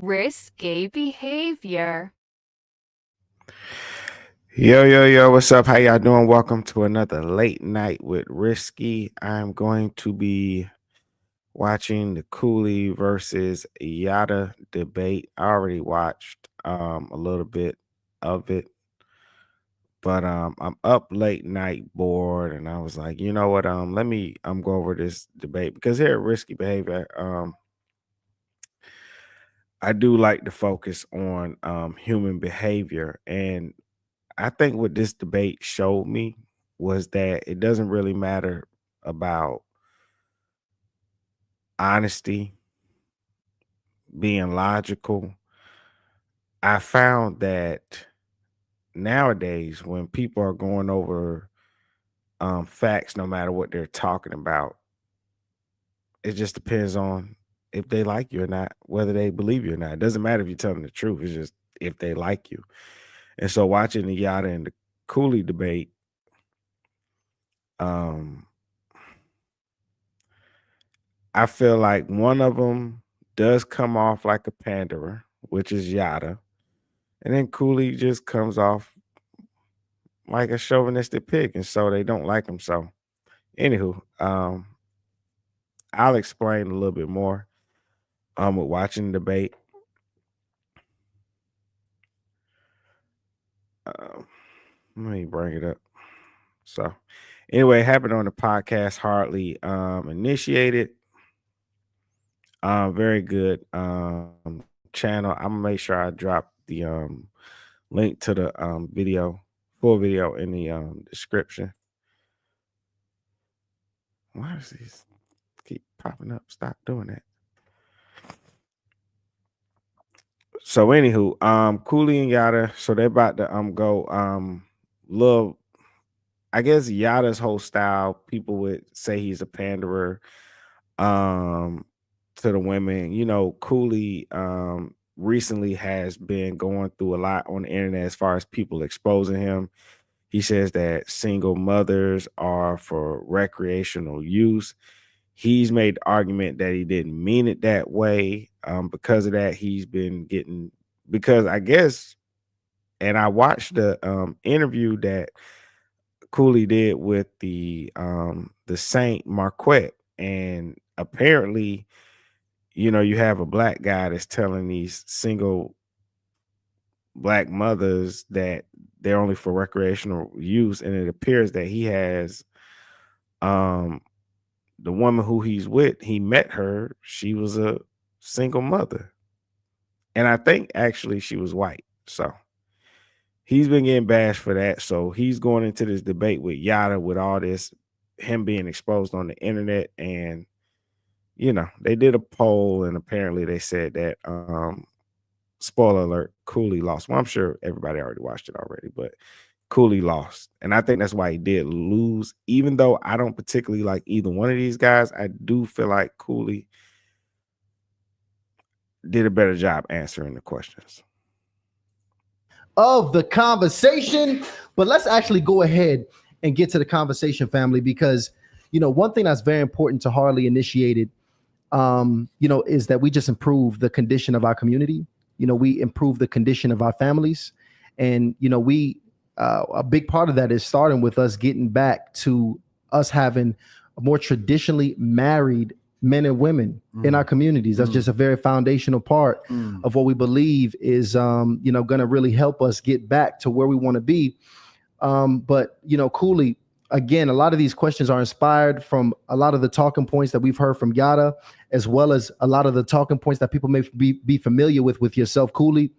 risky behavior. Yo, what's up? How y'all doing? Welcome to another late night with Risky. I'm going to be watching the Cooley versus Yada debate. I already watched a little bit of it, but I'm up late night bored and I was like, you know what? Let me go over this debate because here at Risky Behavior, I do like to focus on human behavior, and I think what this debate showed me was that it doesn't really matter about honesty, being logical. I found that nowadays, when people are going over facts, no matter what they're talking about, it just depends on if they like you or not, whether they believe you or not. It doesn't matter if you're telling the truth. It's just if they like you. And so, watching the Yada and the Cooley debate, um, I feel like one of them does come off like a panderer, which is Yada, and then Cooley just comes off like a chauvinistic pig, and so they don't like him. So, anywho, I'll explain a little bit more with watching the debate. Um, Let me bring it up. So, anyway, it happened on the podcast Hardly Initiated. Very good channel. I'm gonna make sure I drop the link to the full video in the description. Why does these keep popping up? Stop doing that. So anywho, Cooley and Yada, so they're about to go little, I guess Yada's whole style, people would say he's a panderer um to the women. You know, Cooley recently has been going through a lot on the internet as far as people exposing him. He says that single mothers are for recreational use. He's made the argument that he didn't mean it that way. Because of that, he's been getting, because I guess, and I watched the interview that Cooley did with the Saint Marquette, and apparently, you know, you have a black guy that's telling these single black mothers that they're only for recreational use, and it appears that he has um the woman who he's with, he met her, she was a single mother, and I think actually she was white. So he's been getting bashed for that. So he's going into this debate with Yada with all this, him being exposed on the internet. And you know, they did a poll, and apparently they said that spoiler alert, Cooley lost. Well, I'm sure everybody already watched it already, but Cooley lost. And I think that's why he did lose. Even though I don't particularly like either one of these guys, I do feel like Cooley did a better job answering the questions. Of the conversation. But let's actually go ahead and get to the conversation, family, because one thing that's very important to Harley Initiated, is that we just improve the condition of our community. We improve the condition of our families, and we a big part of that is starting with us getting back to us having a more traditionally married men and women in our communities. That's just a very foundational part of what we believe is going to really help us get back to where we want to be. But Cooley, again, a lot of these questions are inspired from a lot of the talking points that we've heard from Yada, as well as a lot of the talking points that people may be familiar with yourself, Cooley.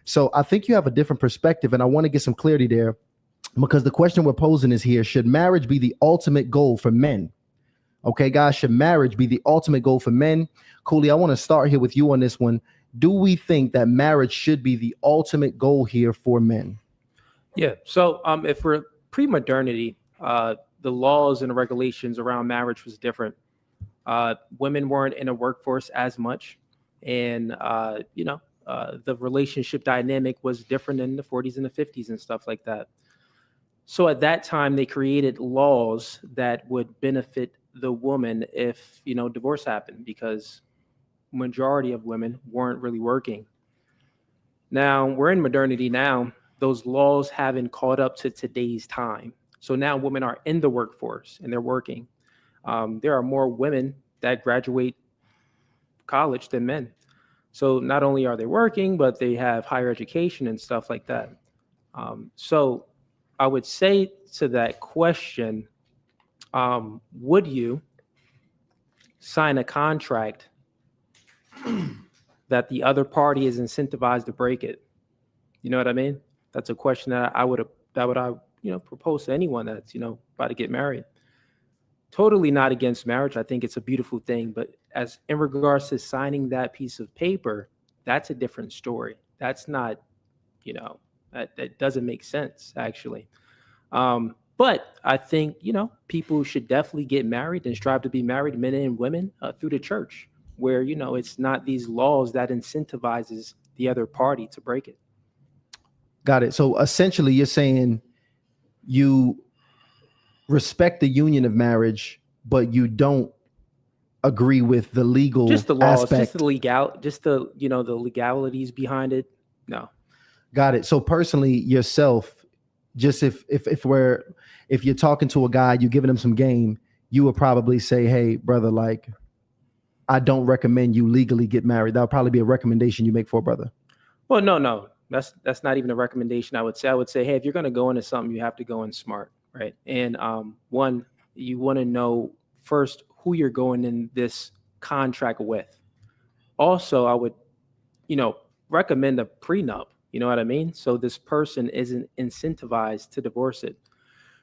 So I think you have a different perspective, and I want to get some clarity there, because the question we're posing is here: should marriage be the ultimate goal for men? Okay, guys, should marriage be the ultimate goal for men? Cooley, I want to start here with you on this one. Do we think that marriage should be the ultimate goal here for men? Yeah. So if we're pre-modernity, the laws and the regulations around marriage was different. Women weren't in the workforce as much, and the relationship dynamic was different in the 40s and the 50s and stuff like that. So at that time, they created laws that would benefit the woman if divorce happened, because majority of women weren't really working. Now we're in modernity now. Those laws haven't caught up to today's time. So now women are in the workforce and they're working. There are more women that graduate college than men. So not only are they working, but they have higher education and stuff like that. So I would say to that question, would you sign a contract that the other party is incentivized to break it? You know what I mean? That's a question that I would propose to anyone that's about to get married. Totally not against marriage. I think it's a beautiful thing, but as in regards to signing that piece of paper, that's a different story. That's not, that doesn't make sense actually. But I think, people should definitely get married and strive to be married, men and women, through the church, where, it's not these laws that incentivizes the other party to break it. Got it. So essentially you're saying you respect the union of marriage, but you don't agree with the legal just the laws, aspect. the legalities behind it. No. Got it. So personally yourself, just if you're talking to a guy, you're giving him some game, you would probably say, hey brother, like, I don't recommend you legally get married. That'll probably be a recommendation you make for a brother. Well, no, that's not even a recommendation. I would say, hey, if you're going to go into something, you have to go in smart. Right. And one, you want to know first who you're going in this contract with. Also, I would, recommend a prenup. You know what I mean? So this person isn't incentivized to divorce it.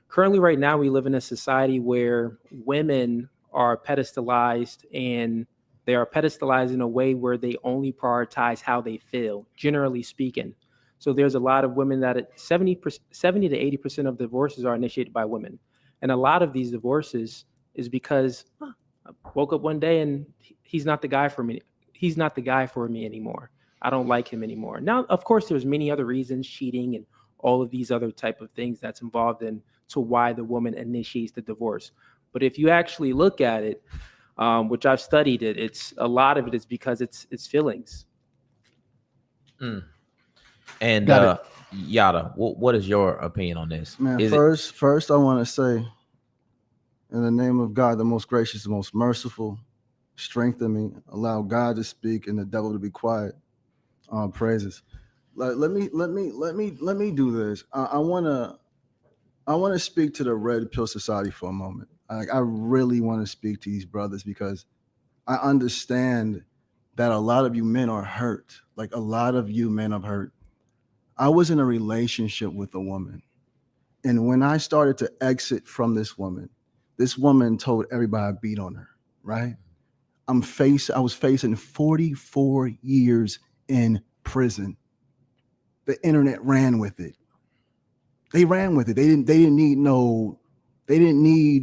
Currently, right now, we live in a society where women are pedestalized, and they are pedestalized in a way where they only prioritize how they feel, generally speaking. So there's a lot of women that 70 to 80% of divorces are initiated by women. And a lot of these divorces is because I woke up one day and he's not the guy for me. He's not the guy for me anymore. I don't like him anymore. Now, of course, there's many other reasons, cheating and all of these other type of things that's involved in to why the woman initiates the divorce. But if you actually look at it, which I've studied it, it's a lot of it is because it's feelings. Mm. And Yada, what is your opinion on this? Man, first I want to say, in the name of God, the most gracious, the most merciful, strengthen me, allow God to speak and the devil to be quiet. Praises. Let me do this. I want to speak to the Red Pill Society for a moment. I really want to speak to these brothers because I understand that a lot of you men are hurt. Like a lot of you men are hurt. I was in a relationship with a woman. And when I started to exit from this woman told everybody I beat on her, right? I was facing 44 years in prison. The internet ran with it. They ran with it. They didn't need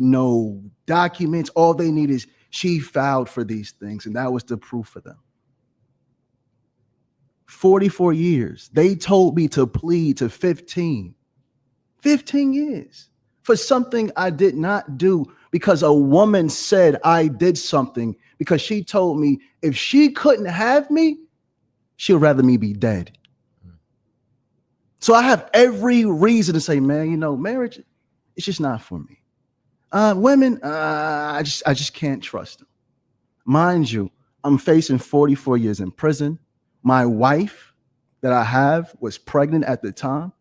no documents. All they need is she filed for these things, and that was the proof for them. 44 years. They told me to plead to 15 years for something I did not do because a woman said I did something because she told me if she couldn't have me, she'd rather me be dead. So I have every reason to say, man, marriage, it's just not for me. Women, I just can't trust them. Mind you, I'm facing 44 years in prison. My wife that I have was pregnant at the time.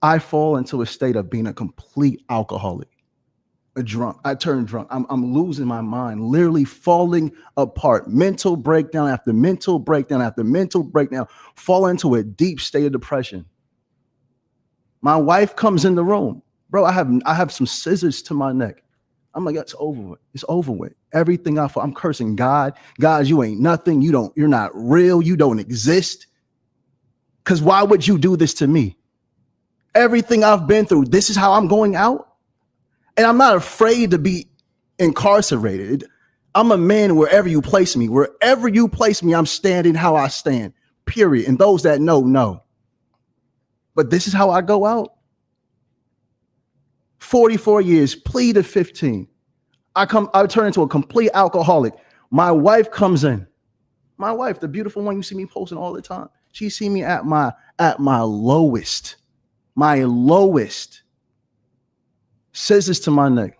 I fall into a state of being a complete alcoholic, a drunk. I turn drunk. I'm losing my mind, literally falling apart. Mental breakdown after mental breakdown after mental breakdown, fall into a deep state of depression. My wife comes in the room. Bro, I have some scissors to my neck. I'm like, it's over with. It's over with. Everything I'm cursing God. God, you ain't nothing. You're not real. You don't exist. Because why would you do this to me? Everything I've been through, this is how I'm going out. And I'm not afraid to be incarcerated. I'm a man wherever you place me. Wherever you place me, I'm standing how I stand, period. And those that know. But this is how I go out. 44 years, plea to 15. I turn into a complete alcoholic. My wife comes in. My wife, the beautiful one you see me posting all the time. She see me at my lowest. My lowest. Says this to my neck.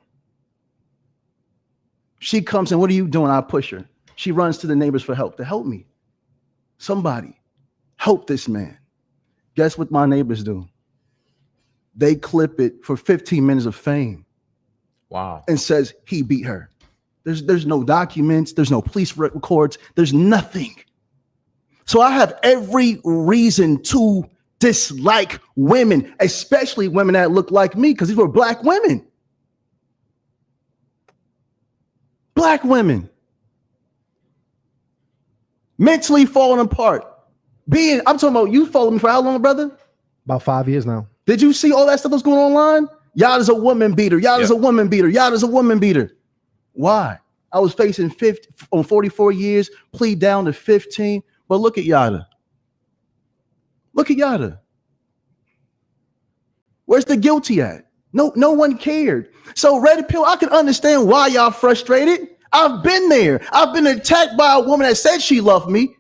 She comes in, what are you doing? I push her. She runs to the neighbors for help. To help me. Somebody help this man. Guess what my neighbors do? They clip it for 15 minutes of fame. Wow. And says he beat her. There's no documents. There's no police records. There's nothing. So I have every reason to dislike women, especially women that look like me, because these were black women. Black women. Mentally falling apart. I'm talking about, you followed me for how long, brother? About 5 years now. Did you see all that stuff that's going online? Y'all is a woman beater. Y'all is a woman beater. Y'all is a woman beater. Why? I was facing 44 years, plea down to 15. But look at Yada. Look at Yada. Where's the guilty at? No one cared. So Red Pill, I can understand why y'all frustrated. I've been there. I've been attacked by a woman that said she loved me,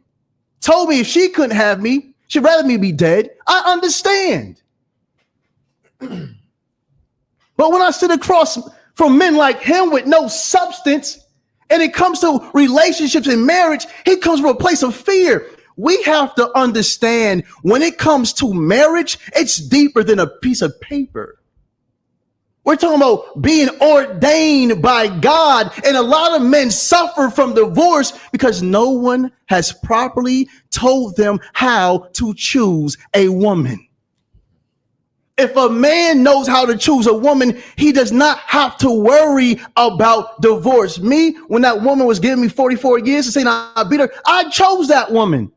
told me if she couldn't have me, she'd rather me be dead. I understand. But when I sit across from men like him with no substance, and it comes to relationships and marriage, he comes from a place of fear. We have to understand when it comes to marriage, it's deeper than a piece of paper. We're talking about being ordained by God. And a lot of men suffer from divorce because no one has properly told them how to choose a woman. If a man knows how to choose a woman, he does not have to worry about divorce. Me, when that woman was giving me 44 years to say I beat her, I chose that woman.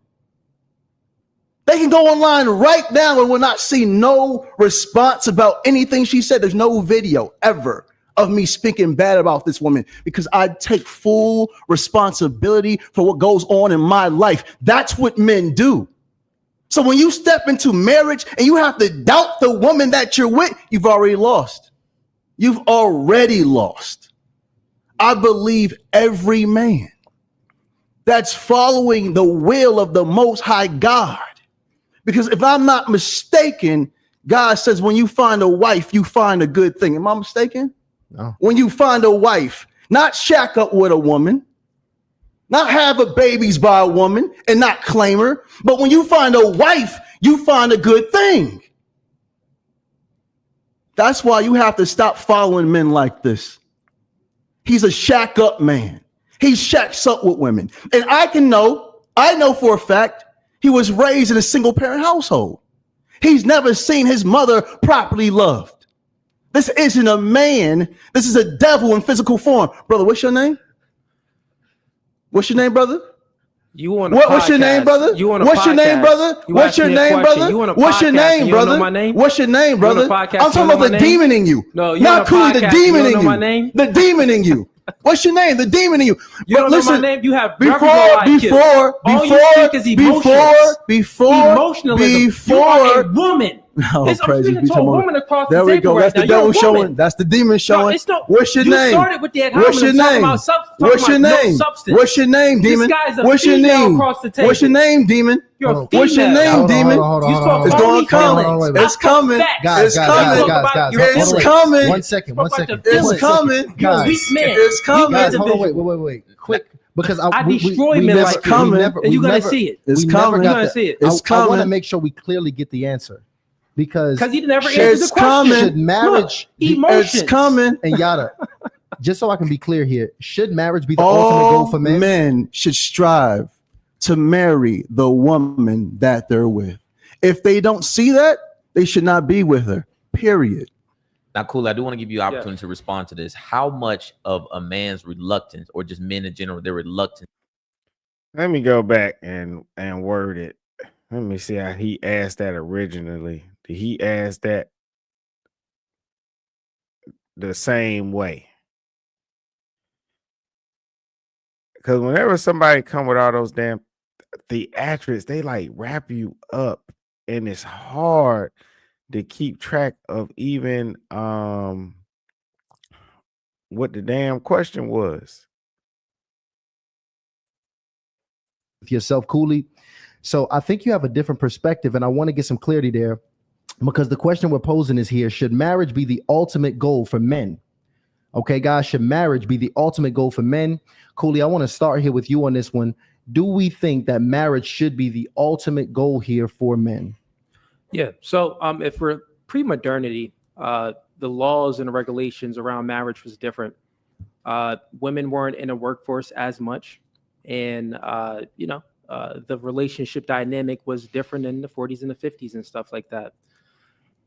They can go online right now and will not see no response about anything she said. There's no video ever of me speaking bad about this woman because I take full responsibility for what goes on in my life. That's what men do. So when you step into marriage and you have to doubt the woman that you're with, you've already lost. You've already lost. I believe every man that's following the will of the Most High God. Because if I'm not mistaken, God says when you find a wife, you find a good thing. Am I mistaken? No. When you find a wife, not shack up with a woman, not have a babies by a woman and not claim her. But when you find a wife, you find a good thing. That's why you have to stop following men like this. He's a shack up man. He shacks up with women. And I know for a fact, he was raised in a single parent household. He's never seen his mother properly loved. This isn't a man. This is a devil in physical form. Brother, what's your name? What's your name, brother? You on what's your name, brother? What's your name, brother? What's your name, brother? What's your name, brother? What's your name, brother? I'm talking about the demon in you. No, not Cooley, the demon in you. The demon in you. What's your name? The demon in you. You don't know my name. You have before you are a woman. Oh, I'm speaking to a woman across the table. There we go. That's right the devil showing. That's the demon showing. What's your name? Started with that. What's your name? What's your name? What's your name, demon? What's your name? What's your name, demon? What's your name, demon? It's going to come. It's coming. Guys. It's coming. 1 second. It's coming. It's coming. Wait. Quick. Because I destroy men like coming, and you're gonna see it. It's coming. You're gonna see it. It's coming. I want to make sure we clearly get the answer because he never answered the question. Should marriage it's coming and yada. Just so I can be clear here, should marriage be the ultimate goal for men? Men should strive to marry the woman that they're with. If they don't see that, they should not be with her. Period. Now, Cooley, I do want to give you the opportunity to respond to this. How much of a man's reluctance, or just men in general, their reluctance? Let me go back and word it. Let me see how he asked that originally. Did he ask that the same way? Because whenever somebody come with all those damn theatrics, they like wrap you up, and it's hard to keep track of even what the damn question was. yourself, Cooley. So I think you have a different perspective, and I want to get some clarity there because the question we're posing is here: should marriage be the ultimate goal for men? Okay, guys, should marriage be the ultimate goal for men? Cooley, I want to start here with you on this one. Do we think that marriage should be the ultimate goal here for men? Yeah. So if we're pre-modernity, the laws and the regulations around marriage was different. Women weren't in the workforce as much, and the relationship dynamic was different in the 40s and the 50s and stuff like that.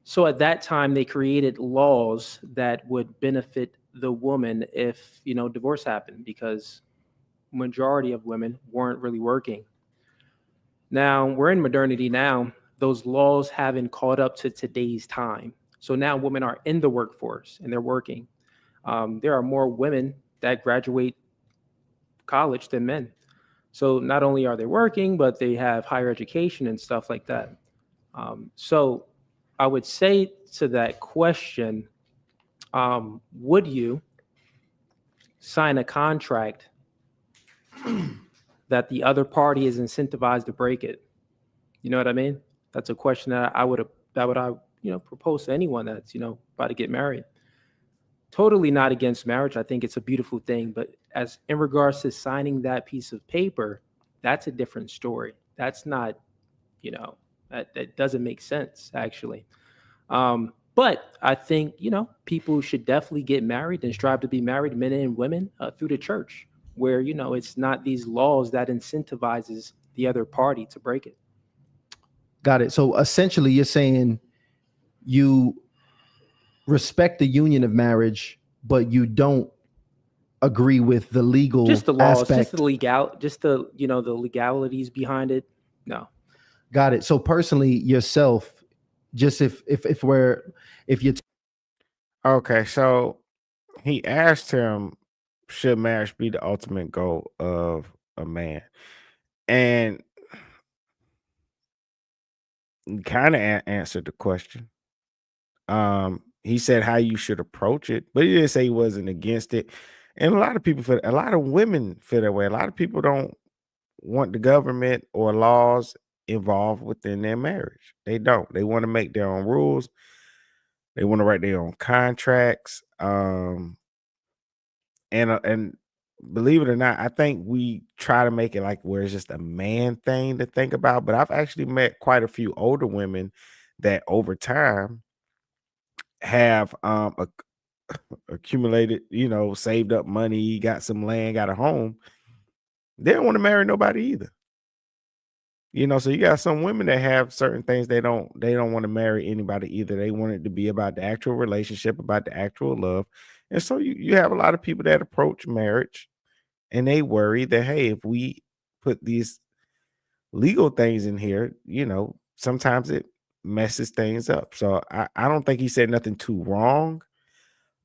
So at that time, they created laws that would benefit the woman if divorce happened, because majority of women weren't really working. Now we're in modernity now. Those laws haven't caught up to today's time. So now women are in the workforce and they're working. There are more women that graduate college than men. So not only are they working, but they have higher education and stuff like that. So I would say to that question, would you sign a contract that the other party is incentivized to break it? You know what I mean? That's a question that I would propose to anyone that's about to get married. Totally not against marriage. I think it's a beautiful thing, but as in regards to signing that piece of paper, that's a different story. That's not, that doesn't make sense actually. But I think people should definitely get married and strive to be married, men and women, through the church, where it's not these laws that incentivizes the other party to break it. Got it. So essentially, you're saying you respect the union of marriage, but you don't agree with the legal just the laws, aspect. just the the legalities behind it. No. Got it. So personally, yourself, just if you Okay, so he asked him, should marriage be the ultimate goal of a man? And kind of answered the question. He said how you should approach it, but he didn't say he wasn't against it. And a lot of people feel, a lot of women feel that way. A lot of people don't want the government or laws involved within their marriage. They don't. They want to make their own rules. They want to write their own contracts. And believe it or not, I think we try to make it like where it's just a man thing to think about. But I've actually met quite a few older women that over time have accumulated, saved up money, got some land, got a home. They don't want to marry nobody either. So you got some women that have certain things they don't want to marry anybody either. They want it to be about the actual relationship, about the actual love. And so you have a lot of people that approach marriage and they worry that, hey, if we put these legal things in here, sometimes it messes things up. So I don't think he said nothing too wrong.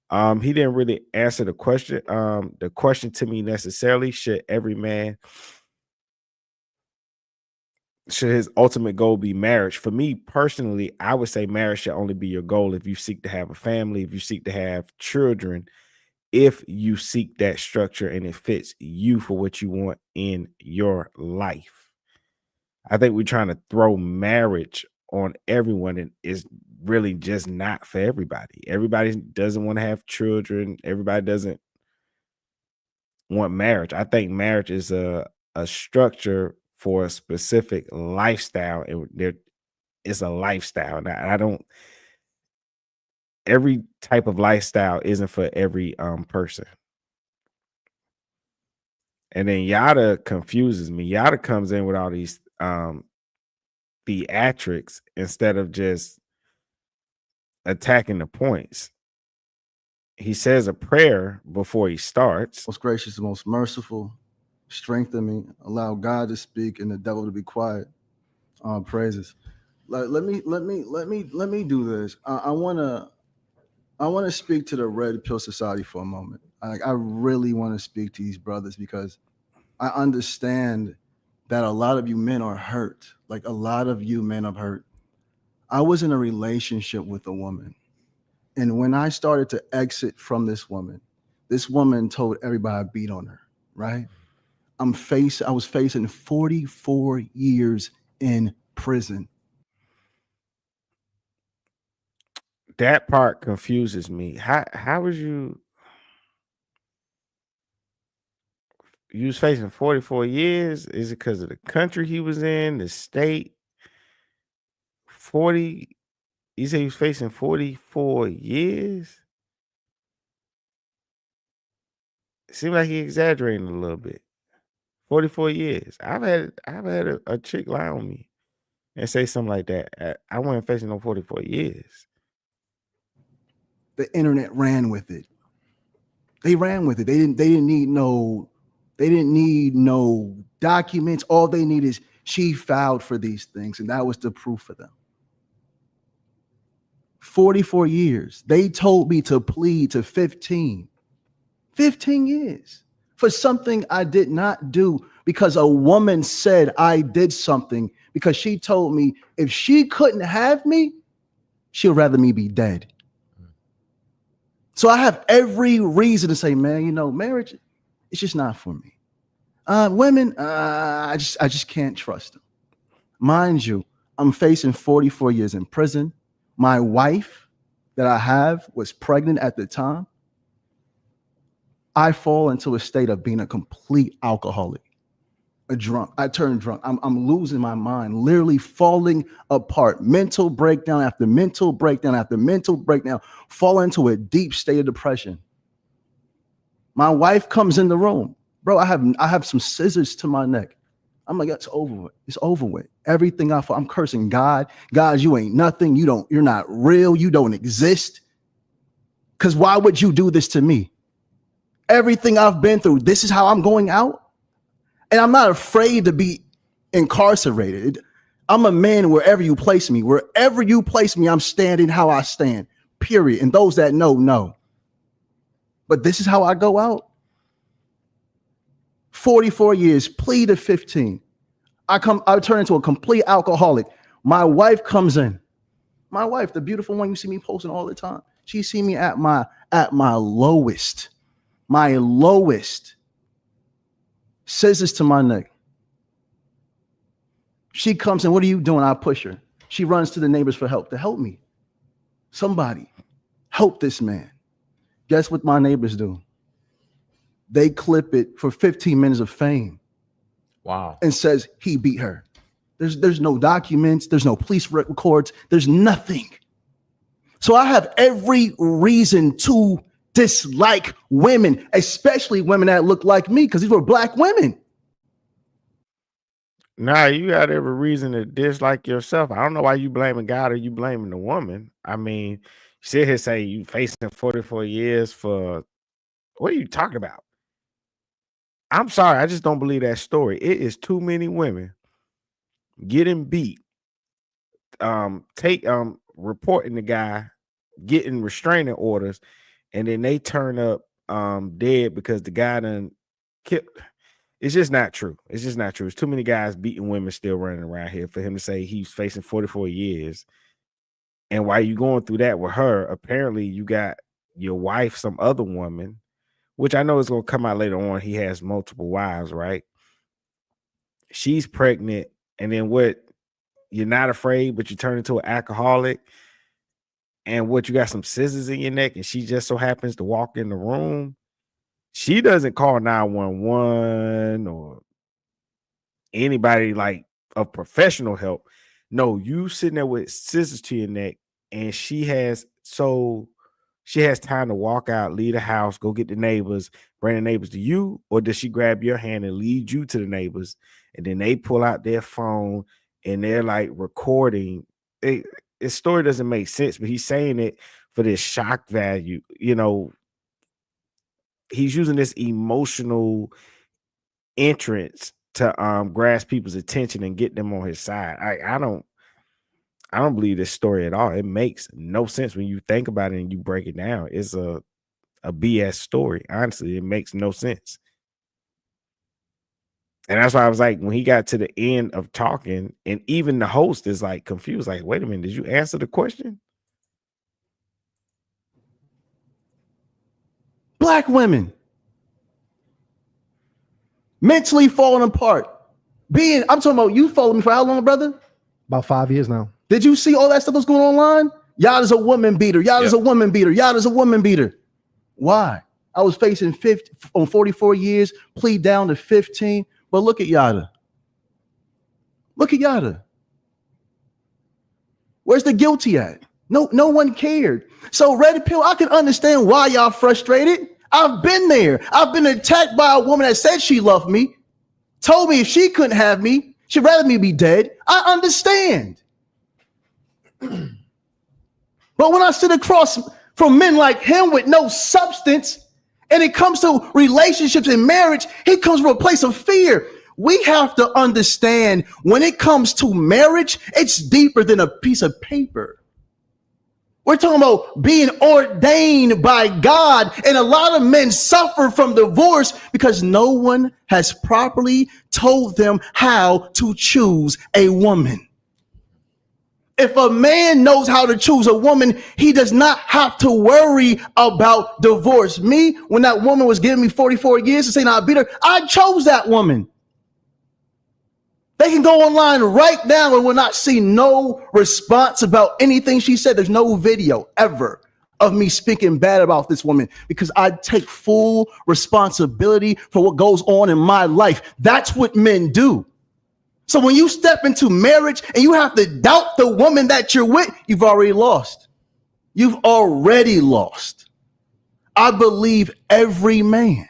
He didn't really answer the question. The question to me necessarily, should his ultimate goal be marriage? For me personally, I would say marriage should only be your goal if you seek to have a family, if you seek to have children, if you seek that structure and it fits you for what you want in your life. I think we're trying to throw marriage on everyone, and it's really just not for everybody. Everybody doesn't want to have children. Everybody doesn't want marriage. I think marriage is a structure for a specific lifestyle, and there is a lifestyle. And I don't. Every type of lifestyle isn't for every person. And then Yada confuses me. Yada comes in with all these theatrics instead of just attacking the points. He says a prayer before he starts. Most gracious and most merciful, strengthen me, allow God to speak and the devil to be quiet. Praises. Let me do this. I wanna speak to the Red Pill Society for a moment. I really want to speak to these brothers because I understand that a lot of you men are hurt. Like a lot of you men are hurt. I was in a relationship with a woman. And when I started to exit from this woman told everybody I beat on her, right? I was facing 44 years in prison. That part confuses me. How was you was facing 44 years? Is it because of the country he was in, the state? 40, you say he was facing 44 years? It seemed like he exaggerating a little bit. 44 years. I've had a chick lie on me and say something like that. I wasn't facing no 44 years. The internet ran with it. They ran with it. They didn't need no documents. All they need is she filed for these things, and that was the proof for them. 44 years. They told me to plead to 15 years for something I did not do, because a woman said I did something, because she told me if she couldn't have me, she'd rather me be dead. So I have every reason to say, man, marriage, it's just not for me. Women, I just can't trust them. Mind you, I'm facing 44 years in prison. My wife that I have was pregnant at the time. I fall into a state of being a complete alcoholic, a drunk. I turn drunk. I'm losing my mind, literally falling apart. Mental breakdown after mental breakdown after mental breakdown, fall into a deep state of depression. My wife comes in the room. Bro, I have some scissors to my neck. I'm like, it's over with. It's over with. Everything I'm cursing God. God, you ain't nothing. You're not real. You don't exist. Because why would you do this to me? Everything I've been through, this is how I'm going out. And I'm not afraid to be incarcerated. I'm a man wherever you place me. Wherever you place me, I'm standing how I stand, period. And those that know. But this is how I go out. 44 years, plea to 15. I turn into a complete alcoholic. My wife comes in. My wife, the beautiful one you see me posting all the time. She see me at my lowest. My lowest. Scissors to my neck. She comes in, what are you doing? I push her. She runs to the neighbors for help. To help me. Somebody help this man. Guess what my neighbors do? They clip it for 15 minutes of fame. Wow. And says he beat her. There's no documents. There's no police records. There's nothing. So I have every reason to dislike women, especially women that look like me, because these were black women. Nah, you got every reason to dislike yourself. I don't know why you blaming God or you blaming the woman. I mean, you sit here say you facing 44 years for what are you talking about? I'm sorry, I just don't believe that story. It is too many women getting beat, reporting the guy, getting restraining orders, and then they turn up dead because the guy done killed. It's just not true. It's just not true. It's too many guys beating women still running around here for him to say he's facing 44 years. And while you going through that with her, apparently you got your wife, some other woman, which I know is going to come out later on. He has multiple wives, right? She's pregnant. And then what? You're not afraid, but you turn into an alcoholic. And what? You got some scissors in your neck and she just so happens to walk in the room. She doesn't call 911 or anybody like of professional help. No, you sitting there with scissors to your neck, and she has time to walk out, leave the house, go get the neighbors, bring the neighbors to you, or does she grab your hand and lead you to the neighbors, and then they pull out their phone and they're like recording? His story doesn't make sense, but he's saying it for this shock value. He's using this emotional entrance to grasp people's attention and get them on his side. I don't believe this story at all. It makes no sense when you think about it and you break it down. It's a BS story. Honestly, it makes no sense. And that's why I was like, when he got to the end of talking, and even the host is like confused, like, wait a minute, did you answer the question? Black women. mentally falling apart. I'm talking about, you followed me for how long, brother? About 5 years now. Did you see all that stuff that's going online? Y'all is a woman beater. Y'all is a woman beater. Y'all is a woman beater. Why? I was facing 44 years, plea down to 15. But look at Yada. Look at Yada. Where's the guilty at? No one cared. So red pill, I can understand why y'all frustrated. I've been there. I've been attacked by a woman that said she loved me, told me if she couldn't have me, she'd rather me be dead. I understand. But when I sit across from men like him with no substance, and it comes to relationships and marriage, he comes from a place of fear. We have to understand when it comes to marriage, it's deeper than a piece of paper. We're talking about being ordained by God. And a lot of men suffer from divorce because no one has properly told them how to choose a woman. If a man knows how to choose a woman, he does not have to worry about divorce. Me, when that woman was giving me 44 years to say, "Now I beat her," I chose that woman. They can go online right now and will not see no response about anything she said. There's no video ever of me speaking bad about this woman because I take full responsibility for what goes on in my life. That's what men do. So when you step into marriage and you have to doubt the woman that you're with, you've already lost. You've already lost. I believe every man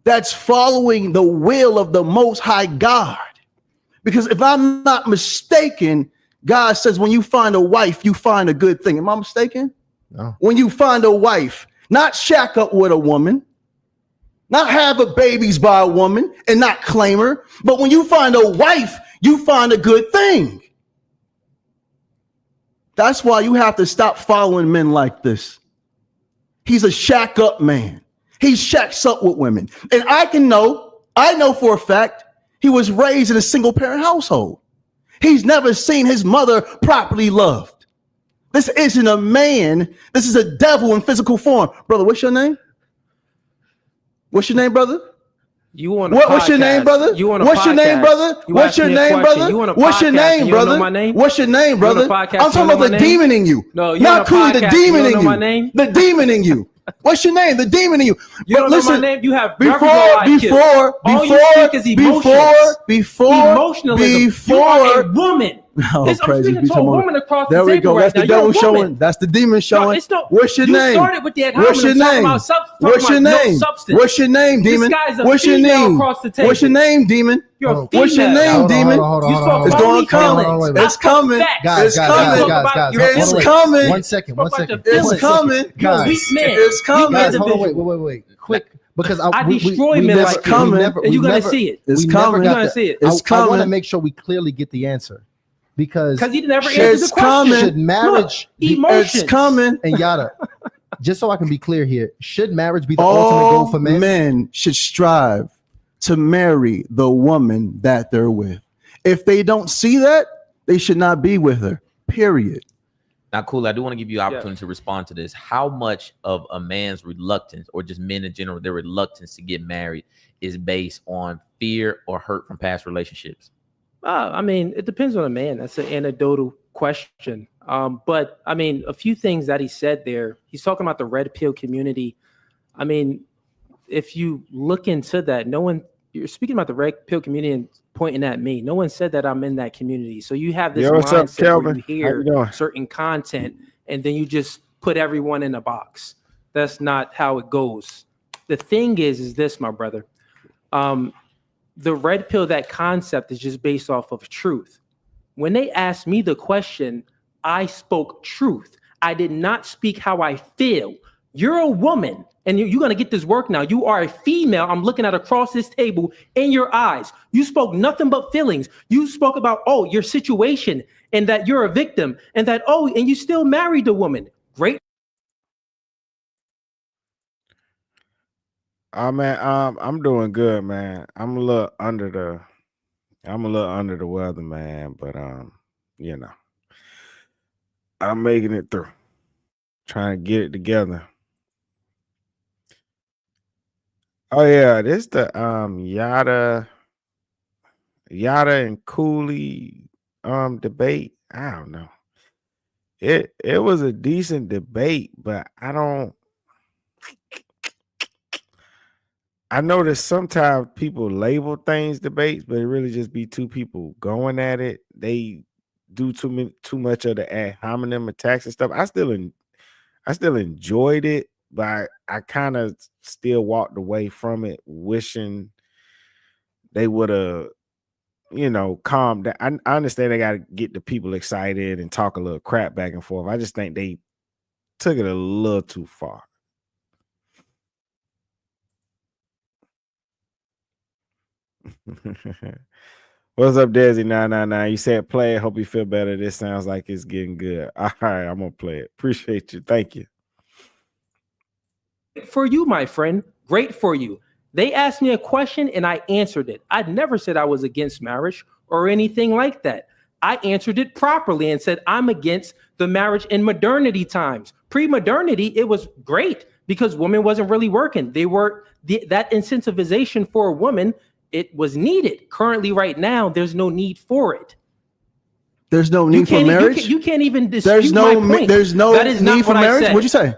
that's following the will of the Most High God. Because if I'm not mistaken, God says when you find a wife, you find a good thing. Am I mistaken? No. When you find a wife, not shack up with a woman, not have a babies by a woman and not claim her. But when you find a wife, you find a good thing. That's why you have to stop following men like this. He's a shack up man. He shacks up with women. And I know for a fact, he was raised in a single parent household. He's never seen his mother properly loved. This isn't a man. This is a devil in physical form. Brother, what's your name? What's your name, brother? What's your name, brother? What's your name, brother? What's your name, brother? What's your name, brother? What's your name, brother? I'm talking about the demon in you. No, not Cooley, the demon in you. The demon in you. What's your name? The demon in you. You don't know my name. You have before a woman. Oh, I'm speaking to a woman across the table. There we go. That's the devil showing. That's the demon showing. What's your name? What's your name? What's your name? What's your name, demon? What's your name? What's your name, demon? What's your name, demon? It's going to come. It's coming. Guys. It's coming. 1 second. It's coming. It's coming. Wait. Quick. Because I destroy men like coming. And you're going to see it. It's coming. You're going to see it. It's coming. I want to make sure we clearly get the answer. Because he never answered the question. Should marriage be emotions? It's coming. And Yada, just so I can be clear here, should marriage be the ultimate goal for men? Men should strive to marry the woman that they're with. If they don't see that, they should not be with her, period. Now, Cooley, I do want to give you an opportunity to respond to this. How much of a man's reluctance, or just men in general, their reluctance to get married is based on fear or hurt from past relationships? I mean, it depends on a man. That's an anecdotal question. But I mean, a few things that he said there. He's talking about the red pill community. I mean, if you look into that, you're speaking about the red pill community and pointing at me. No one said that I'm in that community. So you have this mindset where you hear certain content and then you just put everyone in a box. That's not how it goes. The thing is this, my brother. The red pill, that concept is just based off of truth. When they asked me the question, I spoke truth. I did not speak how I feel. You're a woman and you're going to get this work now. You are a female. I'm looking at across this table in your eyes. You spoke nothing but feelings. You spoke about, your situation and that you're a victim and that, and you still married the woman. Great. Man, I'm doing good, man. I'm a little under the weather, man, but I'm making it through. Trying to get it together. Oh yeah, this the Yada and Cooley debate. I don't know. It was a decent debate, but I notice sometimes people label things debates, but it really just be two people going at it. They do too much of the ad hominem attacks and stuff. I still enjoyed it, but I kind of still walked away from it wishing they would have, calmed down. I understand they got to get the people excited and talk a little crap back and forth. I just think they took it a little too far. What's up, Desi 999? You said play it. Hope you feel better. This sounds like it's getting good. All right, I'm gonna play it. Appreciate you. Thank you. For you, my friend, great for you. They asked me a question and I answered it. I never said I was against marriage or anything like that. I answered it properly and said I'm against the marriage in modernity times. Pre-modernity, it was great because women wasn't really working. They were that incentivization for a woman. It was needed. Currently, right now, there's no need for it. There's no need for marriage. You can't even dispute there's no my point. There's no need for marriage. What'd you say?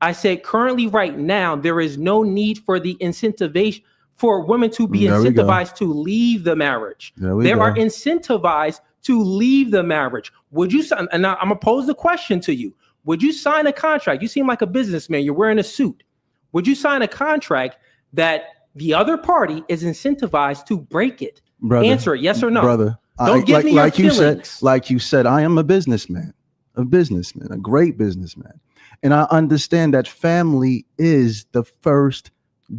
I said currently, right now, there is no need for the incentivization for women to be incentivized to leave the marriage. They are incentivized to leave the marriage. Would you sign? And now I'm gonna pose the question to you. Would you sign a contract? You seem like a businessman. You're wearing a suit. Would you sign a contract that the other party is incentivized to break it? Brother, answer it, yes or no. Brother, don't give me your feelings. Like you said, I am a businessman, a great businessman. And I understand that family is the first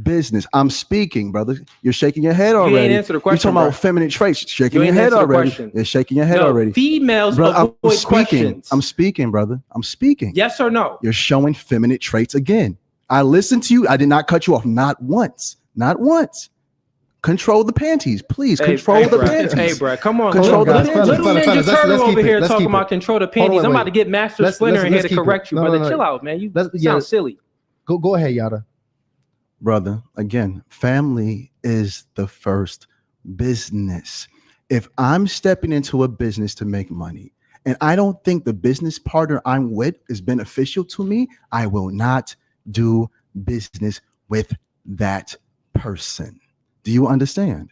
business. I'm speaking, brother. You're shaking your head already. You ain't answer the question. You're talking about feminine traits. Shaking your head already. You're shaking your head already. Females avoid questions. I'm speaking, brother. I'm speaking. Yes or no? You're showing feminine traits again. I listened to you. I did not cut you off. Not once. Not once. Control the panties, please. Control the panties. Hey, bro, come on. Control the panties. Little Ninja Turtle over here talking about it. control the panties. I'm about to get Master Splinter in here to correct you, brother. Chill out, man. You sound silly. Go ahead, Yada. Brother, again, family is the first business. If I'm stepping into a business to make money and I don't think the business partner I'm with is beneficial to me, I will not do business with that person. Do you understand?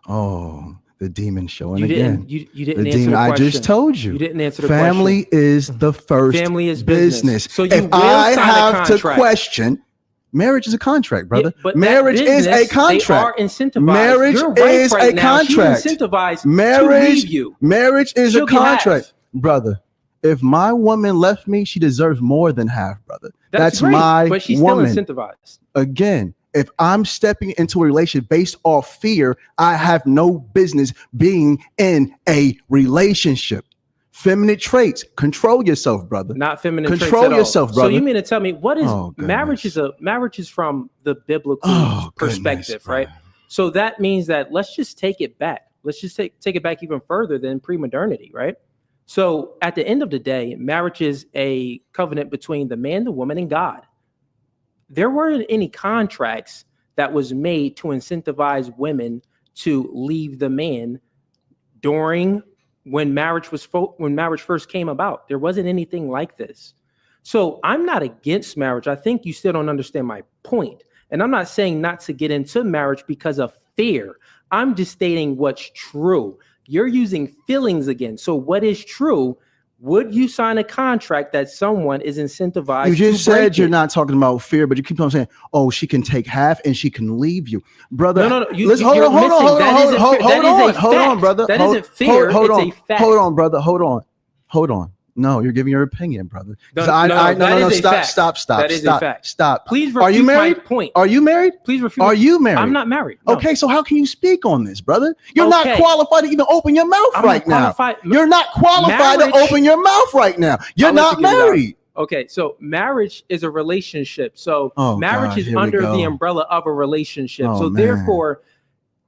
Oh, the demon showing again. You didn't the answer demon, the question. I just told you. You didn't answer the family question. Is the first family is business. So you if will I sign have a to question, marriage is a contract, brother. But marriage is a contract. They are incentivized. Marriage You're right is right a now. contract. She's incentivized marriage, to leave you. Marriage is She'll a contract, brother. If my woman left me, she deserves more than half, brother. That's great, my but she's woman. Still incentivized. Again, if I'm stepping into a relationship based off fear, I have no business being in a relationship. Feminine traits. Control yourself, brother. Not feminine traits. Control yourself, brother. So you mean to tell me what is marriage? Marriage is from the biblical perspective, right? So that means that let's just take it back. Let's just take it back even further than pre-modernity, right? So at the end of the day, marriage is a covenant between the man, the woman, and God. There weren't any contracts that was made to incentivize women to leave the man during when marriage first came about. There wasn't anything like this. So I'm not against marriage. I think you still don't understand my point. And I'm not saying not to get into marriage because of fear. I'm just stating what's true. You're using feelings again. So what is true? Would you sign a contract that someone is incentivized? You just said you're not talking about fear, but you keep on saying, "Oh, she can take half and she can leave you, brother." No. Hold on, brother. That isn't fear. It's a fact. Hold on, brother. Hold on. No, you're giving your opinion, brother. No. Stop. That is a fact. Stop. Please refute Are you married? my point. Are you married? Please refute. Are you married? I'm not married. No. Okay, so how can you speak on this, brother? You're not qualified to even open your mouth right now. You're not qualified to open your mouth right now. You're not married. Okay, so marriage is a relationship. So marriage is under the umbrella of a relationship. Therefore,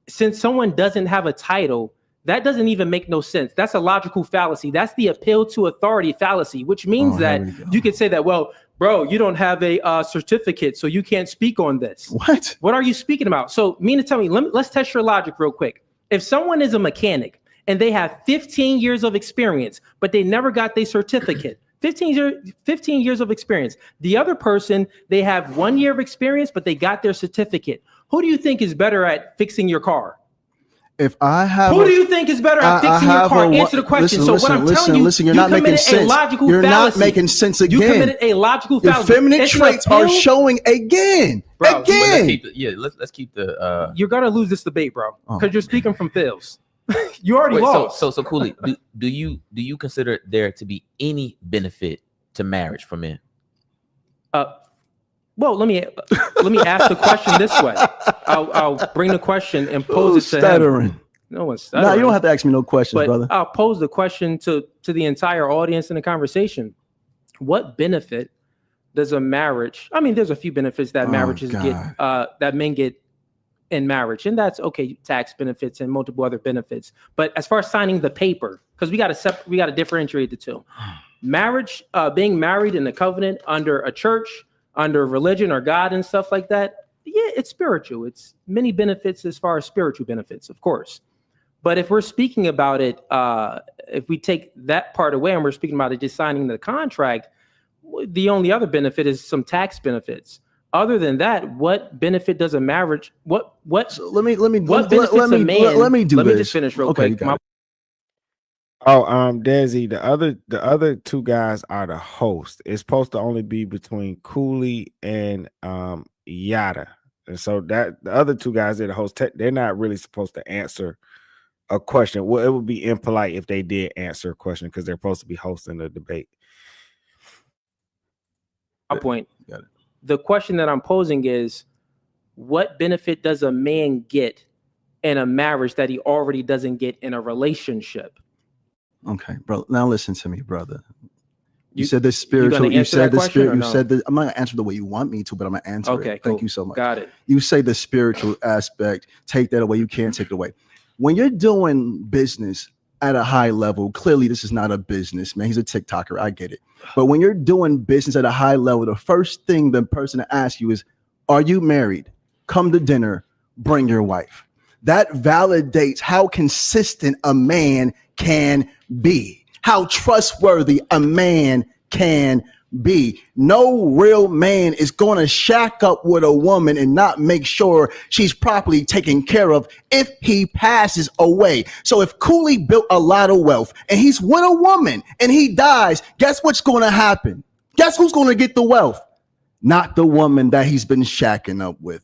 since someone doesn't have a title, that doesn't even make no sense. That's a logical fallacy. That's the appeal to authority fallacy, which means that you could say that, well, Bro, you don't have a certificate, so you can't speak on this. What? What are you speaking about? So, tell me, let's test your logic real quick. If someone is a mechanic and they have 15 years of experience, but they never got their certificate, 15 years of experience. The other person, they have 1 year of experience, but they got their certificate. Who do you think is better at fixing your car? If I have, who do you think is better at fixing your car? Answer the question. What I'm telling you, you're not making sense. You're not making sense again. You committed a logical fallacy. Your feminine traits are showing again. Bro, again. Let's keep the. You're gonna lose this debate, bro, because you're speaking from feels. You already lost. So Cooley, do you consider there to be any benefit to marriage for men? Well, let me ask the question this way. I'll bring the question and pose it to him. No one's stuttering. No, you don't have to ask me no questions, brother. I'll pose the question to the entire audience in the conversation. What benefit does a marriage? I mean, there's a few benefits that marriages get, that men get in marriage, and that's okay. Tax benefits and multiple other benefits. But as far as signing the paper, because we got to differentiate the two. Marriage, being married in a covenant under a church, under religion or God and stuff like that, yeah, it's spiritual. It's many benefits as far as spiritual benefits, of course. But if we're speaking about it, if we take that part away and we're speaking about it just signing the contract, the only other benefit is some tax benefits. Other than that, what benefit does a marriage? What? So let me just finish real quick. Desi, the other two guys are the host. It's supposed to only be between Cooley and Yada, and so that the other two guys that the host, they're not really supposed to answer a question. Well, it would be impolite if they did answer a question because they're supposed to be hosting the debate. My point. Got it. The question that I'm posing is, what benefit does a man get in a marriage that he already doesn't get in a relationship? Okay, bro. Now listen to me, brother. You said this spiritual. You said the spirit. You said that. I'm not gonna answer the way you want me to, but I'm gonna answer it. Okay, Thank you so much. Got it. You say the spiritual aspect. Take that away. You can't take it away. When you're doing business at a high level, clearly this is not a business, man. He's a TikToker. I get it. But when you're doing business at a high level, the first thing the person to ask you is, "Are you married? Come to dinner. Bring your wife." That validates how consistent a man can be, how trustworthy a man can be. No real man is going to shack up with a woman and not make sure she's properly taken care of if he passes away. So if Cooley built a lot of wealth and he's with a woman and he dies, guess what's going to happen? Guess who's going to get the wealth? Not the woman that he's been shacking up with.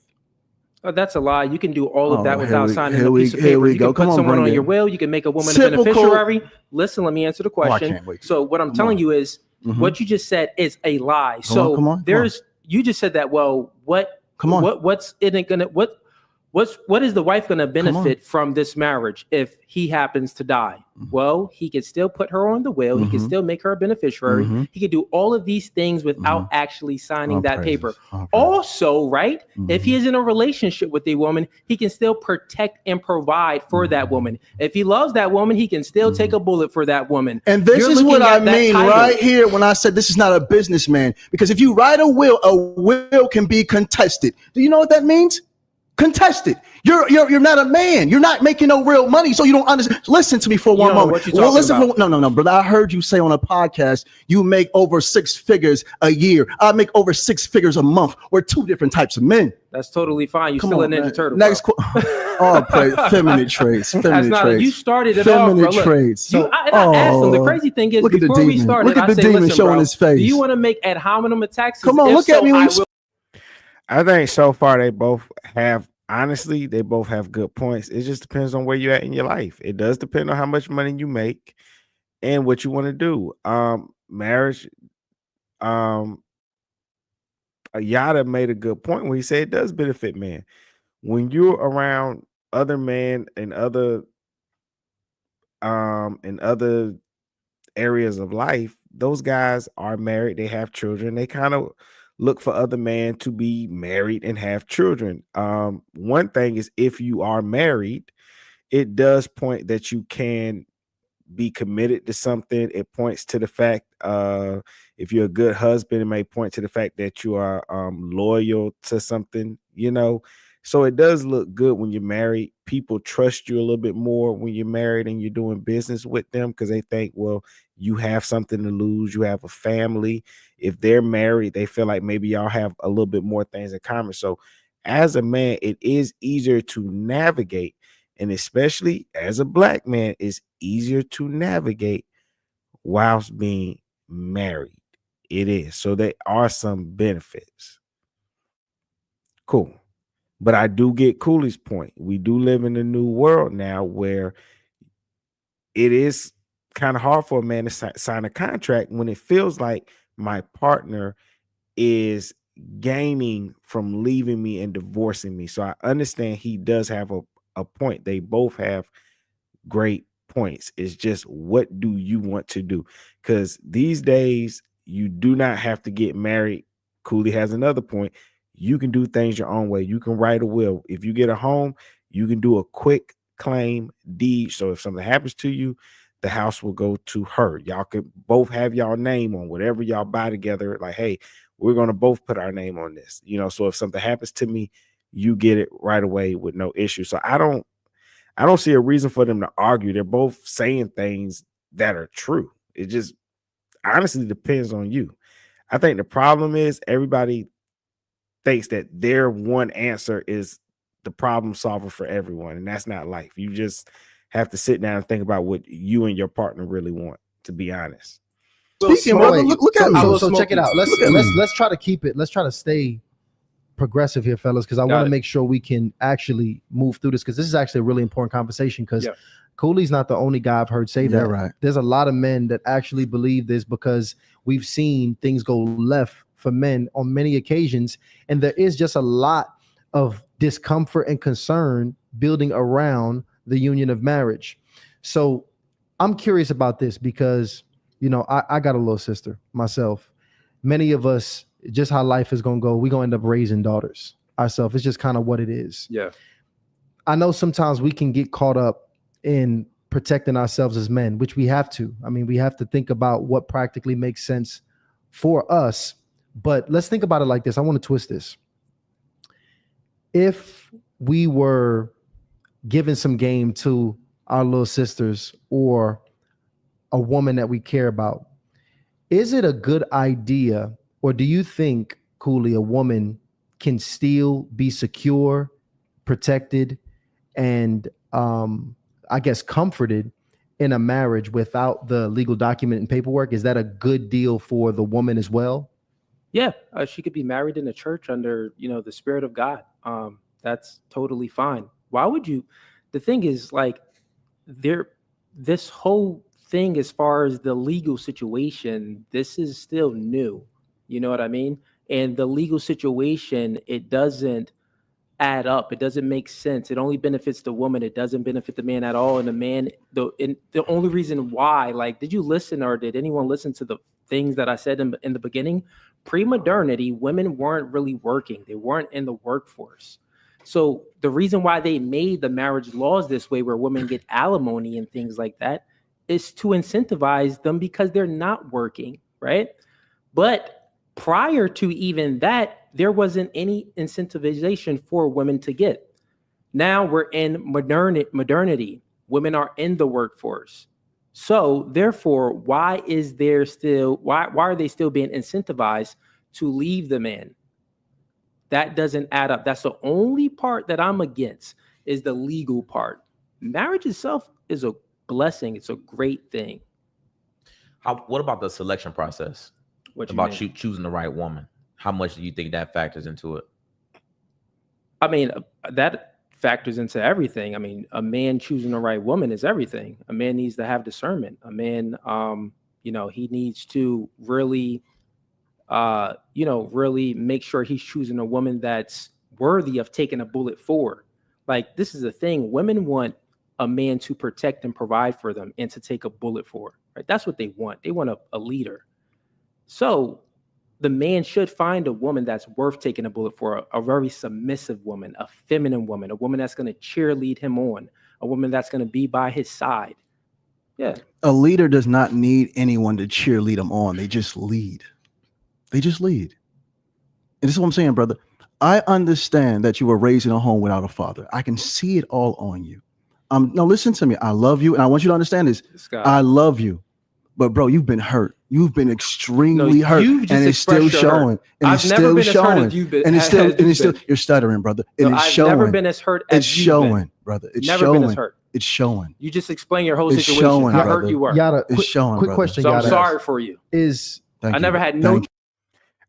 Oh, that's a lie. You can do all of that without signing a piece of paper. You can put someone on your will. You can make a woman a beneficiary. Listen, let me answer the question. So what I'm telling you is what you just said is a lie. You just said that. Well, what's is the wife gonna benefit from this marriage if he happens to die? Well, he could still put her on the will. He could still make her a beneficiary. He could do all of these things without actually signing that paper. Also, right, if he is in a relationship with a woman, he can still protect and provide for that woman. If he loves that woman, he can still take a bullet for that woman. And this is what I mean right here when I said this is not a businessman. Because if you write a will can be contested. Do you know what that means? Contested. You're not a man. You're not making no real money, so you don't understand. Listen to me for one moment. No, brother. I heard you say on a podcast you make over 6 figures a year. I make over 6 figures a month. We're two different types of men. That's totally fine. You're still a Ninja Turtle. Next, feminine traits. You started it off, bro. Traits. I asked him. The crazy thing is, before we started, look at the demon showing his face. Do you want to make ad hominem attacks? Come on, look at me. I think so far they both have. Honestly, they both have good points. It just depends on where you're at in your life. It does depend on how much money you make and what you want to do. Marriage, Yada made a good point when he said it does benefit men. When you're around other men and other areas of life, those guys are married, they have children, they kind of look for other men to be married and have children. One thing is, if you are married, it does point that you can be committed to something. It points to the fact if If you're a good husband, it may point to the fact that you are loyal to something, So it does look good when you're married. People trust you a little bit more when you're married and you're doing business with them because they think, well, you have something to lose. You have a family. If they're married, they feel like maybe y'all have a little bit more things in common. So as a man, it is easier to navigate. And especially as a black man, it's easier to navigate whilst being married. It is. So there are some benefits. Cool. But I do get Cooley's point. We do live in a new world now where it is kind of hard for a man to sign a contract when it feels like my partner is gaining from leaving me and divorcing me. So I understand he does have a point. They both have great points. It's just, what do you want to do? Because these days you do not have to get married. Cooley has another point. You can do things your own way. You can write a will. If you get a home, you can do a quick claim deed. So if something happens to you, the house will go to her. Y'all could both have y'all name on whatever y'all buy together. Like, hey, we're going to both put our name on this. So if something happens to me, you get it right away with no issue. So I don't see a reason for them to argue. They're both saying things that are true. It just honestly depends on you. I think the problem is everybody thinks that their one answer is the problem solver for everyone, and that's not life. You just have to sit down and think about what you and your partner really want, to be honest. Speaking, brother, look at me. So check it out. Let's try to keep it. Let's try to stay progressive here, fellas, because I want to make sure we can actually move through this, because this is actually a really important conversation, because Cooley's not the only guy I've heard say that. Right. There's a lot of men that actually believe this, because we've seen things go left for men on many occasions, and there is just a lot of discomfort and concern building around the union of marriage. So I'm curious about this because, I got a little sister myself. Many of us, just how life is going to go, we're going to end up raising daughters ourselves. It's just kind of what it is. Yeah. I know sometimes we can get caught up in protecting ourselves as men, which we have to. I mean, we have to think about what practically makes sense for us. But let's think about it like this. I want to twist this. If we were giving some game to our little sisters or a woman that we care about, is it a good idea, or do you think, Cooley, a woman can still be secure, protected, and I guess comforted in a marriage without the legal document and paperwork? Is that a good deal for the woman as well? Yeah, she could be married in a church under, the Spirit of God. That's totally fine. Why would you? The thing is, like, this whole thing, as far as the legal situation, this is still new. You know what I mean? And the legal situation, it doesn't add up. It doesn't make sense. It only benefits the woman. It doesn't benefit the man at all. And the man, the only reason why, like, did you listen, or did anyone listen to the things that I said in the beginning? Pre-modernity, women weren't really working. They weren't in the workforce. So the reason why they made the marriage laws this way, where women get alimony and things like that, is to incentivize them because they're not working, right? But prior to even that, there wasn't any incentivization for women to get. Now we're in modernity. Women are in the workforce. So therefore, why are they still being incentivized to leave the man? That doesn't add up. That's the only part that I'm against, is the legal part. Marriage itself is a blessing. It's a great thing. What about the selection process? About choosing the right woman? How much do you think that factors into it? I mean, that factors into everything. I mean, a man choosing the right woman is everything. A man needs to have discernment. A man, he needs to really, really make sure he's choosing a woman that's worthy of taking a bullet for. Like, this is the thing. Women want a man to protect and provide for them and to take a bullet for, right? That's what they want. They want a leader. So the man should find a woman that's worth taking a bullet for, a very submissive woman, a feminine woman, a woman that's going to cheerlead him on, a woman that's going to be by his side. Yeah. A leader does not need anyone to cheerlead them on. They just lead. They just lead. And this is what I'm saying, brother. I understand that you were raised in a home without a father. I can see it all on you. Now listen to me. I love you, and I want you to understand this. I love you, but bro, you've been hurt. You've been extremely hurt, and it's still showing. And it's still showing. And it's still. You're stuttering, brother. And it's showing. I've never been as hurt as it's showing, brother. It's never showing. been as hurt. It's showing. You just explain your whole It's situation. showing, how brother. hurt you were. Yada, It's showing. Quick brother. question, So I'm Yada. sorry for you. I never had no.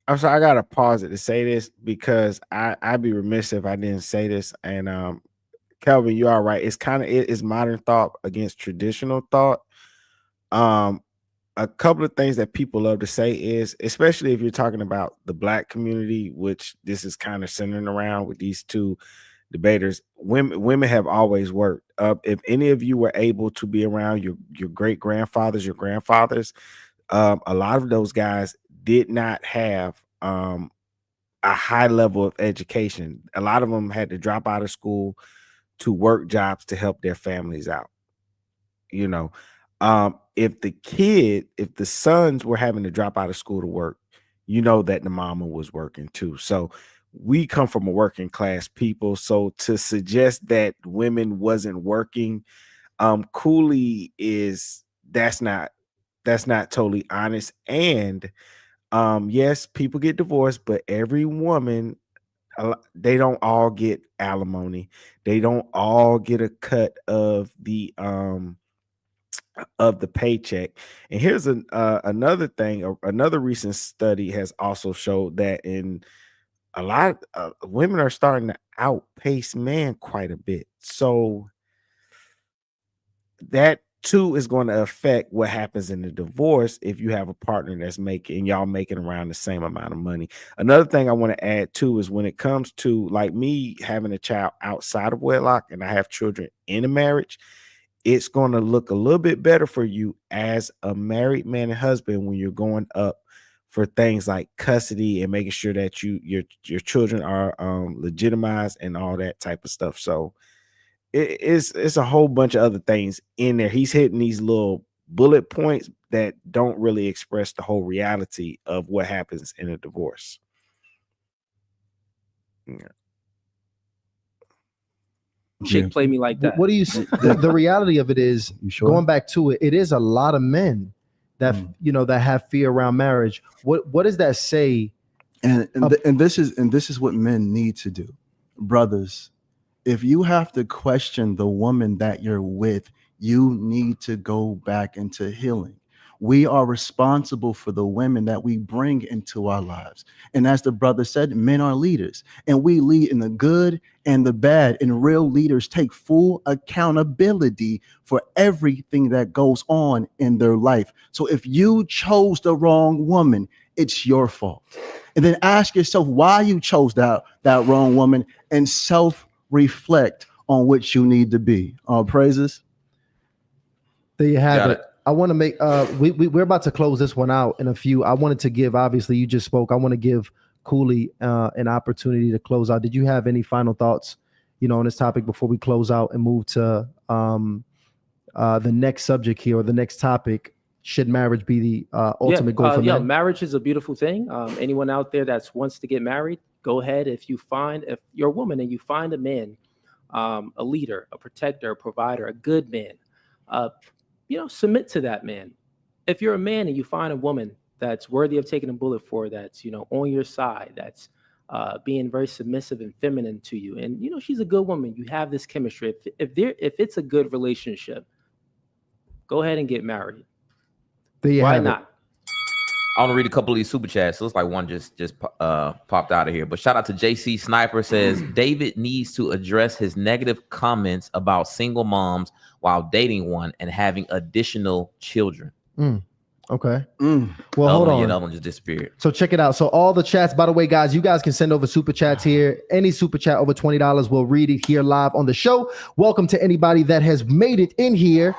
I'm sorry, I gotta pause it to say this because I'd be remiss if I didn't say this. And Kelvin, you are right. It's modern thought against traditional thought. A couple of things that people love to say is, especially if you're talking about the Black community, which this is kind of centering around with these two debaters, women have always worked. If any of you were able to be around your great grandfathers, your grandfathers, a lot of those guys did not have a high level of education. A lot of them had to drop out of school to work jobs to help their families out. You know, if the sons were having to drop out of school to work, you know that the mama was working too. So we come from a working class people. So to suggest that women wasn't working, Cooley that's not totally honest. And yes, people get divorced, but every woman, they don't all get alimony. They don't all get a cut of the paycheck. And here's another thing. Another recent study has also showed that in a lot of women are starting to outpace men quite a bit. So that too is going to affect what happens in the divorce if you have a partner that's making around the same amount of money. Another thing I want to add too is when it comes to like me having a child outside of wedlock and I have children in a marriage, it's going to look a little bit better for you as a married man and husband when you're going up for things like custody and making sure that your children are legitimized and all that type of stuff. So it's a whole bunch of other things in there. He's hitting these little bullet points that don't really express the whole reality of what happens in a divorce. Yeah. Chick play me like that. What do you see? The reality of it is, going back to it, it is a lot of men that that have fear around marriage. What does that say? And this is what men need to do, brothers. If you have to question the woman that you're with, you need to go back into healing. We are responsible for the women that we bring into our lives. And as the brother said, men are leaders, and we lead in the good and the bad. And real leaders take full accountability for everything that goes on in their life. So if you chose the wrong woman, it's your fault. And then ask yourself why you chose that wrong woman and self-reflect on which you need to be. All praises. There you have it. I want to make we're about to close this one out in a few. I wanted to give, obviously you just spoke, I want to give Cooley an opportunity to close out. Did you have any final thoughts on this topic before we close out and move to the next subject here, or the next topic? Should marriage be the ultimate goal for men? Marriage is a beautiful thing. Anyone out there that wants to get married, go ahead. If you're a woman and you find a man, a leader, a protector, a provider, a good man, submit to that man. If you're a man and you find a woman that's worthy of taking a bullet for, that's on your side, that's being very submissive and feminine to you, and she's a good woman, you have this chemistry. If it's a good relationship, go ahead and get married. Why not? I want to read a couple of these super chats. Looks like one just popped out of here. But shout out to JC Sniper, says David needs to address his negative comments about single moms while dating one and having additional children. Okay. Well, hold on. Yeah, that one just disappeared. So check it out. So all the chats, by the way, guys, you guys can send over super chats here. Any super chat over $20, we'll read it here live on the show. Welcome to anybody that has made it in here.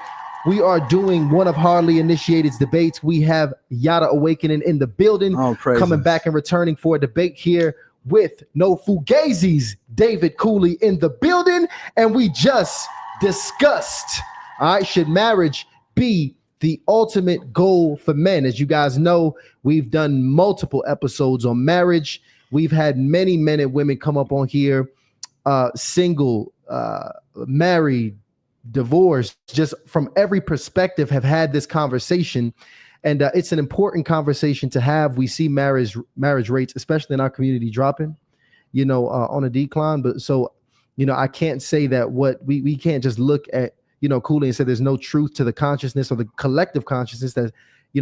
We are doing one of Hardly Initiated's debates. We have Yada Awakening in the building, coming back and returning for a debate here with No Fugazis, David Cooley in the building. And we just discussed, all right, should marriage be the ultimate goal for men. As you guys know, we've done multiple episodes on marriage. We've had many men and women come up on here, single, married, divorced, just from every perspective have had this conversation. And it's an important conversation to have. We see marriage rates, especially in our community, dropping, on a decline. But so, I can't say that we can't just look at, Cooley and say there's no truth to the consciousness or the collective consciousness that,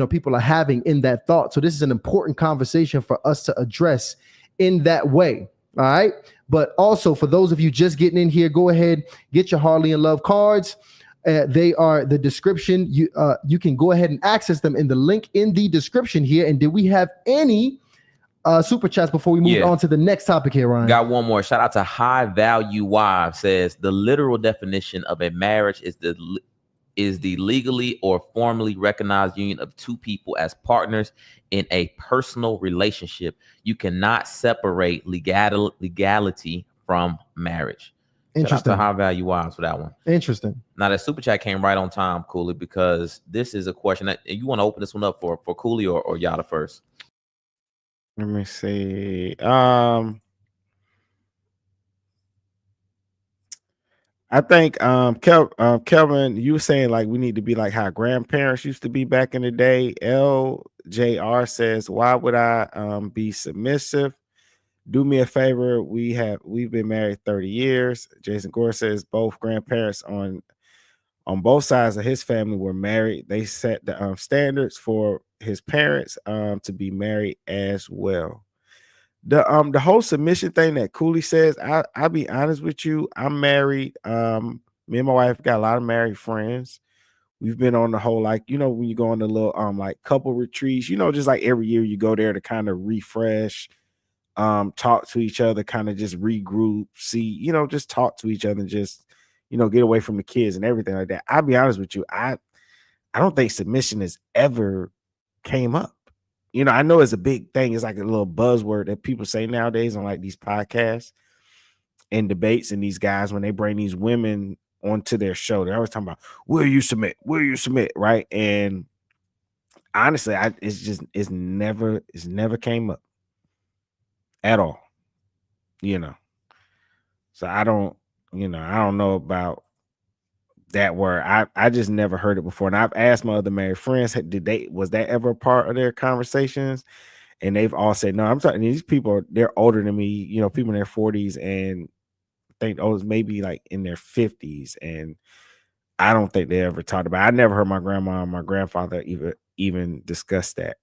people are having in that thought. So this is an important conversation for us to address in that way. All right. But also for those of you just getting in here, go ahead, get your Harley and Love cards. They are the description. You can go ahead and access them in the link in the description here. And did we have any super chats before we move on to the next topic here, Ryan? Got one more. Shout out to High Value Wives. Says the literal definition of a marriage is the legally or formally recognized union of two people as partners in a personal relationship. You cannot separate legality from marriage. Interesting. Shout out to High Value Wives for that one. Interesting. Now that super chat came right on time, Cooley, because this is a question that you want to open this one up for Cooley or Yada first. Let me see. I think Kelvin, you were saying like we need to be like how grandparents used to be back in the day. LJR says, why would I be submissive? Do me a favor. We've been married 30 years. Jason Gore says both grandparents on both sides of his family were married. They set the standards for his parents to be married as well. The whole submission thing that Cooley says, I'll be honest with you. I'm married. Me and my wife got a lot of married friends. We've been on the whole, like, when you go on the little like couple retreats, just like every year you go there to kind of refresh, talk to each other, kind of just regroup, see, just talk to each other and just, get away from the kids and everything like that. I'll be honest with you. I don't think submission has ever came up. I know it's a big thing. It's like a little buzzword that people say nowadays on like these podcasts and debates, and these guys, when they bring these women onto their show, they're always talking about, will you submit? Will you submit? Right. And honestly, it's never came up at all, So I don't know about that word. I just never heard it before. And I've asked my other married friends, was that ever a part of their conversations? And they've all said, no. I'm talking, these people, they're older than me, people in their 40s, and I think maybe like in their 50s. And I don't think they ever talked about it. I never heard my grandma or my grandfather even discuss that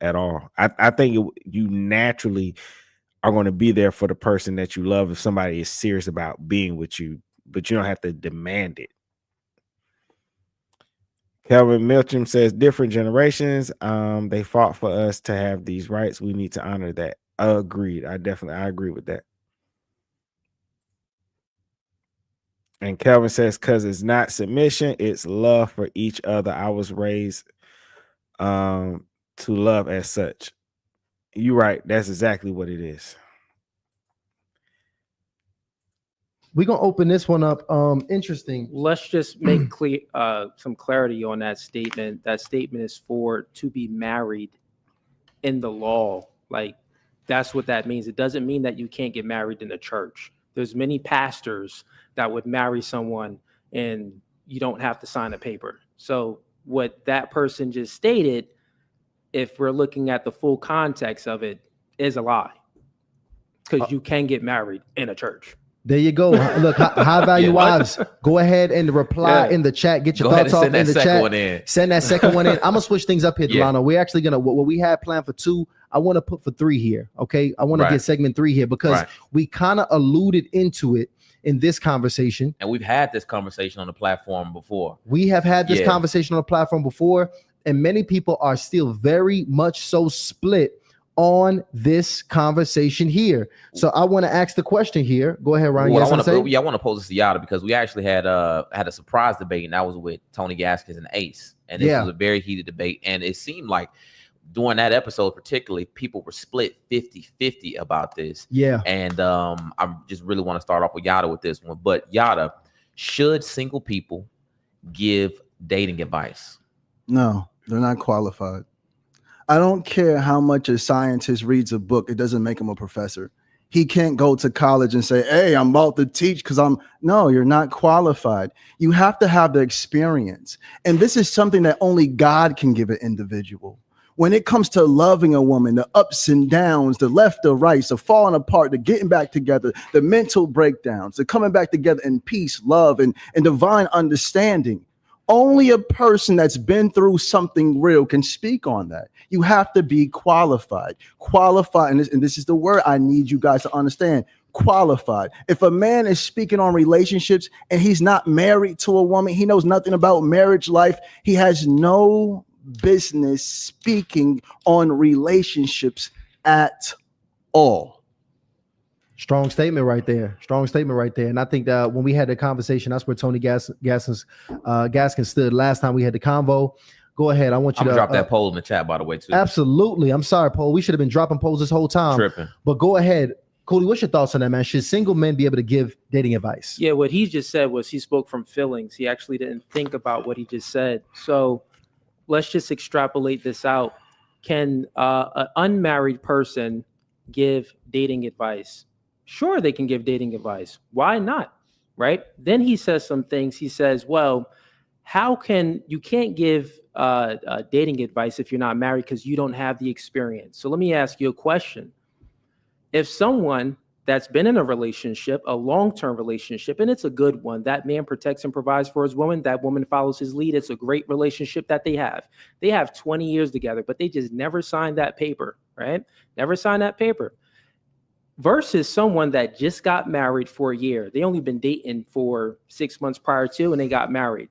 at all. I think you naturally are going to be there for the person that you love if somebody is serious about being with you, but you don't have to demand it. Kelvin Milcham says different generations, they fought for us to have these rights. We need to honor that. Agreed. I agree with that. And Kelvin says, because it's not submission, it's love for each other. I was raised to love as such. You're right. That's exactly what it is. We're gonna open this one up. Interesting. Let's just make clear some clarity on that statement. That statement is for to be married in the law. Like, that's what that means. It doesn't mean that you can't get married in the church. There's many pastors that would marry someone and you don't have to sign a paper. So what that person just stated, if we're looking at the full context of it, is a lie, because you can get married in a church. There you go. Look, High Value Wives, go ahead and reply in the chat. Get your thoughts off in the chat. Send that second one in. I'm gonna switch things up here, Delano. We're actually gonna, what we had planned for 2, I want to put for 3 here. Okay, I want to get segment 3 here because we kind of alluded into it in this conversation, and we've had this conversation on the platform before. We have had this conversation on the platform before, and many people are still very much so split on this conversation here. So I want to ask the question here. Go ahead, Ryan. Well, I want to pose this to Yada, because we actually had a surprise debate, and that was with Tony Gaskins and Ace, and this was a very heated debate, and it seemed like during that episode particularly, people were split 50-50 about this. And I just really want to start off with Yada with this one. But Yada, should single people give dating advice? No, they're not qualified. I don't care how much a scientist reads a book, it doesn't make him a professor. He can't go to college and say, hey, I'm about to teach because no, you're not qualified. You have to have the experience. And this is something that only God can give an individual. When it comes to loving a woman, the ups and downs, the left, the right, the falling apart, the getting back together, the mental breakdowns, the coming back together in peace, love, and divine understanding. Only a person that's been through something real can speak on that. You have to be qualified. Qualified, and this is the word I need you guys to understand. Qualified. If a man is speaking on relationships and he's not married to a woman, he knows nothing about marriage life, he has no business speaking on relationships at all. Strong statement right there. And I think that when we had the conversation, that's where Tony Gaskin stood last time we had the convo. Go ahead. I want you to drop that poll in the chat, by the way, too. Absolutely. I'm sorry, Paul. We should have been dropping polls this whole time. Tripping. But go ahead. Cooley, what's your thoughts on that, man? Should single men be able to give dating advice? Yeah, what he just said was he spoke from feelings. He actually didn't think about what he just said. So let's just extrapolate this out. Can an unmarried person give dating advice? Sure, they can give dating advice. Why not? Right? Then he says some things. He says, well, you can't give dating advice if you're not married because you don't have the experience. So let me ask you a question. If someone that's been in a relationship, a long-term relationship, and it's a good one, that man protects and provides for his woman, that woman follows his lead, it's a great relationship that they have. They have 20 years together, but they just never signed that paper, right? Never signed that paper. Versus someone that just got married for a year. They only been dating for 6 months prior to, and they got married.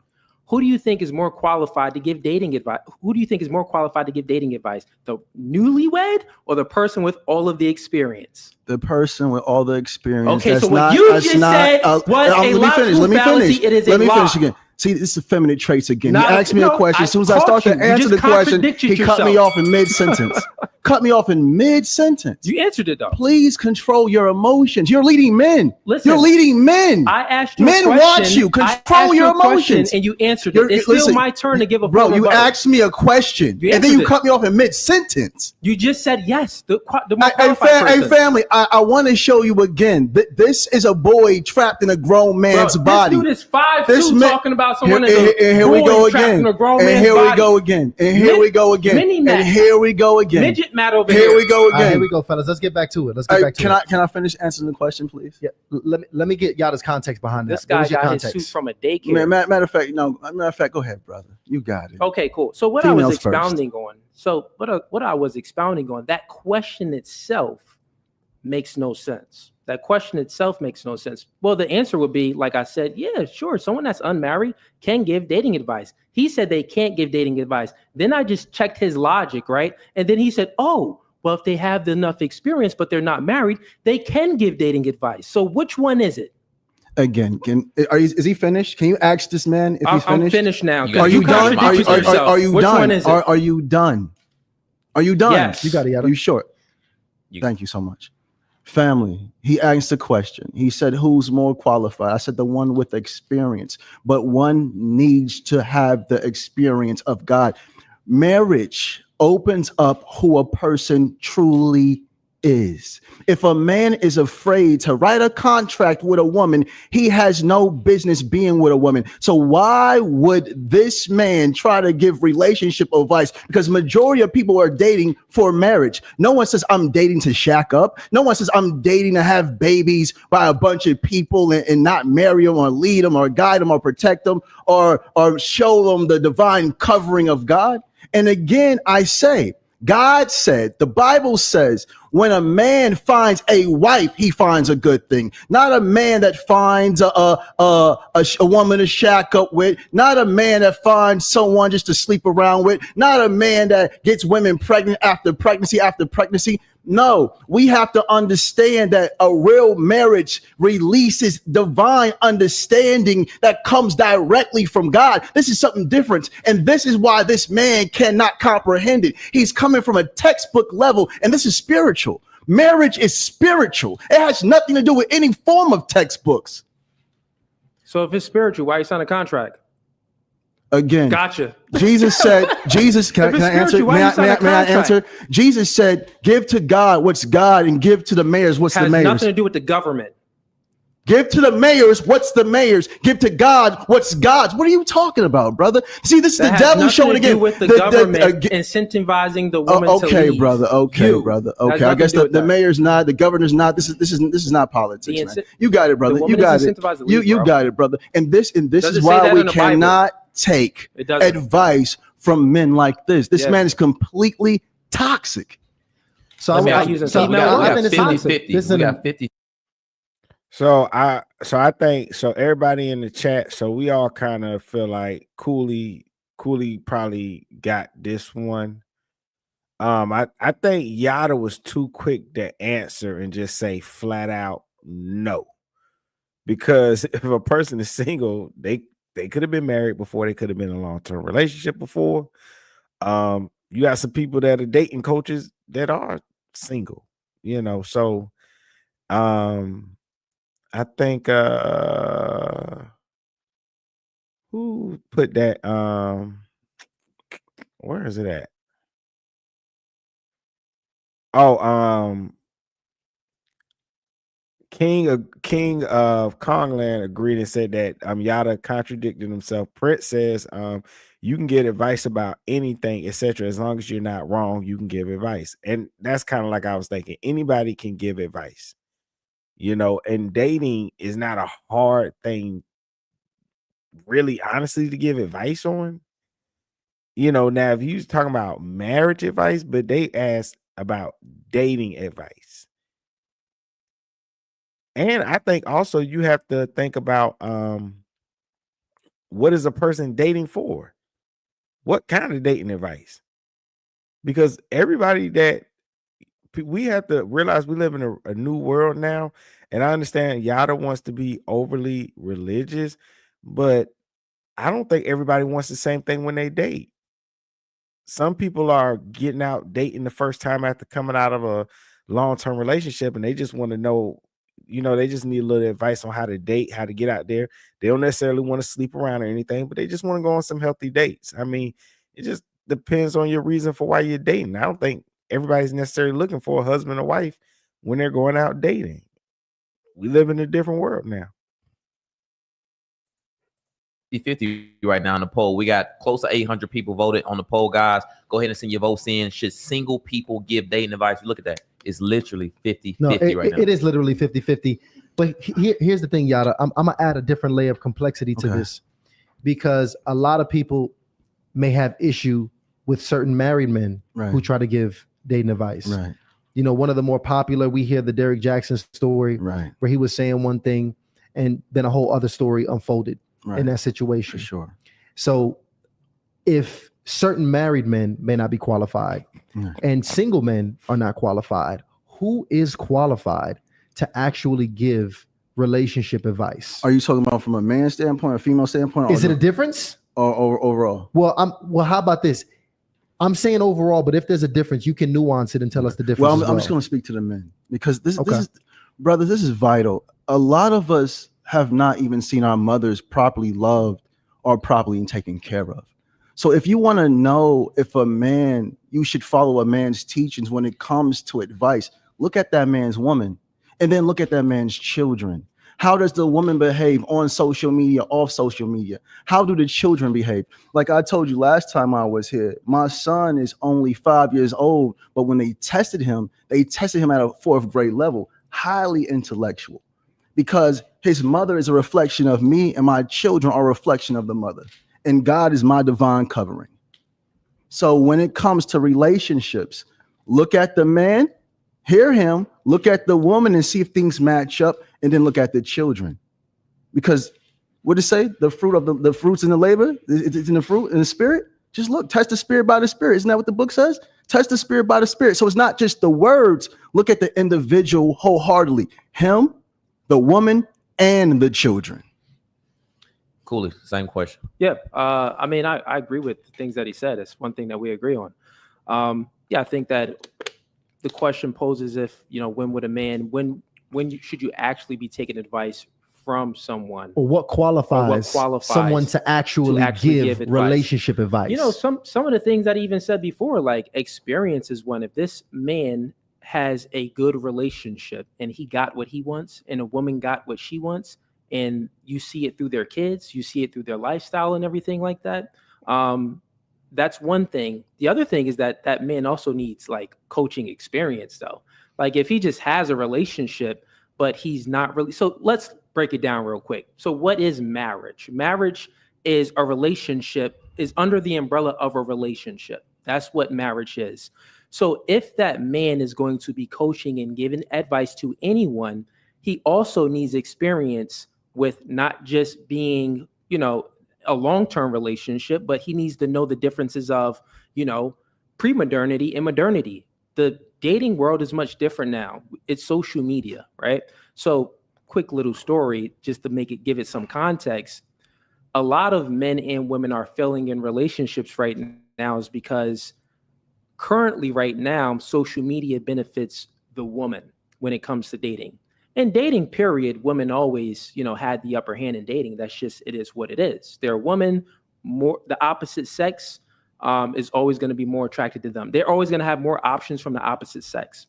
Who do you think is more qualified to give dating advice? Who do you think is more qualified to give dating advice? The newlywed or the person with all of the experience? The person with all the experience. Okay, so what you just said was a logical fallacy. It is a lie. Let me finish again. See, this is feminine traits again. No, he asked me a question. As soon as I start to answer the question, he cut me off in mid-sentence. You answered it, though. Please control your emotions. You're leading men. Listen, you're leading men. I asked you men a question. watch you. Control your emotions. And you answered it. It's still my turn to give a bro, you asked me a question, and then you cut me off in mid-sentence. You just said yes. Hey, family, I want to show you again. This is a boy trapped in a grown man's body. This dude is 5'2", talking about someone here we go again. And here we go again. And here we go again. And here we go again. Midget Matt over here. Here we go again. Here we go, fellas. Let's get back to it. Can I finish answering the question, please? Yeah. Let me get y'all's context behind this that. This guy got his suit from a daycare. Matter of fact, go ahead, brother. You got it. Okay, cool. So what Females I was expounding on. So what I was expounding on, that question itself makes no sense. That question itself makes no sense. Well, the answer would be, like I said, yeah, sure. Someone that's unmarried can give dating advice. He said they can't give dating advice. Then I just checked his logic, right? And then he said, oh, well, if they have enough experience, but they're not married, they can give dating advice. So which one is it? Again, is he finished? Can you ask this man if he's finished? I'm finished now. Are you done? Are you Which done? one is it? Are you done? Are you done? Yes. You got it. You sure? Thank you so much. Family, he asked a question. He said, who's more qualified? I said, the one with experience, but one needs to have the experience of God. Marriage opens up who a person truly is. If a man is afraid to write a contract with a woman, he has no business being with a woman. So why would this man try to give relationship advice? Because majority of people are dating for marriage. No one says I'm dating to shack up. No one says I'm dating to have babies by a bunch of people and not marry them or lead them or guide them or protect them or show them the divine covering of God. And again, I say, God said, the Bible says, when a man finds a wife, he finds a good thing. Not a man that finds a woman to shack up with. Not a man that finds someone just to sleep around with. Not a man that gets women pregnant after pregnancy after pregnancy. No, we have to understand that a real marriage releases divine understanding that comes directly from God. This is something different. And this is why this man cannot comprehend it. He's coming from a textbook level, and this is spiritual. Marriage is spiritual. It has nothing to do with any form of textbooks. So if it's spiritual, why you sign a contract? Again, Gotcha. Jesus said, Jesus, can If it's I answer? spiritual, why May you I sign a answer? Jesus said, give to God what's God and give to the mayors what's the Has mayors. nothing to do with the government. Give to the mayors what's the mayors. Give to God what's God's. What are you talking about, brother? See, this is the devil showing again. Do with the government incentivizing the woman to leave. Brother. Okay, brother. Okay, I guess the mayor's not, the governor's not. This is not politics, man. You got it, brother. You got it. You got it, brother. And this is why we cannot take advice from men like this. This man is completely toxic. So I think it's toxic. We got 50. So I think so. Everybody in the chat, so we all kind of feel like Cooley probably got this one. I think Yada was too quick to answer and just say flat out no, because if a person is single, they could have been married before, they could have been in a long-term relationship before. You got some people that are dating coaches that are single, so I think who put that where is it at? King of Kongland agreed and said that Yada contradicted himself. Prince says you can get advice about anything, etc. As long as you're not wrong, you can give advice. And that's kind of like I was thinking. Anybody can give advice. And dating is not a hard thing, really, honestly, to give advice on. Now if you talking about marriage advice, but they asked about dating advice. And I think also you have to think about what is a person dating for? What kind of dating advice? Because everybody we have to realize we live in a new world now. And I understand Yada wants to be overly religious, but I don't think everybody wants the same thing when they date. Some people are getting out dating the first time after coming out of a long-term relationship, and they just want to know, they just need a little advice on how to date, how to get out there. They don't necessarily want to sleep around or anything, but they just want to go on some healthy dates. I mean, it just depends on your reason for why you're dating. I don't think everybody's necessarily looking for a husband or wife when they're going out dating. We live in a different world now. 50 right now in the poll. We got close to 800 people voted on the poll, guys. Go ahead and send your votes in. Should single people give dating advice? Look at that. It's literally 50-50 right now. It is literally 50-50. But here's the thing, Yada. I'm going to add a different layer of complexity to this, because a lot of people may have issue with certain married men who try to give dating advice. Right. One of the more popular, we hear the Derek Jackson story, where he was saying one thing and then a whole other story unfolded in that situation. For sure. So if certain married men may not be qualified and single men are not qualified, who is qualified to actually give relationship advice? Are you talking about from a man standpoint, a female standpoint? Is it a difference? Or overall? Well, how about this? I'm saying overall, but if there's a difference, you can nuance it and tell us the difference. Well, I'm just going to speak to the men, because this is, brother, this is vital. A lot of us have not even seen our mothers properly loved or properly taken care of. So if you want to know if you should follow a man's teachings when it comes to advice, look at that man's woman, and then look at that man's children. How does the woman behave on social media, off social media? How do the children behave? Like I told you last time I was here, my son is only 5 years old, but when they tested him at a 4th grade level, highly intellectual, because his mother is a reflection of me and my children are a reflection of the mother, and God is my divine covering. So when it comes to relationships, look at the man, hear him, look at the woman and see if things match up, and then look at the children. Because what did it say? The fruits in the labor, it's in the fruit, in the spirit. Just look, test the spirit by the spirit. Isn't that what the book says? Test the spirit by the spirit. So it's not just the words. Look at the individual wholeheartedly. Him, the woman, and the children. Cooley, same question. Yeah, I mean, I agree with the things that he said. It's one thing that we agree on. I think that the question poses if, when would a man, when should you actually be taking advice from someone, or what qualifies, someone to actually give advice. Relationship advice. You know, some of the things that I even said before, like experience is one. If this man has a good relationship and he got what he wants and a woman got what she wants, and you see it through their kids, you see it through their lifestyle and everything like that, that's one thing. The other thing is that that man also needs like coaching experience though. Like if he just has a relationship but he's not really, so let's break it down real quick. So what is marriage? Marriage is a relationship, is under the umbrella of a relationship. That's what marriage is. So if that man is going to be coaching and giving advice to anyone, he also needs experience with not just being, you know, a long-term relationship, but he needs to know the differences of, you know, pre-modernity and modernity. The dating world is much different now. It's social media, right? So quick little story, just to give it some context. A lot of men and women are failing in relationships right now is because currently right now, social media benefits the woman when it comes to dating. In dating period, women always, you know, had the upper hand in dating. That's just, it is what it is. They're a woman, more the opposite sex is always going to be more attracted to them. They're always going to have more options from the opposite sex.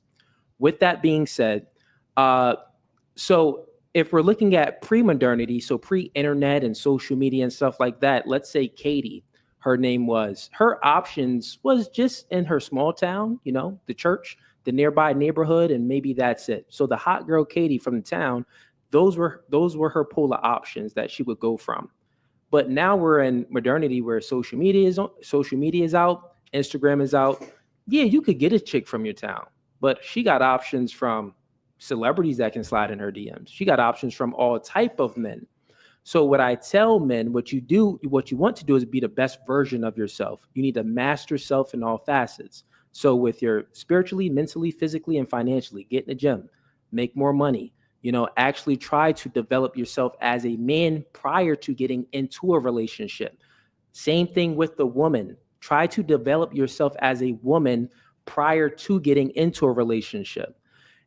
With that being said, so if we're looking at pre-modernity, so pre-internet and social media and stuff like that, let's say Katie, her name was, her options was just in her small town, you know, the church, the nearby neighborhood, and maybe that's it. So the hot girl Katie from the town, those were her pool of options that she would go from. But now we're in modernity where social media is out, Instagram is out. Yeah, you could get a chick from your town, but she got options from celebrities that can slide in her DMs. She got options from all type of men. So what I tell men, what you want to do is be the best version of yourself. You need to master yourself in all facets. So with your spiritually, mentally, physically, and financially, get in the gym, make more money, you know, actually try to develop yourself as a man prior to getting into a relationship. Same thing with the woman. Try to develop yourself as a woman prior to getting into a relationship.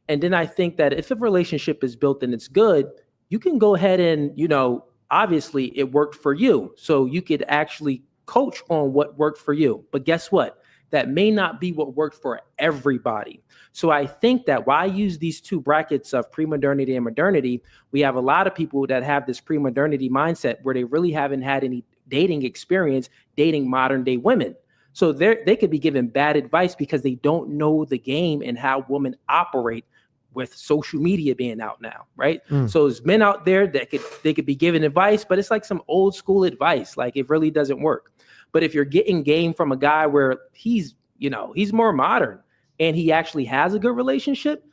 And then I think that if a relationship is built and it's good, you can go ahead and, you know, obviously it worked for you. So you could actually coach on what worked for you. But guess what? That may not be what worked for everybody. So I think that why I use these two brackets of pre-modernity and modernity, we have a lot of people that have this pre-modernity mindset where they really haven't had any dating experience dating modern day women. So they could be given bad advice because they don't know the game and how women operate with social media being out now, right? So there's men out there that they could be given advice, but it's like some old school advice. Like it really doesn't work. But if you're getting game from a guy where he's, you know, he's more modern and he actually has a good relationship,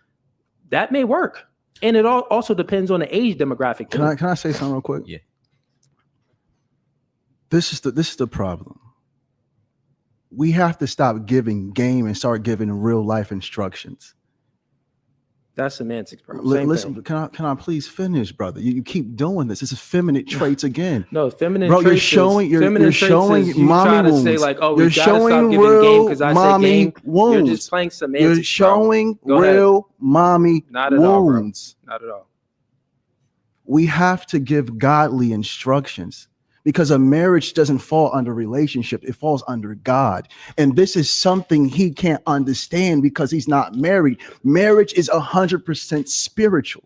that may work. And it also depends on the age demographic too. Can I say something real quick? Yeah. This is the problem. We have to stop giving game and start giving real life instructions. That's semantics, bro. Listen, can I please finish, brother? You keep doing this. This is feminine traits again. No, feminine bro, traits. You're showing mommy wounds. Say like, oh, you're we gotta stop showing giving real game because I mommy say game. wounds. You're just playing semantics. You're showing Go real ahead. mommy Not at all, bro. wounds. Not at all. We have to give godly instructions. Because a marriage doesn't fall under relationship, it falls under God. And this is something he can't understand because he's not married. Marriage is 100% spiritual.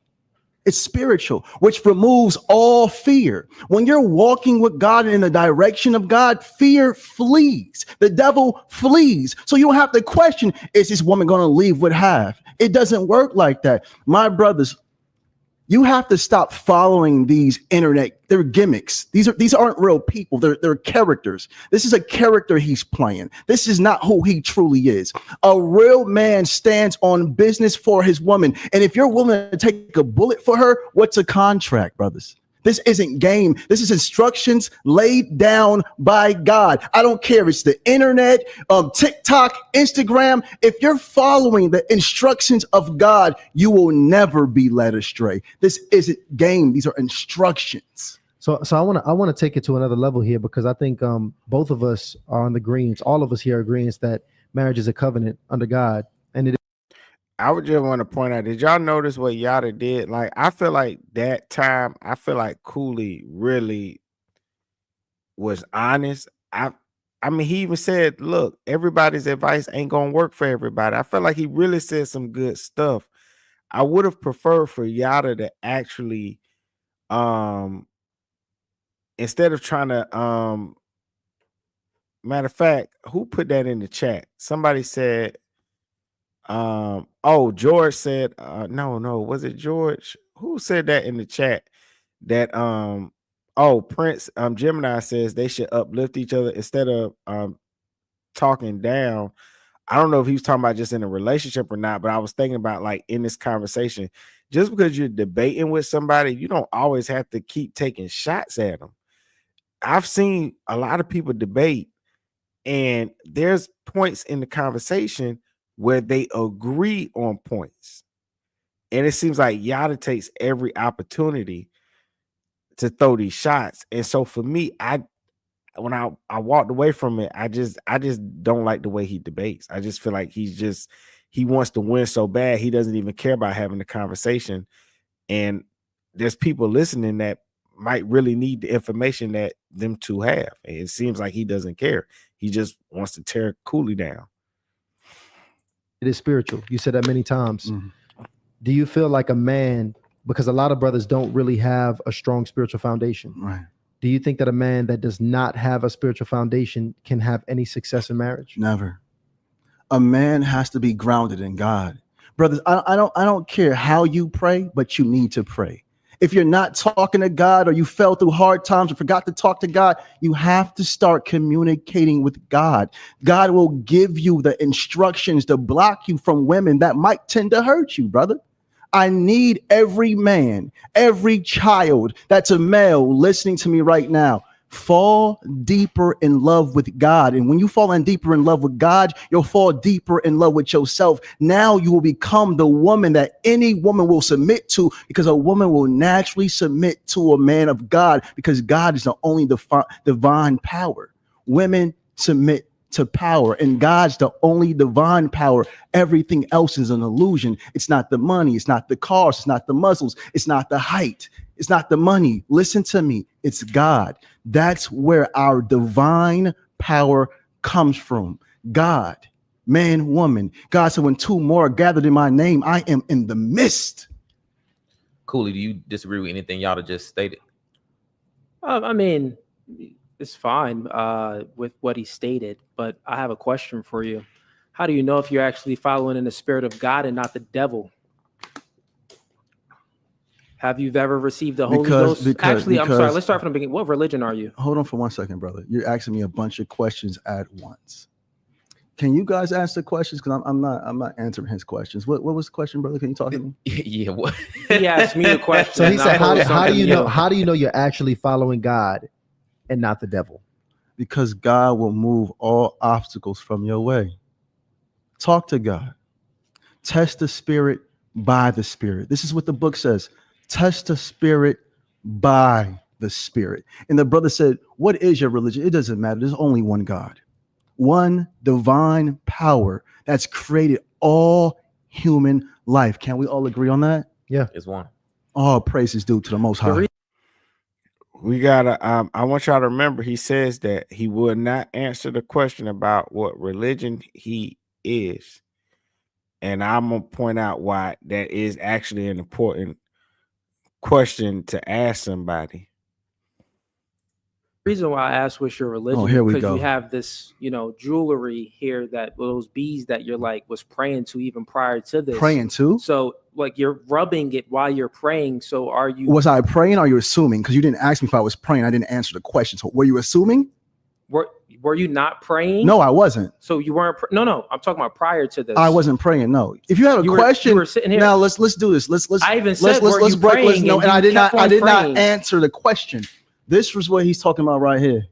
It's spiritual, which removes all fear. When you're walking with God in the direction of God, fear flees. The devil flees. So you don't have to question, is this woman going to leave with half? It doesn't work like that. My brothers, you have to stop following these internet. They're gimmicks. These aren't real people. They're characters. This is a character he's playing. This is not who he truly is. A real man stands on business for his woman. And if you're willing to take a bullet for her, what's a contract, brothers? This isn't game. This is instructions laid down by God. I don't care if it's the internet, TikTok, Instagram. If you're following the instructions of God, you will never be led astray. This isn't game. These are instructions. So I want to take it to another level here because I think both of us are on the greens. All of us here are agreeing that marriage is a covenant under God, and it. I would just want to point out, did y'all notice what Yada did? Like, I feel like that time, I feel like Cooley really was honest. I mean, he even said, look, everybody's advice ain't gonna work for everybody. I feel like he really said some good stuff. I would have preferred for Yada to actually instead of trying to matter of fact, who put that in the chat? Somebody said oh, George said no, was it George? Who said that in the chat? That oh, Prince Gemini says they should uplift each other instead of talking down. I don't know if he was talking about just in a relationship or not, but I was thinking about like in this conversation, just because you're debating with somebody, you don't always have to keep taking shots at them. I've seen a lot of people debate, and there's points in the conversation where they agree on points. And it seems like Yada takes every opportunity to throw these shots. And so for me, when I walked away from it, I just don't like the way he debates. I just feel like he wants to win so bad he doesn't even care about having the conversation. And there's people listening that might really need the information that them two have. And it seems like he doesn't care. He just wants to tear Cooley down. It is spiritual. You said that many times. Mhm. Do you feel like a man, because a lot of brothers don't really have a strong spiritual foundation. Right. Do you think that a man that does not have a spiritual foundation can have any success in marriage? Never. A man has to be grounded in God. Brothers, I don't care how you pray, but you need to pray. If you're not talking to God, or you fell through hard times or forgot to talk to God, you have to start communicating with God. God will give you the instructions to block you from women that might tend to hurt you, brother. I need every man, every child that's a male listening to me right now, fall deeper in love with God. And when you fall in deeper in love with God, you'll fall deeper in love with yourself. Now you will become the woman that any woman will submit to, because a woman will naturally submit to a man of God, because God is the only divine power. Women submit to power, and God's the only divine power. Everything else is an illusion. It's not the money, it's not the cars, it's not the muscles, it's not the height, it's not the money. Listen to me, it's God. That's where our divine power comes from. God, man, woman. God said, when two more are gathered in my name, I am in the midst. Cooley, do you disagree with anything y'all just stated? I mean, it's fine with what he stated, but I have a question for you. How do you know if you're actually following in the spirit of God and not the devil? Have you ever received the Holy Ghost? Actually, I'm sorry. Let's start from the beginning. What religion are you? Hold on for 1 second, brother. You're asking me a bunch of questions at once. Can you guys answer questions? Because I'm not answering his questions. What was the question, brother? Can you talk to me? Yeah. What? He asked me a question. So he said, how do you know? know? How do you know you're actually following God and not the devil? Because God will move all obstacles from your way. Talk to God. Test the spirit by the spirit. This is what the book says. Test the spirit by the spirit. And the brother said, what is your religion? It doesn't matter. There's only one God, one divine power that's created all human life. Can we all agree on that? Yeah. It's one. All praise is due to the Most High. We gotta I want y'all to remember, he says that he will not answer the question about what religion he is. And I'm gonna point out why that is actually an important question to ask somebody. The reason why I asked what's your religion, Oh, here we because go. you have this, jewelry here, that those beads that you're like was praying to even prior to this. Praying to? So like you're rubbing it while you're praying. So are you? Was I praying, or are you assuming? Because you didn't ask me if I was praying. I didn't answer the question. So were you assuming? Were you not praying? No, I wasn't. So you weren't. No. I'm talking about prior to this. I wasn't praying. No. If you have a question, you were sitting here. now let's do this. Let's. I even let's said, were you praying? No, and I did not. I did not praying. answer the question. This was what he's talking about right here.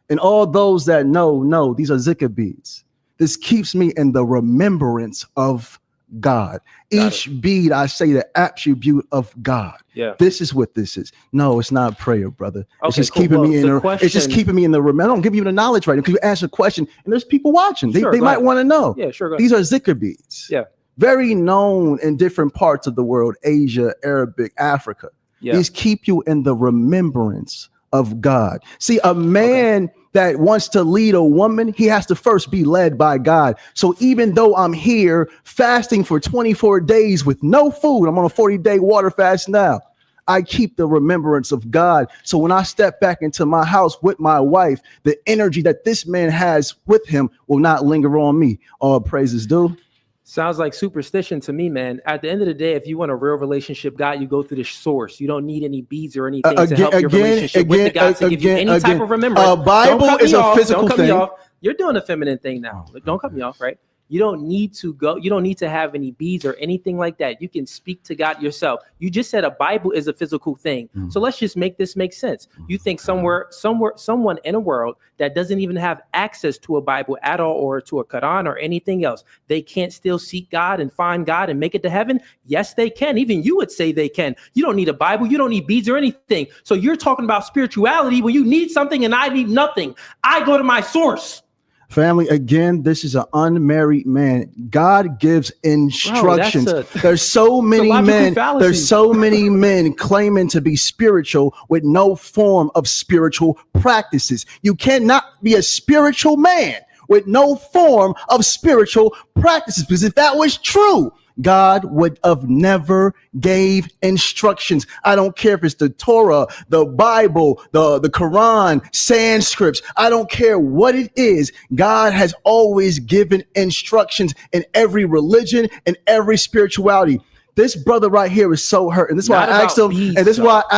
And all those that know, these are zikr beads. This keeps me in the remembrance of God. Each bead, I say the attribute of God. Yeah. This is what this is. No, it's not prayer, brother. It's Okay, just cool. keeping Well, me in the it's just keeping me in the remembrance. I don't give you the knowledge right now, because you ask a question and there's people watching. They Sure, might ahead. want to know. Yeah, sure. Go ahead. These are zikr beads. Yeah. very known in different parts of the world, Asia, Arabic, Africa. Yeah. These keep you in the remembrance of God. See, a man that wants to lead a woman, he has to first be led by God. So even though I'm here fasting for 24 days with no food, I'm on a 40-day water fast now, I keep the remembrance of God. So when I step back into my house with my wife, the energy that this man has with him will not linger on me. All praises due. Sounds like superstition to me, man. At the end of the day, if you want a real relationship, God, you go through the source. You don't need any beads or anything to help your relationship with the God to give you any type of remembrance. A Bible is a physical Don't cut me thing. off. You're doing a feminine thing now. Don't cut me off, right? You don't need to go. You don't need to have any beads or anything like that. You can speak to God yourself. You just said a Bible is a physical thing. So let's just make this make sense. You think someone in a world that doesn't even have access to a Bible at all, or to a Quran or anything else, they can't still seek God and find God and make it to heaven? Yes, they can. Even you would say they can. You don't need a Bible. You don't need beads or anything. So you're talking about spirituality when you need something and I need nothing. I go to my source. Family, again, this is an unmarried man. God gives instructions. There's so many men. fallacy. There's so many men claiming to be spiritual with no form of spiritual practices. You cannot be a spiritual man with no form of spiritual practices, because if that was true, God would have never gave instructions. I don't care if it's the Torah, the Bible, the Quran, Sanskrit. I don't care what it is. God has always given instructions in every religion and every spirituality. This brother right here is so hurt. And this is why I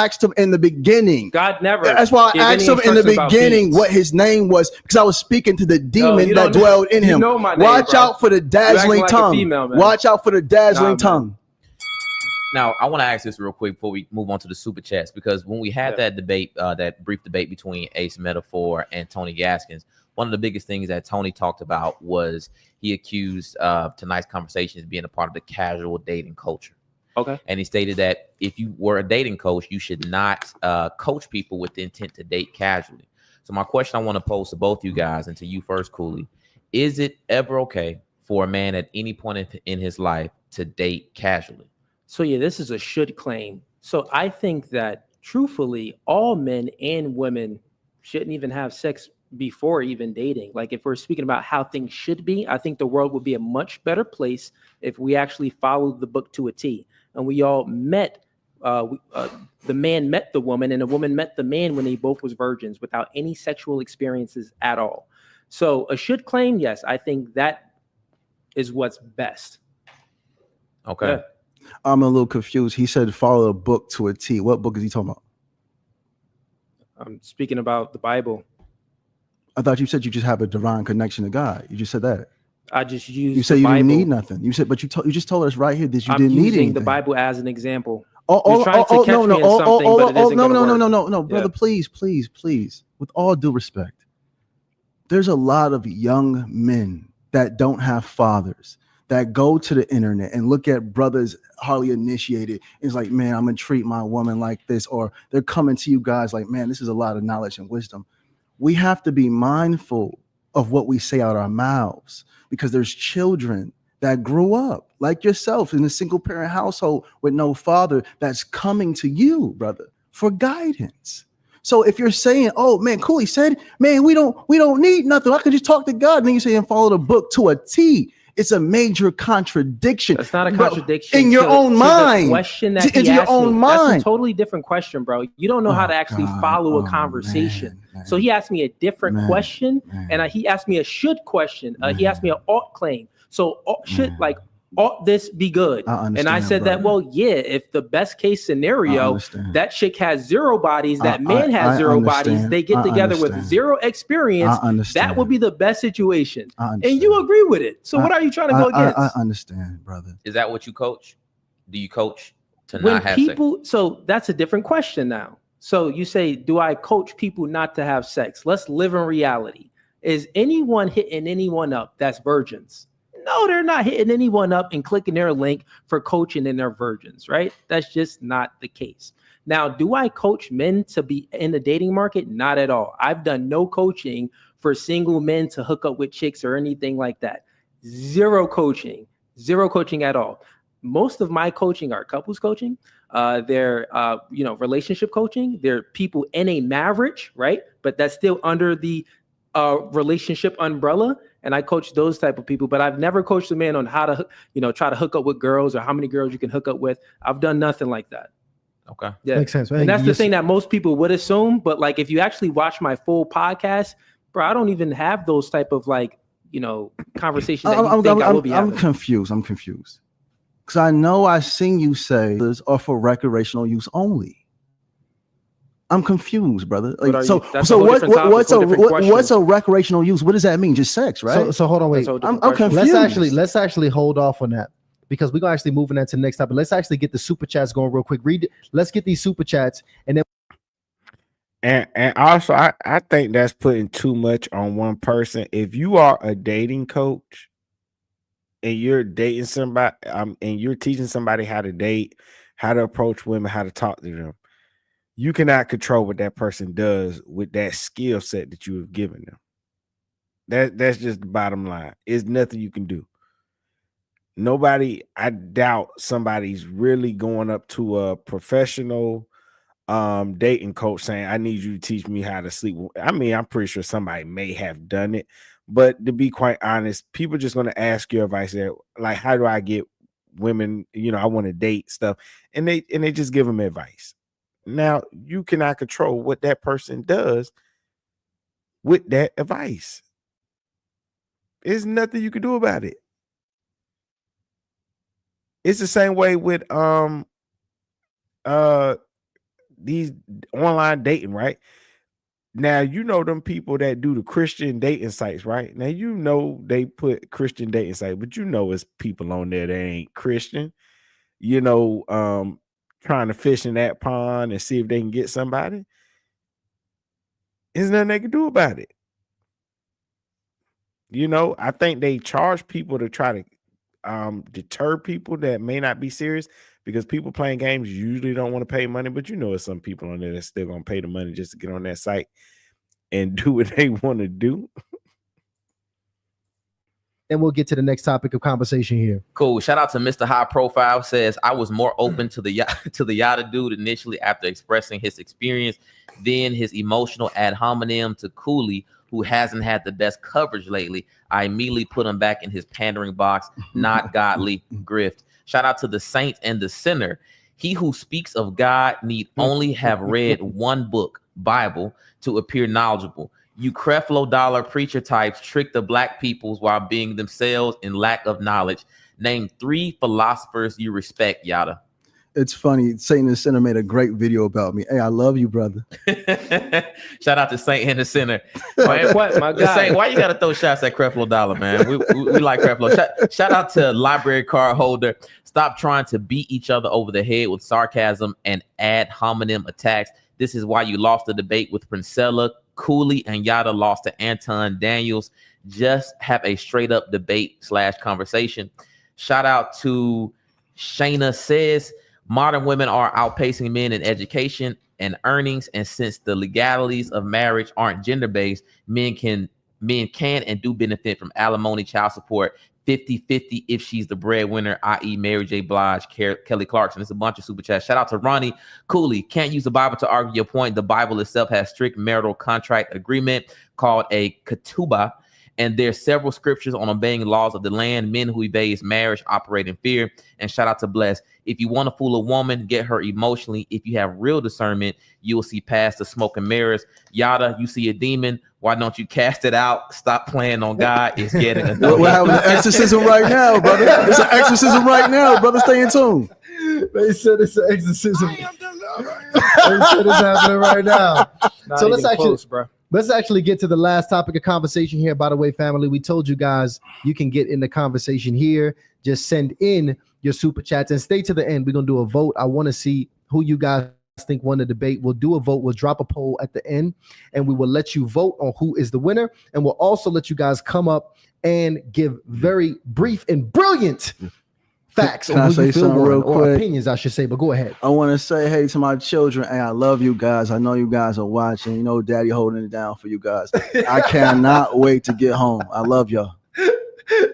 asked him, in the beginning. God never. That's why I asked him in the beginning what his name was, because I was speaking to the demon that dwelled in him. Watch out for the dazzling tongue. Watch out for the dazzling tongue. Now, I want to ask this real quick before we move on to the super chats, because when we had that debate, that brief debate between Ace Metaphor and Tony Gaskins, one of the biggest things that Tony talked about was he accused tonight's conversation as being a part of the casual dating culture. Okay. And he stated that if you were a dating coach, you should not coach people with the intent to date casually. So my question I want to pose to both you guys, and to you first, Cooley, is it ever okay for a man at any point in his life to date casually? So yeah, this is a should claim. So I think that truthfully, all men and women shouldn't even have sex before even dating. Like, if we're speaking about how things should be, I think the world would be a much better place if we actually followed the book to a T, and we all met, the man met the woman and the woman met the man when they both was virgins without any sexual experiences at all. So a should claim, yes, I think that is what's best. Okay. Yeah. I'm a little confused. He said follow the book to a T. What book is he talking about? I'm speaking about the Bible. I thought you said you just have a divine connection to God. You just said that. I just used. You said you didn't need nothing. You said, but you just told us right here that you didn't need anything. I'm using the Bible as an example. No, brother, please. With all due respect, there's a lot of young men that don't have fathers that go to the internet and look at brothers hardly initiated. It's like, man, I'm gonna treat my woman like this, or they're coming to you guys like, man, this is a lot of knowledge and wisdom. We have to be mindful of what we say out our mouths, because there's children that grew up like yourself in a single parent household with no father that's coming to you, brother, for guidance. So if you're saying, oh man, Cooley said, man, we don't need nothing, I could just talk to God, and then you say and follow the book to a T. It's a major contradiction. That's not a contradiction in your own mind. The question that he asked me, that's a totally different question, bro. You don't know how to actually follow a conversation. Man. So he asked me a different question, and he asked me a should question. He asked me an ought claim. So should, like, ought this be good? And I said that, well, yeah, if the best case scenario, that chick has zero bodies, that man has zero bodies, they get together with zero experience, that would be the best situation. And you agree with it. So what are you trying to go against? I understand, brother. Is that what you coach? Do you coach to not have sex? So that's a different question now. So you say, do I coach people not to have sex? Let's live in reality. Is anyone hitting anyone up that's virgins? No, they're not hitting anyone up and clicking their link for coaching in their virgins, right? That's just not the case. Now, do I coach men to be in the dating market? Not at all. I've done no coaching for single men to hook up with chicks or anything like that. Zero coaching. Zero coaching at all. Most of my coaching are couples coaching. They're relationship coaching. They're people in a marriage, right? But that's still under the relationship umbrella. And I coach those type of people. But I've never coached a man on how to, try to hook up with girls or how many girls you can hook up with. I've done nothing like that. Okay. Yeah. Makes sense. And that's the thing that most people would assume. But like, if you actually watch my full podcast, bro, I don't even have those type of conversations that you think I will be having. I'm confused. Because I know I seen you say this are for recreational use only. I'm confused, brother. Like, what's a recreational use? What does that mean? Just sex, right? So hold on, wait. I'm confused. Let's actually hold off on that, because we're gonna actually move on that to the next topic. Let's actually get the super chats going real quick. Let's get these super chats, and then. And also, I think that's putting too much on one person. If you are a dating coach and you're dating somebody, and you're teaching somebody how to date, how to approach women, how to talk to them, you cannot control what that person does with that skill set that you have given them. That's just the bottom line. It's nothing you can do. I doubt somebody's really going up to a professional dating coach saying, I need you to teach me how to sleep. I mean, I'm pretty sure somebody may have done it, but to be quite honest, people are just going to ask your advice there, like, how do I get women, I want to date stuff, and they just give them advice. Now, you cannot control what that person does with that advice. There's nothing you can do about it. It's the same way with these online dating, right? Now, them people that do the Christian dating sites, right? Now, they put Christian dating site, but it's people on there that ain't Christian, trying to fish in that pond and see if they can get somebody. There's nothing they can do about it. I think they charge people to try to deter people that may not be serious, because people playing games usually don't want to pay money, but there's some people on there that's still gonna pay the money just to get on that site and do what they want to do. Then we'll get to the next topic of conversation here. Cool. Shout out to Mr. High Profile. Says, I was more open to the yada dude initially after expressing his experience, then his emotional ad hominem to Cooley, who hasn't had the best coverage lately. I immediately put him back in his pandering box, not godly grift. Shout out to the saint and the sinner. He who speaks of God need only have read one book, Bible, to appear knowledgeable. You Creflo Dollar preacher types trick the black peoples while being themselves in lack of knowledge. Name 3 philosophers you respect, yada. It's funny. Saint and the Sinner made a great video about me. Hey, I love you, brother. Shout out to Saint and the Sinner. What, my God? Saint, why you got to throw shots at Creflo Dollar, man? We like Creflo. Shout out to library card holder. Stop trying to beat each other over the head with sarcasm and ad hominem attacks. This is why you lost the debate with Princella. Cooley and yada lost to Anton Daniels. Just have a straight up debate / conversation. Shout out to Shayna Says, modern women are outpacing men in education and earnings, and since the legalities of marriage aren't gender-based, men can and do benefit from alimony, child support, 50-50 if she's the breadwinner, i.e. Mary J. Blige, Kelly Clarkson. It's a bunch of super chats. Shout out to Ronnie Cooley. Can't use the Bible to argue your point. The Bible itself has strict marital contract agreement called a ketubah, and there's several scriptures on obeying laws of the land. Men who evade marriage operate in fear. And shout out to Bless. If you want to fool a woman, get her emotionally. If you have real discernment, you will see past the smoke and mirrors. Yada, you see a demon, why don't you cast it out? Stop playing on God. It's getting annoying. We're having an exorcism right now, brother. It's an exorcism right now, brother. Stay in tune. They said it's an exorcism. They said it's happening right now. So let's actually get to the last topic of conversation here. By the way, family, we told you guys you can get in the conversation here. Just send in your super chats and stay to the end. We're gonna do a vote. I want to see who you guys think won the debate. We'll do a vote. We'll drop a poll at the end, and we will let you vote on who is the winner. And we'll also let you guys come up and give very brief and brilliant facts on who you feel won, or opinions, I should say. But go ahead. I want to say hey to my children. Hey, I love you guys. I know you guys are watching. You know, Daddy holding it down for you guys. I cannot wait to get home. I love y'all.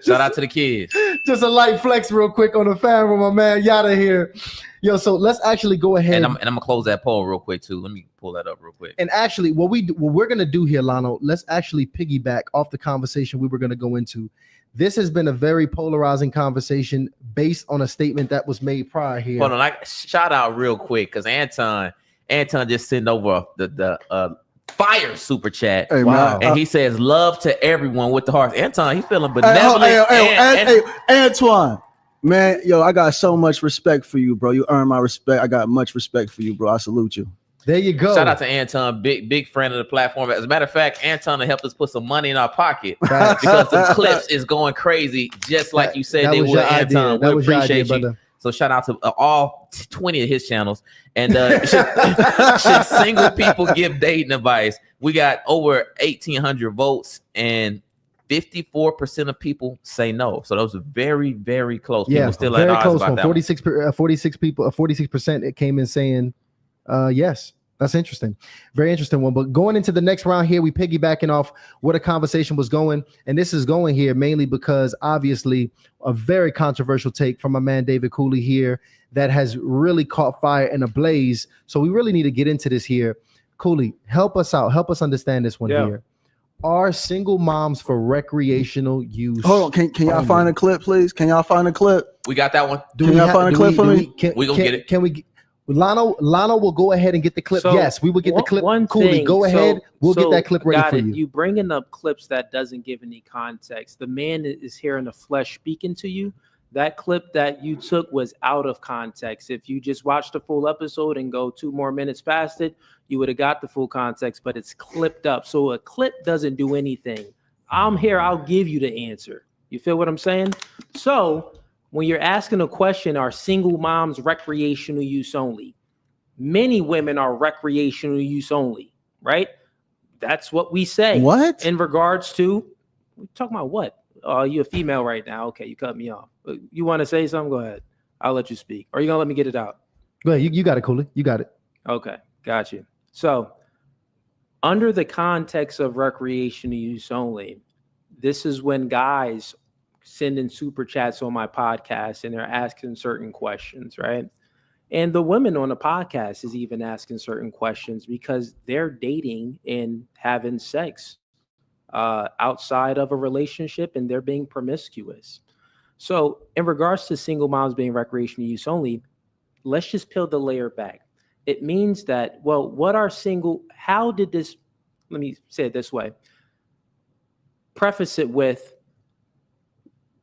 Shout out to the kids. Just a light flex real quick on the fan with my man Yada here. Yo, so let's actually go ahead. And I'm gonna close that poll real quick too. Let me pull that up real quick. And actually, what we're gonna do here, Lano, let's actually piggyback off the conversation we were gonna go into. This has been a very polarizing conversation based on a statement that was made prior here. Hold on, shout out real quick because Anton just sent over the fire super chat. Hey, Wow. man, And he says, love to everyone with the heart. Anton, he's feeling benevolent. Hey, Antoine, man, yo, I got so much respect for you, bro. You earn my respect. I got much respect for you, bro. I salute you. There you go. Shout out to Anton, big friend of the platform. As a matter of fact, Anton helped us put some money in our pocket Facts. because the clips is going crazy, just like you said they was would, your idea. Anton. That We was your appreciate idea, you. brother. So shout out to all 20 of his channels. And should single people give dating advice? We got over 1,800 votes and 54% of people say no. So those are very, very close. Yeah, People still very at odds close about one. that. 46 people, 46% it came in saying yes. That's interesting. Very interesting one. But going into the next round here, we piggybacking off where the conversation was going. And this is going here mainly because obviously a very controversial take from my man David Cooley here that has really caught fire in a blaze. So we really need to get into this here. Cooley, help us out. Help us understand this one here. Are single moms for recreational use? Hold on, can y'all find a clip, please? Can y'all find a clip? We got that one. Can y'all find a clip for me? We gonna get it. Can we? Lano will go ahead and get the clip. So, yes, we will get the clip. One Cooley, thing, go ahead. We'll get that clip ready got for it. you. You bringing up clips that doesn't give any context. The man is here in the flesh speaking to you. That clip that you took was out of context. If you just watched the full episode and go 2 more minutes past it, you would have got the full context, but it's clipped up. So a clip doesn't do anything. I'm here. I'll give you the answer. You feel what I'm saying? So when you're asking a question, are single moms recreational use only? Many women are recreational use only, right? That's what we say. What? In regards to, we're talking about what? You're a female right now. Okay, you cut me off. You want to say something? Go ahead. I'll let you speak. Or are you going to let me get it out? Go ahead. You got it, Cooley. You got it. Okay, got you. So under the context of recreational use only, this is when guys send in super chats on my podcast and they're asking certain questions, right? And the women on the podcast is even asking certain questions because they're dating and having sex outside of a relationship and they're being promiscuous. So in regards to single moms being recreational use only, let's just peel the layer back. It means that, well, how did this, let me say it this way, preface it with,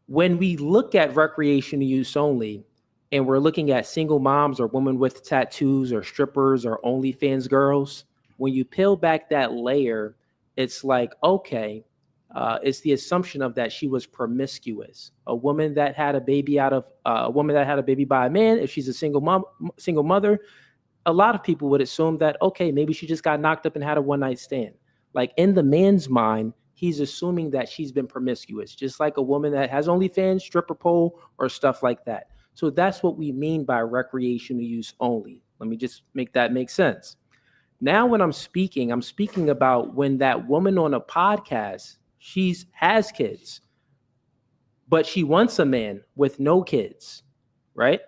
when we look at recreational use only, and we're looking at single moms or women with tattoos or strippers or OnlyFans girls, when you peel back that layer, it's like, okay, it's the assumption of that she was promiscuous. A woman that had a baby by a man, if she's a single mother, a lot of people would assume that, okay, maybe she just got knocked up and had a one-night stand. Like in the man's mind, he's assuming that she's been promiscuous, just like a woman that has OnlyFans, stripper pole, or stuff like that. So that's what we mean by recreational use only. Let me just make that make sense. Now, when I'm speaking about when that woman on a podcast, has kids, but she wants a man with no kids, right?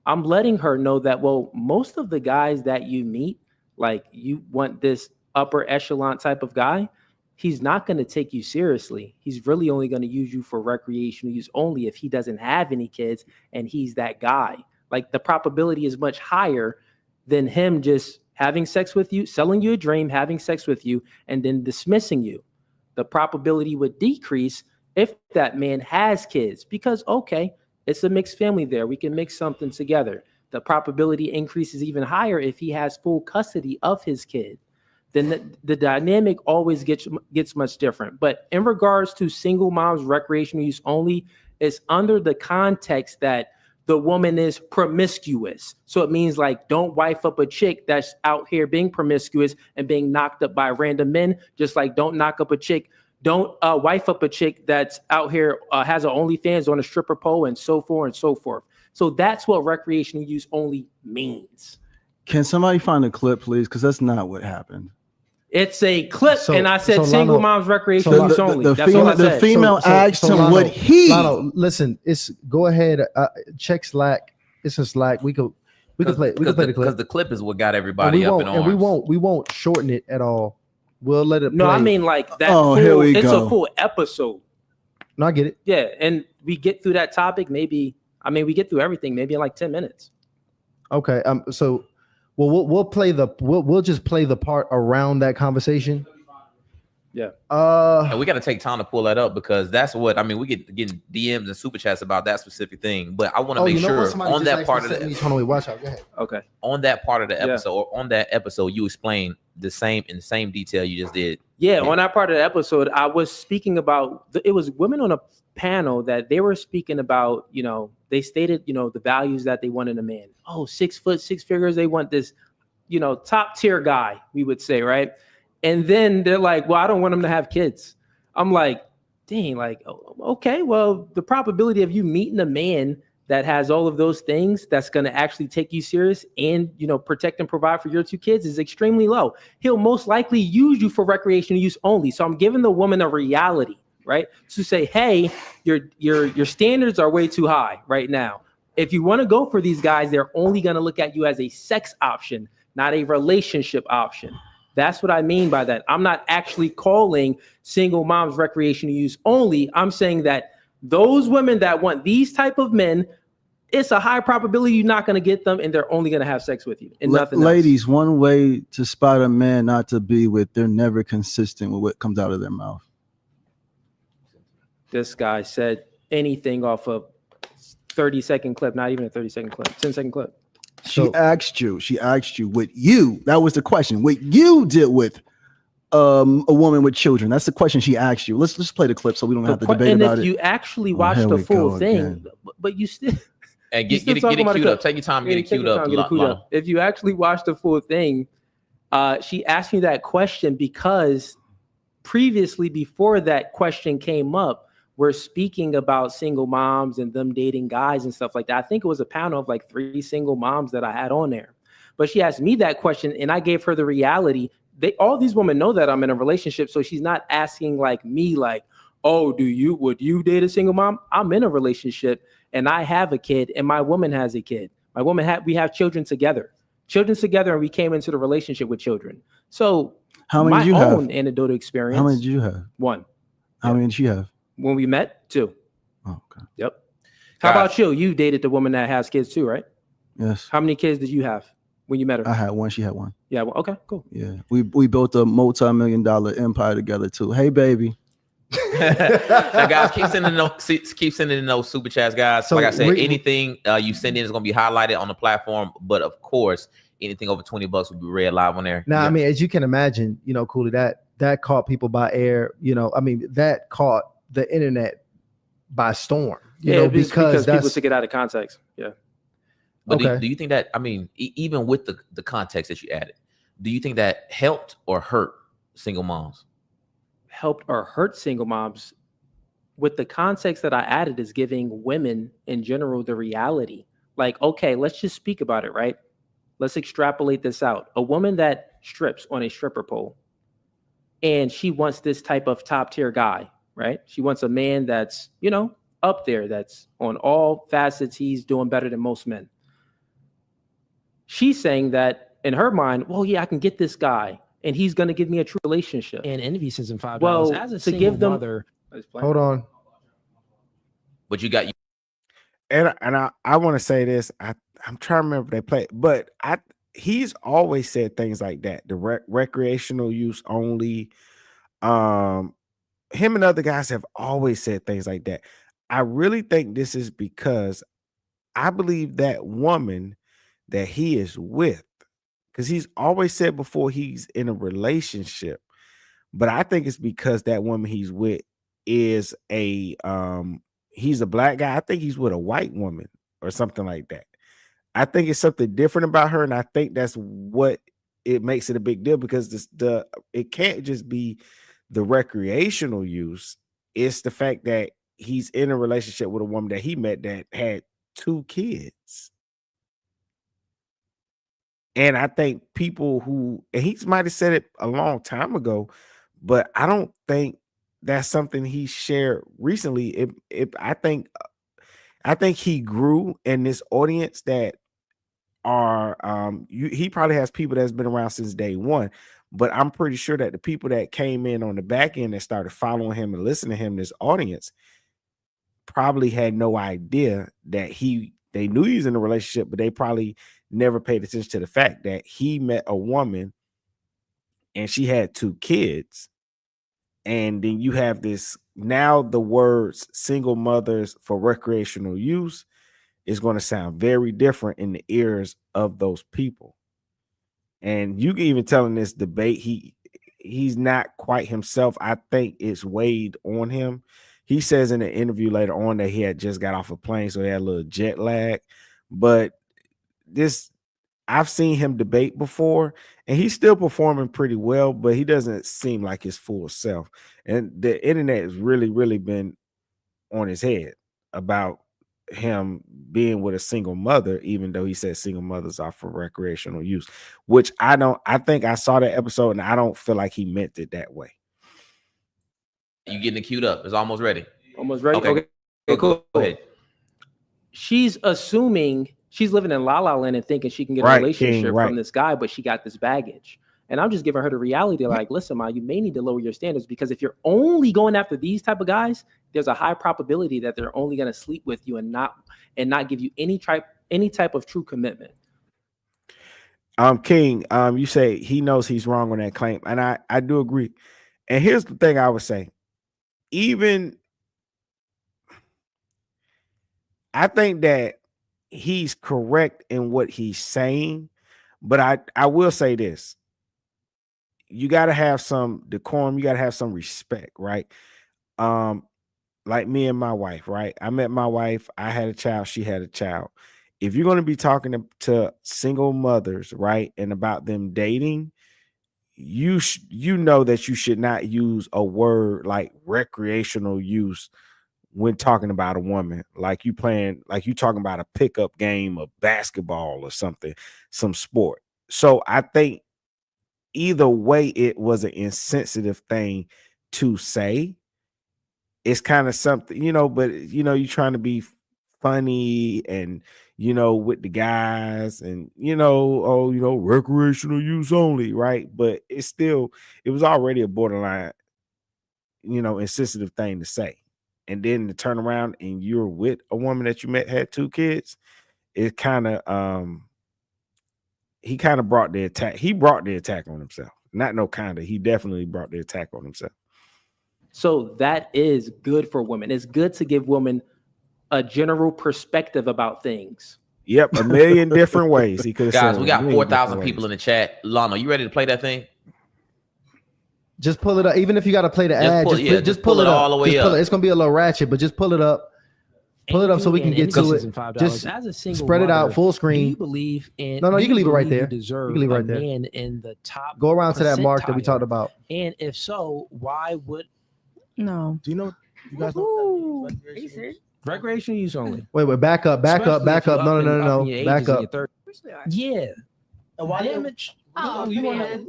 I'm letting her know that, well, most of the guys that you meet, like you want this upper echelon type of guy, he's not going to take you seriously. He's really only going to use you for recreational use only if he doesn't have any kids and he's that guy. Like the probability is much higher than him just having sex with you, selling you a dream, having sex with you, and then dismissing you. The probability would decrease if that man has kids because, okay, it's a mixed family there. We can mix something together. The probability increases even higher if he has full custody of his kid. Then the dynamic always gets much different. But in regards to single moms recreational use only, it's under the context that the woman is promiscuous. So it means like, don't wife up a chick that's out here being promiscuous and being knocked up by random men. Just like don't wife up a chick that's out here has an OnlyFans on a stripper pole and so forth and so forth. So that's what recreational use only means. Can somebody find a clip, please? Because that's not what happened. It's a clip, So- and I said so single Lionel- moms recreational so use the- only. the That's female- all I the said. female asked him what he. Lionel, listen, it's go ahead. Check Slack. It's a Slack. We could play. We could play the because clip. the clip is what got And everybody we up won't. in And arms. we won't shorten it at all. We'll let it. No, play. I mean like that. Oh, full, here we it's go. a full episode. No, I get it. Yeah, and we get through that topic. Maybe we get through everything. Maybe in like 10 minutes. Okay. So, well, we'll play the. We'll just play the part around that conversation. Yeah. And we got to take time to pull that up because that's what we get getting DMs and super chats about that specific thing. But I want to make sure on that part of the watch out. Go ahead. Okay. on that part of the episode or on that episode, you explain in the same detail you just did. Yeah, on that part of the episode, I was speaking about it was women on a panel that they were speaking about, they stated, the values that they want in a man. Oh, 6 foot, 6 figures. They want this, top tier guy, we would say, right? And then they're like, well, I don't want him to have kids. I'm like, dang, like, okay, well, the probability of you meeting a man that has all of those things that's going to actually take you serious and, protect and provide for your 2 kids is extremely low. He'll most likely use you for recreational use only. So I'm giving the woman a reality, right? To say, hey, your standards are way too high right now. If you want to go for these guys, they're only going to look at you as a sex option, not a relationship option. That's what I mean by that. I'm not actually calling single moms recreational use only. I'm saying that those women that want these type of men, it's a high probability you're not going to get them, and they're only going to have sex with you and nothing else. Ladies, one way to spot a man not to be with, they're never consistent with what comes out of their mouth. This guy said anything off a 30-second clip, not even a 30-second clip, 10-second clip. She asked you what you, that was the question, what you did with a woman with children. That's the question she asked you. Let's play the clip so we don't have to debate and about it. if you actually watch the full thing, but you still And get it queued up. Take your time, get it queued up. If you actually watch the full thing, she asked me that question because previously, before that question came up, we're speaking about single moms and them dating guys and stuff like that. I think it was a panel of like 3 single moms that I had on there. But she asked me that question and I gave her the reality. All these women know that I'm in a relationship. So she's not asking like me, like, oh, would you date a single mom? I'm in a relationship and I have a kid and my woman has a kid. We have children together, and we came into the relationship with children. So how many did you have? Anecdotal experience. How many did you have? 1. How many did she have? When we met, 2. Oh, okay. Yep. How about you? You dated the woman that has kids too, right? Yes. How many kids did you have when you met her? I had 1. She had 1. Yeah. Well, okay. Cool. Yeah. We built a multi-million-dollar empire together too. Hey, baby. Now, guys, keep sending in those super chats, guys. So like I said, anything you send in is going to be highlighted on the platform. But of course, anything over $20 will be read live on there. Now, I mean, as you can imagine, Cooley, that caught people by air. That caught the internet by storm. Because people took it out of context. Yeah. But do you think that, even with the context that you added, do you think that helped or hurt single moms? Helped or hurt single moms? With the context that I added is giving women in general the reality. Like, okay, let's just speak about it, right? Let's extrapolate this out. A woman that strips on a stripper pole and she wants this type of top tier guy, right? She wants a man that's, up there, that's on all facets. He's doing better than most men. She's saying that in her mind, well, yeah, I can get this guy and he's going to give me a true relationship. And envy sends him $5. Well, as a to single give them, mother, hold on. But you got And I want to say this. I'm trying to remember if they play, but he's always said things like that. The recreational use only. Him and other guys have always said things like that. I really think this is because I believe that woman that he is with, because he's always said before he's in a relationship, but I think it's because that woman he's with is he's a black guy. I think he's with a white woman or something like that. I think it's something different about her, and I think that's what it makes it a big deal, because it can't just be the recreational use. It's the fact that he's in a relationship with a woman that he met that had 2 kids. And I think people who, and he might have said it a long time ago, but I don't think that's something he shared recently. I think he grew in this audience that are he probably has people that's been around since day one, but I'm pretty sure that the people that came in on the back end that started following him and listening to him, this audience, probably had no idea that they knew he was in a relationship, but they probably never paid attention to the fact that he met a woman and she had 2 kids. And then you have this, now the words single mothers for recreational use is going to sound very different in the ears of those people. And you can even tell in this debate, he's not quite himself. I think it's weighed on him. He says in an interview later on that he had just got off a plane, so he had a little jet lag. But I've seen him debate before, and he's still performing pretty well, but he doesn't seem like his full self. And the internet has really, really been on his head about him being with a single mother, even though he says single mothers are for recreational use, which I think I saw that episode and I don't feel like he meant it that way. You getting it queued up? It's almost ready. Almost ready. Okay, Cool. Go ahead. She's assuming she's living in La La Land and thinking she can get a Right, relationship King, right. from this guy, but she got this baggage. And I'm just giving her the reality, like, listen, Ma, you may need to lower your standards, because if you're only going after these type of guys, there's a high probability that they're only going to sleep with you and not give you any type of true commitment. King, you say he knows he's wrong on that claim, and I do agree. And here's the thing I would say, I think that he's correct in what he's saying, but I will say this. You got to have some decorum. You got to have some respect, right? Like me and my wife, right? I met my wife. I had a child. She had a child. If you're going to be talking to single mothers, right, and about them dating, you know that you should not use a word like recreational use when talking about a woman, like you talking about a pickup game of basketball or something, some sport. So I think either way, it was an insensitive thing to say. It's kind of something, but you're trying to be funny and with the guys and recreational use only, right? But it was already a borderline, insensitive thing to say. And then to turn around and you're with a woman that you met had 2 kids, it kind of he kind of brought the attack. He brought the attack on himself. Not no kind of. He definitely brought the attack on himself. So that is good for women. It's good to give women a general perspective about things. Yep, a million different ways he could have. Guys, we got 4,000 people in the chat. Lano, you ready to play that thing? Just pull it up. Even if you got to play the ad, just pull it all the way up. It's gonna be a little ratchet, but just pull it up. Pull it up so we can get to it. Just as a single spread it out mother, full Do screen. you believe in? No, you can leave it right believe there. You deserve can leave it right a there. man in the top. Go around to that mark that we percentile. talked about. And if so, why would? No. Do you know? You guys know? Recreational use only. Wait, back up. Especially if you're No. in your Back ages, in up. your 30s. Yeah. And why Damage. Oh, you man. wanna?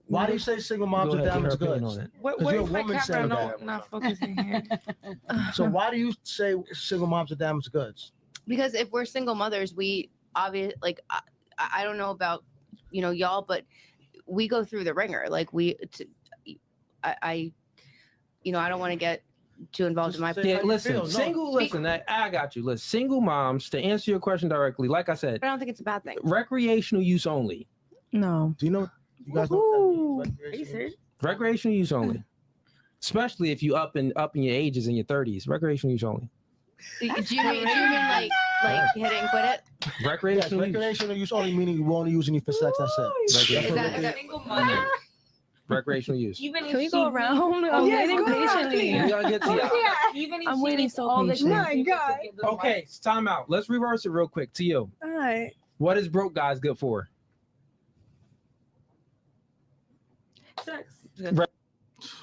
Why do you say single moms Go are ahead, get her damaged opinion goods? on it. Because you're a woman saying that. Not focusing here. So why do you say single moms are damaged goods? Because if we're single mothers, we obviously I don't know about y'all, but we go through the ringer. Like I don't want to get too involved in my. Yeah, listen, listen, I got you. Listen, single moms, to answer your question directly, like I said, I don't think it's a bad thing. recreational use only. No. Do you know? You guys know? Recreational use only. Especially if you up in your ages in your 30s. Recreational use only. Do you mean like hit it and quit it? Recreational use only, meaning you won't use any for sex. That's it. Is that Single mother. Recreational use. Can we go around? I'm waiting patiently. We gotta get to y'all. Even if I'm she waiting needs so all the patient. time, My God. Okay, it's time out. Let's reverse it real quick to you. All right. What is broke guys good for? sex.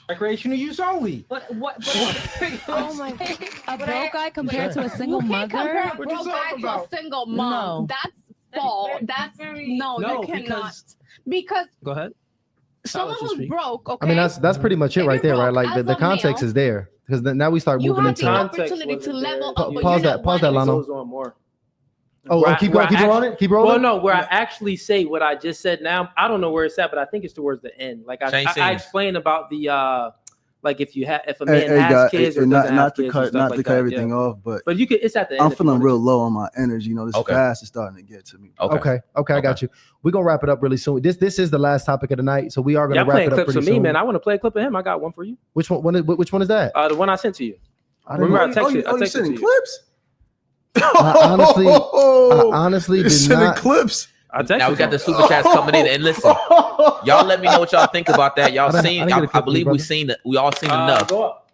Recreational use only. But Oh my God. A broke guy compared to a single you can't mother? compare a What you broke guy talking to a about? single mom. No. That's fault. That's no, No, you cannot. Because Go ahead. someone let you who's speak. broke, okay. I mean, that's pretty much it If right you're there, right? broke, Like as the a context male, is there because then now we start you moving have the into. opportunity to level up, but Pause you're that, not pause that, wanting Lano. Goes on more. Oh, Where I- keep where going, keep I rolling, keep rolling. Well, no, where I actually say what I just said now, I don't know where it's at, but I think it's towards the end. Like Shane I Sings. explained about the like if a man Hey, has guys, kids or and doesn't have not to kids and cut, stuff not like to cut that, everything yeah. off, but But you could, it's at the end. I'm if you feeling wanted real to. low on my energy. You know, this Okay. fast is starting to get to me. Okay, I got you. We're gonna wrap it up really soon. This is the last topic of the night, so we are gonna Y'all wrap playing it up clips pretty of me, soon. man. I want to play a clip of him. I got one for you. Which one? Which one is that? The one I sent to you. I didn't Remember, know. I texted you it sending to you. clips? I honestly You're did sending not. clips. I texted Now we got him. the super chats coming in, and listen, y'all let me know what y'all think about that. Y'all I didn't seen? get a I clip of you, believe we brother. seen it. We all seen enough. Go up.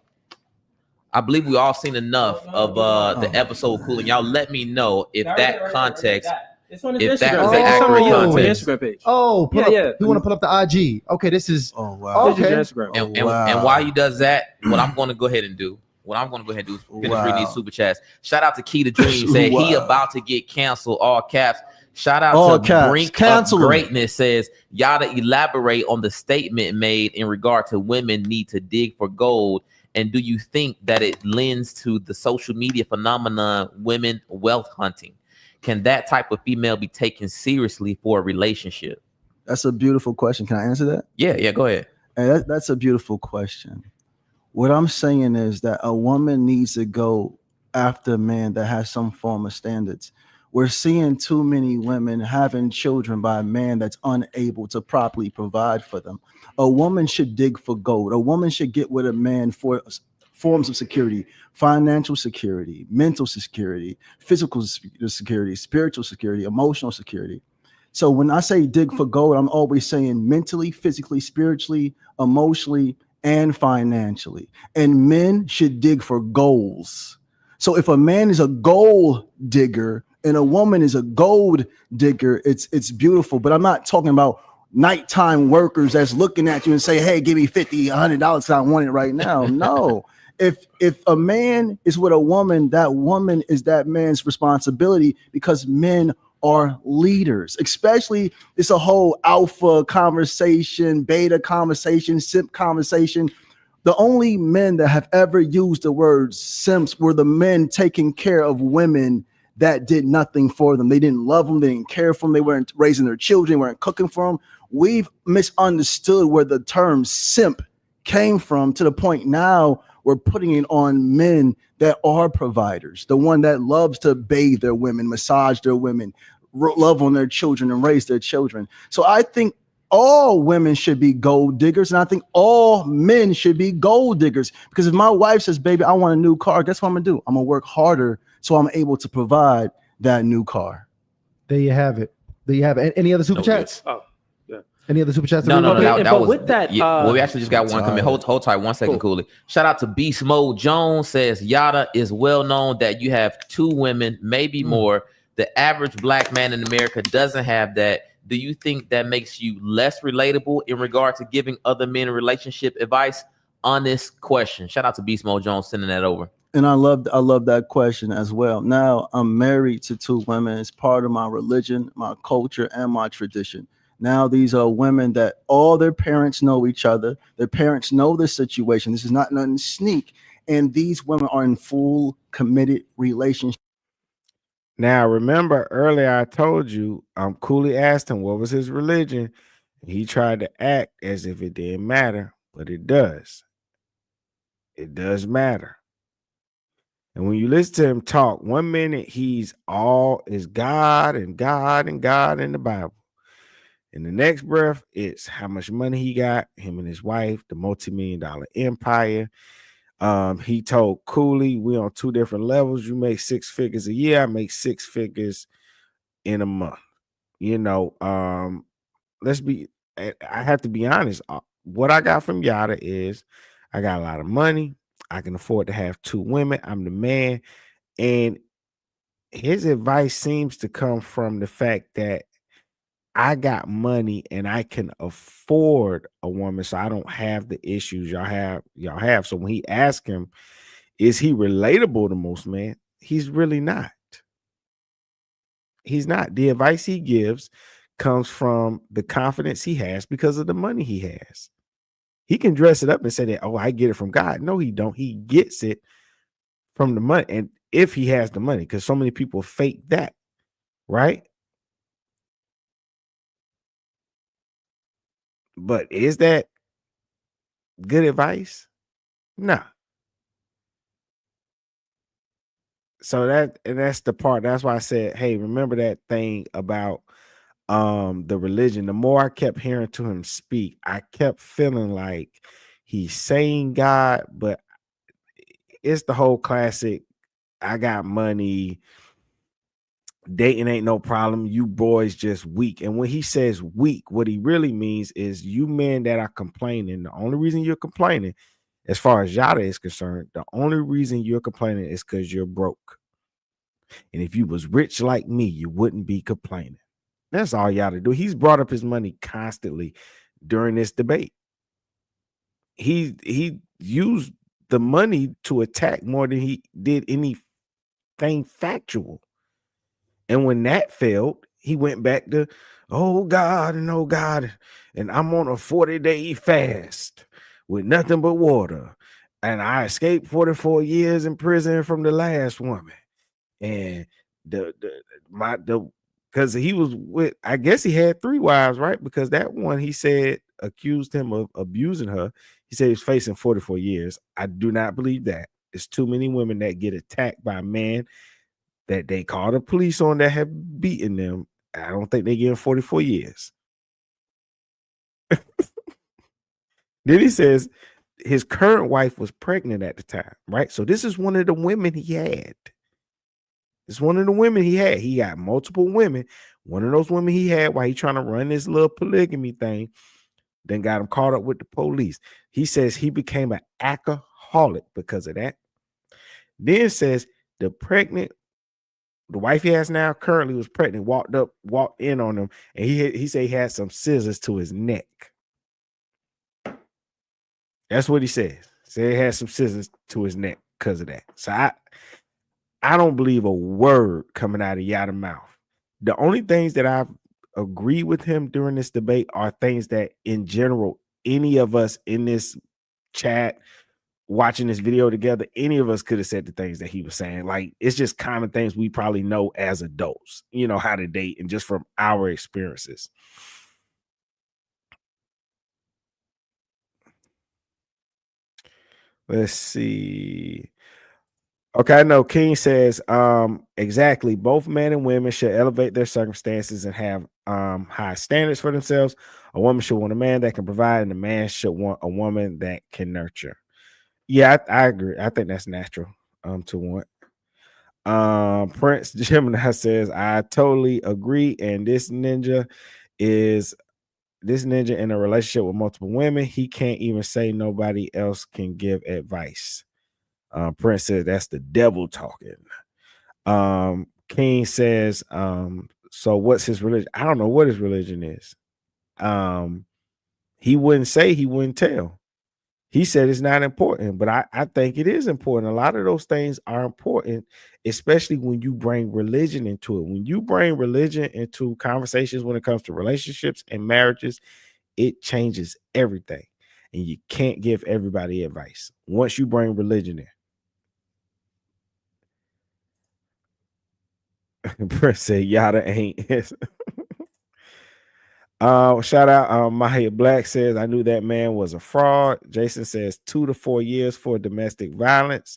I believe we all seen enough of the episode Cooley. Y'all let me know if that context, It's on his if that Instagram. was the It's accurate on your context. Instagram page. Oh, pull up. Yeah. You want to pull up the IG? Okay, this is. Oh wow. This is Okay. your Instagram. And while he does that, what I'm going to go ahead and do is finish reading these super chats. Shout out to Key to Dream, said he about to get canceled, all caps. Shout out All to caps. Brink Cancel of him. Greatness, says y'all to elaborate on the statement made in regard to women need to dig for gold. And do you think that it lends to the social media phenomenon, women wealth hunting? Can that type of female be taken seriously for a relationship? That's a beautiful question. Can I answer that? Yeah, go ahead. And that's a beautiful question. What I'm saying is that a woman needs to go after a man that has some form of standards. We're seeing too many women having children by a man that's unable to properly provide for them. A woman should dig for gold. A woman should get with a man for forms of security, financial security, mental security, physical security, spiritual security, emotional security. So when I say dig for gold, I'm always saying mentally, physically, spiritually, emotionally, and financially. And men should dig for goals. So if a man is a gold digger and a woman is a gold digger, it's beautiful. But I'm not talking about nighttime workers that's looking at you and say, hey, give me $50, $100, I want it right now. No. If a man is with a woman, that woman is that man's responsibility, because men are leaders. Especially, it's a whole alpha conversation, beta conversation, simp conversation. The only men that have ever used the word simps were the men taking care of women that did nothing for them. They didn't love them. They didn't care for them. They weren't raising their children. They weren't cooking for them. We've misunderstood where the term simp came from, to the point now we're putting it on men that are providers, the one that loves to bathe their women, massage their women, love on their children and raise their children. So I think all women should be gold diggers, and I think all men should be gold diggers. Because if my wife says, baby, I want a new car, guess what I'm gonna do? I'm gonna work harder so I'm able to provide that new car. There you have it. Any other super chats? Oh, yeah. Any other super chats? No. Okay, That but was with that, well, we actually just got one coming. Hold tight 1 second, Cooley. Shout out to Beast Mode Jones, says Yada is well known that you have 2 women, maybe more. The average black man in America doesn't have that. Do you think that makes you less relatable in regard to giving other men relationship advice? Honest question. Shout out to Beast Mode Jones sending that over. And I love that question as well. Now I'm married to 2 women. It's part of my religion, my culture, and my tradition. Now these are women that all their parents know each other. Their parents know the situation. This is not nothing sneak. And these women are in full committed relationship. Now, remember earlier I told you, Cooley asked him what was his religion. He tried to act as if it didn't matter, but it does. It does matter. And when you listen to him talk, 1 minute he's all is God and God and God in the Bible. In the next breath, it's how much money he got, him and his wife, the multi-million-dollar empire. He told Cooley, we on 2 different levels. You make 6 figures a year. I make 6 figures in a month. You know, I have to be honest. What I got from Yada is I got a lot of money. I can afford to have 2 women. I'm the man. And his advice seems to come from the fact that I got money and I can afford a woman, so I don't have the issues y'all have. So when he asked him, is he relatable to most men? He's really not. He's not. The advice he gives comes from the confidence he has because of the money he has. He can dress it up and say that, oh, I get it from God. No, he don't. He gets it from the money. And if he has the money, because so many people fake that, right? But is that good advice? No. So that's the part. That's why I said, hey, remember that thing about the religion. The more I kept hearing to him speak, I kept feeling like he's saying God, but it's the whole classic, I got money, dating ain't no problem, you boys just weak. And when he says weak, what he really means is you men that are complaining, the only reason you're complaining, as far as Yada is concerned, the only reason you're complaining is because you're broke. And if you was rich like me, you wouldn't be complaining. That's all Yada do. He's brought up his money constantly during this debate. He used the money to attack more than he did anything factual. And when that failed, he went back to, oh God, and I'm on a 40-day fast with nothing but water. And I escaped 44 years in prison from the last woman. And because he was with, I guess he had 3 wives, right? Because that one, he said, accused him of abusing her. He said he's facing 44 years. I do not believe that. It's too many women that get attacked by men that they call the police on that have beaten them. I don't think they give him 44 years. Then he says his current wife was pregnant at the time, right? So this is one of the women he had. It's one of the women he had. He got multiple women. One of those women he had while he trying to run this little polygamy thing, then got him caught up with the police. He says he became an alcoholic because of that. Then says the wife he has now currently was pregnant, walked in on him, and he said he had some scissors to his neck. That's what he says. Said he had some scissors to his neck because of that. So I don't believe a word coming out of Yada's mouth. The only things that I've agreed with him during this debate are things that, in general, any of us in this chat watching this video together, any of us could have said the things that he was saying. Like, it's just common things we probably know as adults, how to date, and just from our experiences. Let's see. Okay, I know King says, exactly. Both men and women should elevate their circumstances and have high standards for themselves. A woman should want a man that can provide, and a man should want a woman that can nurture. Yeah, I agree. I think that's natural to want. Prince Gemini says, I totally agree. And this ninja in a relationship with multiple women. He can't even say nobody else can give advice. Prince says that's the devil talking. King says, so what's his religion? I don't know what his religion is. He wouldn't say, he wouldn't tell. He said it's not important, but I think it is important. A lot of those things are important, especially when you bring religion into it. When you bring religion into conversations when it comes to relationships and marriages, it changes everything. And you can't give everybody advice once you bring religion in. Prince said Yada ain't. Shout out Mahia Black says, I knew that man was a fraud. Jason says 2 to 4 years for domestic violence.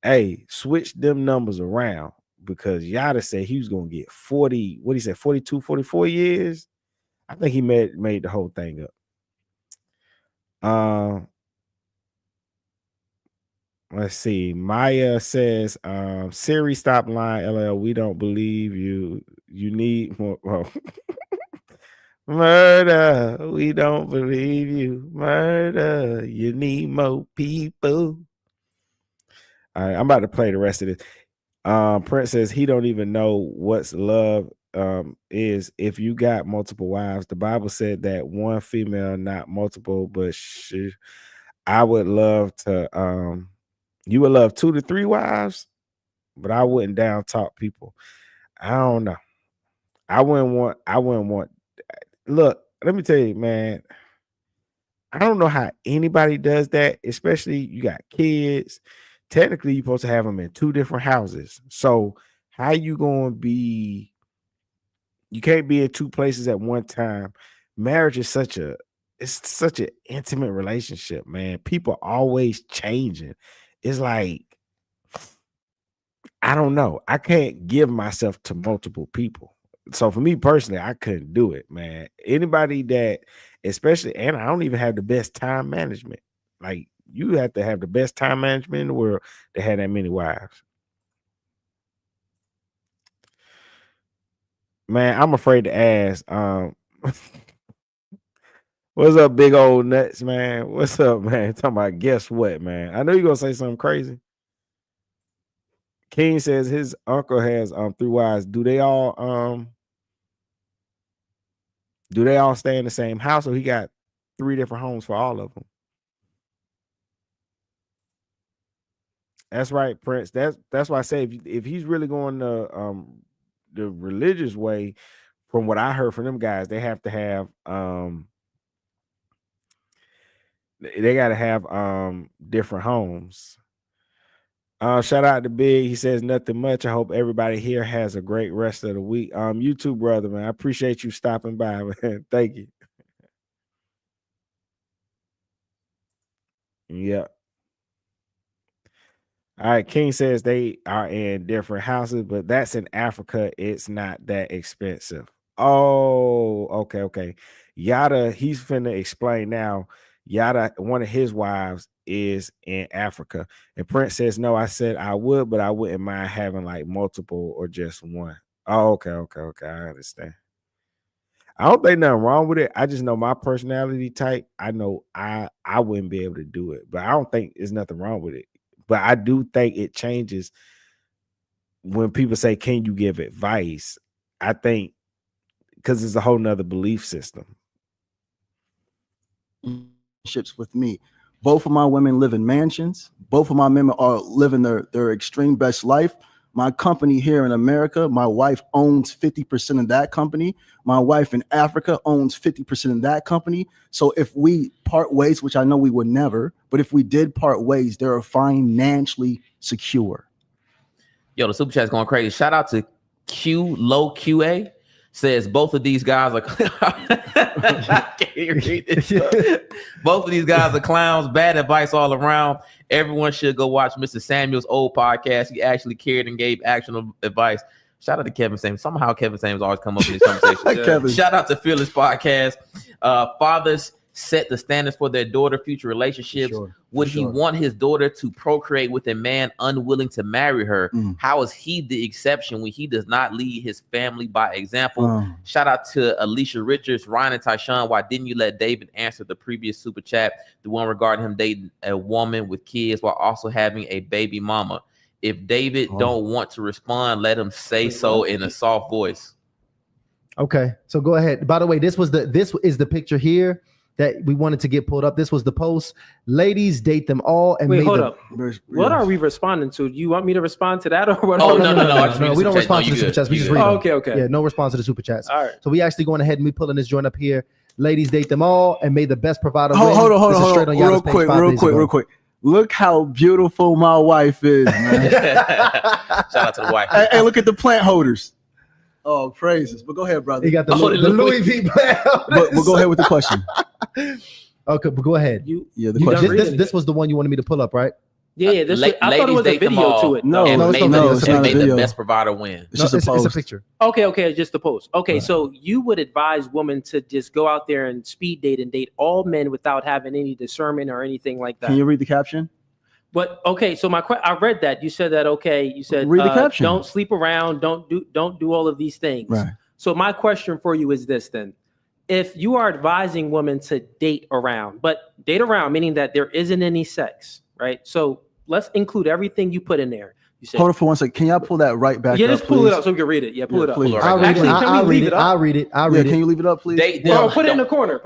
Hey, switch them numbers around, because Yada said he was gonna get 40, what he said, 42, 44 years. I think he made the whole thing up. Let's see. Maya says, Siri, stop lying. LL, we don't believe you. You need more. Oh. Murder, we don't believe you. Murder, you need more people. All right, I'm about to play the rest of this. Prince says he don't even know what's love is. If you got multiple wives, the Bible said that one female, not multiple, but I would love to you would love 2 to 3 wives, but I wouldn't down talk people. I don't know. I wouldn't want. Look, let me tell you, man. I don't know how anybody does that, especially you got kids. Technically, you're supposed to have them in 2 different houses. So how you going to be? You can't be in 2 places at one time. Marriage is such an intimate relationship, man. People always changing. It's like, I don't know. I can't give myself to multiple people. So for me personally, I couldn't do it, man. Anybody that, especially, and I don't even have the best time management. Like, you have to have the best time management in the world to have that many wives. Man, I'm afraid to ask. What's up, big old nuts, man? What's up, man? Talking about guess what, man? I know you're gonna say something crazy. King says his uncle has 3 wives. Do they all stay in the same house, or he got 3 different homes for all of them? That's right, Prince. That's why I say if he's really going the religious way, from what I heard from them guys, they have to have they got to have different homes. Shout out to Big. He says nothing much. I hope everybody here has a great rest of the week. You too, brother, man. I appreciate you stopping by, man. Thank you. Yep. All right, King says they are in different houses, but that's in Africa. It's not that expensive. Oh, okay. Yada, he's finna explain now. Yada, one of his wives is in Africa. And Prince says, no, I said I would, but I wouldn't mind having like multiple or just one. Oh, okay. I understand. I don't think nothing wrong with it. I just know my personality type. I know I wouldn't be able to do it, but I don't think there's nothing wrong with it. But I do think it changes when people say, can you give advice? I think because it's a whole nother belief system. With me. Both of my women live in mansions. Both of my men are living their extreme best life. My company here in America, my wife owns 50% of that company. My wife in Africa owns 50% of that company. So if we part ways, which I know we would never, but if we did part ways, they're financially secure. Yo, the super chat's going crazy. Shout out to Q Low QA. Says both of these guys are I can't even read this. Both of these guys are clowns. Bad advice all around. Everyone should go watch Mr. Samuel's old podcast. He actually cared and gave actionable advice. Shout out to Kevin Samuels. Somehow Kevin Samuels always come up in these conversations. Shout out to Fearless Podcast. Fathers set the standards for their daughter future relationships. Would he want his daughter to procreate with a man unwilling to marry her? How is he the exception when he does not lead his family by example? Shout out to Alicia Richards, Ryan, and Tyshawn. Why didn't you let David answer the previous super chat, the one regarding him dating a woman with kids while also having a baby mama? If David don't want to respond, let him say so in a soft voice. Okay, so go ahead. By the way, this is the picture here that we wanted to get pulled up. This was the post. Ladies, date them all. And wait, hold up. What are we responding to? Do you want me to respond to that or what? Oh, no. We don't respond to the super chats. We just read them. Okay. Yeah, no response to the super chats. All right. So we actually going ahead and we pulling this joint up here. Ladies, date them all, and may the best provider win. Hold on. Real quick. Look how beautiful my wife is, man. Shout out to the wife. Hey, look at the plant holders. Oh, praises. But go ahead, brother. You got the Louis V. plant holders. But we'll go ahead with the question. Okay, but go ahead. This was the one you wanted me to pull up, right? Yeah. I thought it was a video to it. No, it's made the best provider win. It's a picture. Okay, just the post. Okay, so you would advise women to just go out there and speed date and date all men without having any discernment or anything like that. Can you read the caption? But okay, so I read that. You said that. Okay, you said read the caption. Don't sleep around. Don't do all of these things. Right. So my question for you is this then. If you are advising women to date around, but date around meaning that there isn't any sex, right? So let's include everything you put in there. You said, hold on for 1 second. Can y'all pull that right back? Yeah, up, just pull please? it up so we can read it. Yeah, pull it up. Please. I'll read it. I'll read it. Can you leave it up, please? Put it in the corner.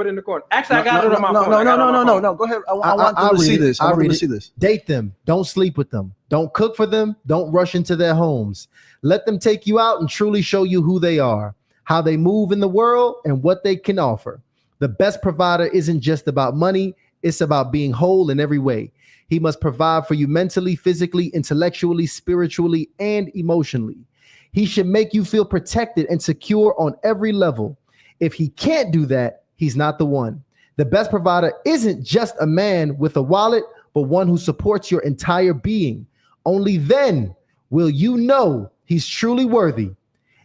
Actually, I got it on my phone. No. Go ahead. I want them to see this. I want them to see this. Date them. Don't sleep with them. Don't cook for them. Don't rush into their homes. Let them take you out and truly show you who they are. how they move in the world, and what they can offer. The best provider isn't just about money, it's about being whole in every way. He must provide for you mentally, physically, intellectually, spiritually, and emotionally. He should make you feel protected and secure on every level. If he can't do that, he's not the one. The best provider isn't just a man with a wallet, but one who supports your entire being. Only then will you know he's truly worthy.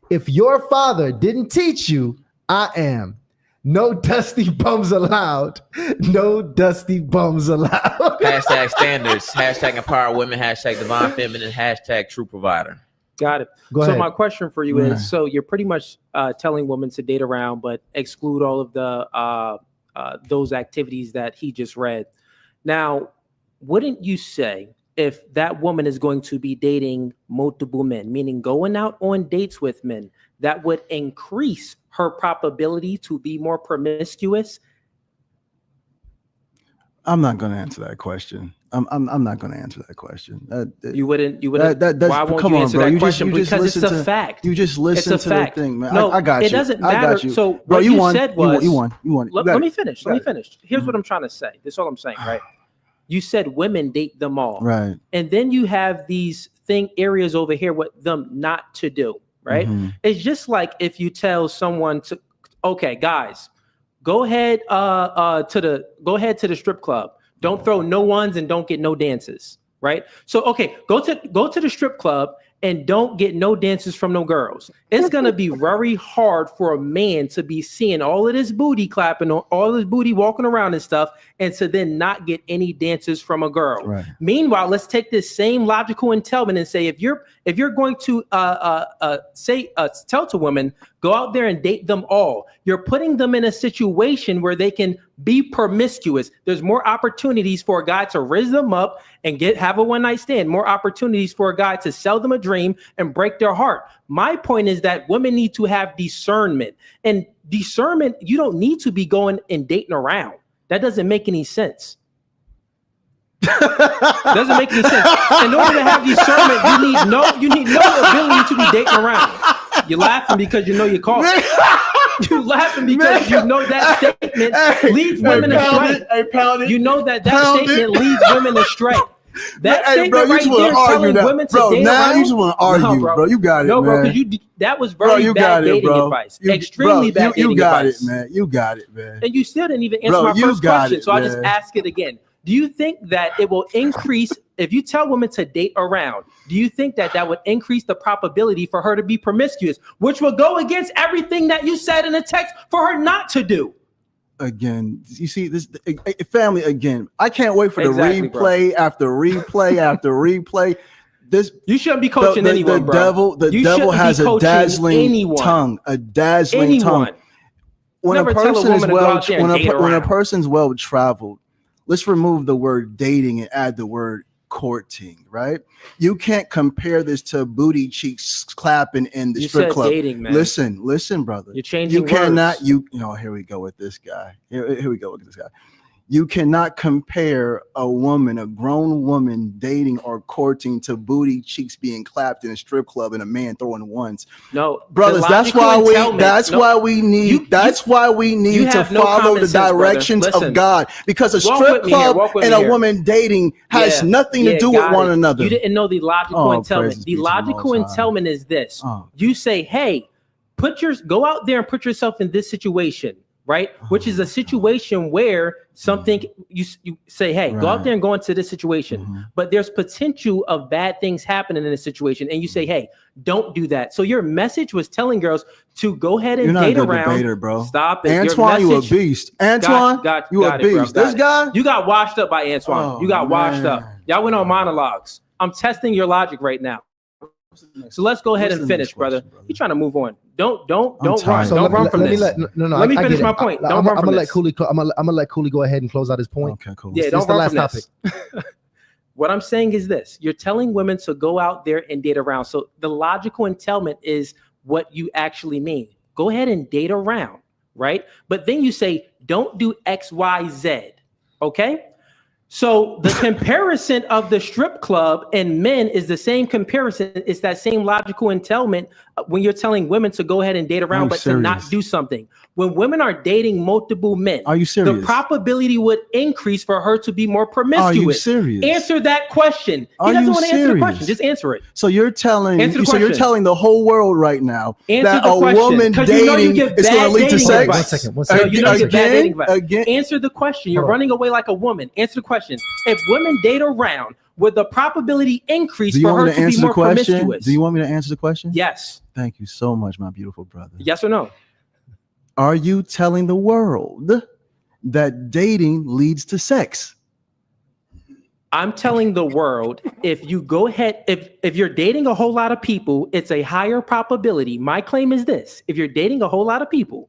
If your father didn't teach you, I am. No dusty bums allowed. No dusty bums allowed. Hashtag standards. Hashtag empower women. Hashtag divine feminine. Hashtag true provider. Got it. Go so ahead. my question for you is: so you're pretty much telling women to date around, but exclude all of the those activities that he just read. Now, wouldn't you say if that woman is going to be dating multiple men, meaning going out on dates with men, that would increase her probability to be more promiscuous? I'm not going to answer that question. I'm not going to answer that question. You wouldn't. Why won't you answer that question? Because it's a fact. You just listen It's a to fact. the thing, man. No, I got you. it doesn't I matter. got you. So bro, what you you won. said was, you won. Let me finish. Here's what I'm trying to say. That's all I'm saying, right? You said women date them all, Right. and then you have these areas over here with them not to do, right? Mhm. It's just like if you tell someone to, okay, guys, go ahead to the strip club. Don't throw no ones and don't get no dances, right? So okay, go to the strip club and don't get no dances from no girls. It's gonna be very hard for a man to be seeing all of this booty clapping, all this booty walking around and stuff, and to then not get any dances from a girl. Right. Meanwhile, let's take this same logical entailment and say if you're going to tell to women, go out there and date them all, you're putting them in a situation where they can be promiscuous. There's more opportunities for a guy to raise them up and have a one-night stand, more opportunities for a guy to sell them a dream and break their heart. My point is that women need to have discernment, and discernment, you don't need to be going and dating around. That doesn't make any sense. Doesn't make any sense. In order to have discernment, you need no ability to be dating around. You're laughing because you know you're caught. You're laughing because you know that statement leads women astray. You know that statement leads women astray. That statement bro, right there telling women to date now around. you just want to argue, bro. You got it, no, bro, man. because that was very bad dating advice. Extremely bad dating advice. Man. You got it, man. And you still didn't even answer my first question, so man. I just ask it again. Do you think that it will increase if you tell women to date around? Do you think that would increase the probability for her to be promiscuous, which will go against everything that you said in the text for her not to do? Again, you see this family again. I can't wait for the replay bro. after replay after replay. This you shouldn't be coaching anyone, bro. The devil has a dazzling tongue. A dazzling tongue. When a person is when a person's well traveled, let's remove the word dating and add the word courting, right? You can't compare this to booty cheeks clapping in the strip club. Dating, man. Listen, brother. You're changing words. Here we go with this guy. Here we go with this guy. You cannot compare a grown woman dating or courting to booty cheeks being clapped in a strip club and a man throwing ones. No, brothers, that's why we need to follow the directions of God, because a strip club and a woman dating has nothing to do with one another. You didn't know the logical entailment. The logical entailment is this. You say, hey, go out there and put yourself in this situation. Right, which is a situation where something you say, hey, go out there and go into this situation, but there's potential of bad things happening in this situation, and you say, hey, don't do that. So your message was telling girls to go ahead and date around. You're not a good debater, bro. Stop it, Antoine. You a beast, Antoine. You a beast. This guy, you got washed up by Antoine. You got washed up. Y'all went on monologues. I'm testing your logic right now. So let's go ahead and finish, brother. You're trying to move on. Don't run. Don't run from this. Let me finish my point. Don't run from this. I'm gonna let Cooley go ahead and close out his point. Okay, cool. Yeah, don't run from this. What I'm saying is this: you're telling women to go out there and date around. So the logical entailment is what you actually mean. Go ahead and date around, right? But then you say, don't do X, Y, Z. Okay. So the comparison of the strip club and men is the same comparison. It's that same logical entailment when you're telling women to go ahead and date around, but to not do something. When women are dating multiple men, are you serious? The probability would increase for her to be more promiscuous. Are you serious? Answer that question. Are he doesn't you want to answer the question. serious? Just answer it. So you're telling the whole world right now Answer that a woman dating is going to lead to sex. One second. No, you don't get bad dating advice. Again, answer the question. You're running away like a woman. Answer the question. If women date around, would the probability increase for her to be more promiscuous? Do you want me to answer the question? Yes. Thank you so much, my beautiful brother. Yes or no? Are you telling the world that dating leads to sex? I'm telling the world, if you go ahead, if you're dating a whole lot of people, it's a higher probability. My claim is this: if you're dating a whole lot of people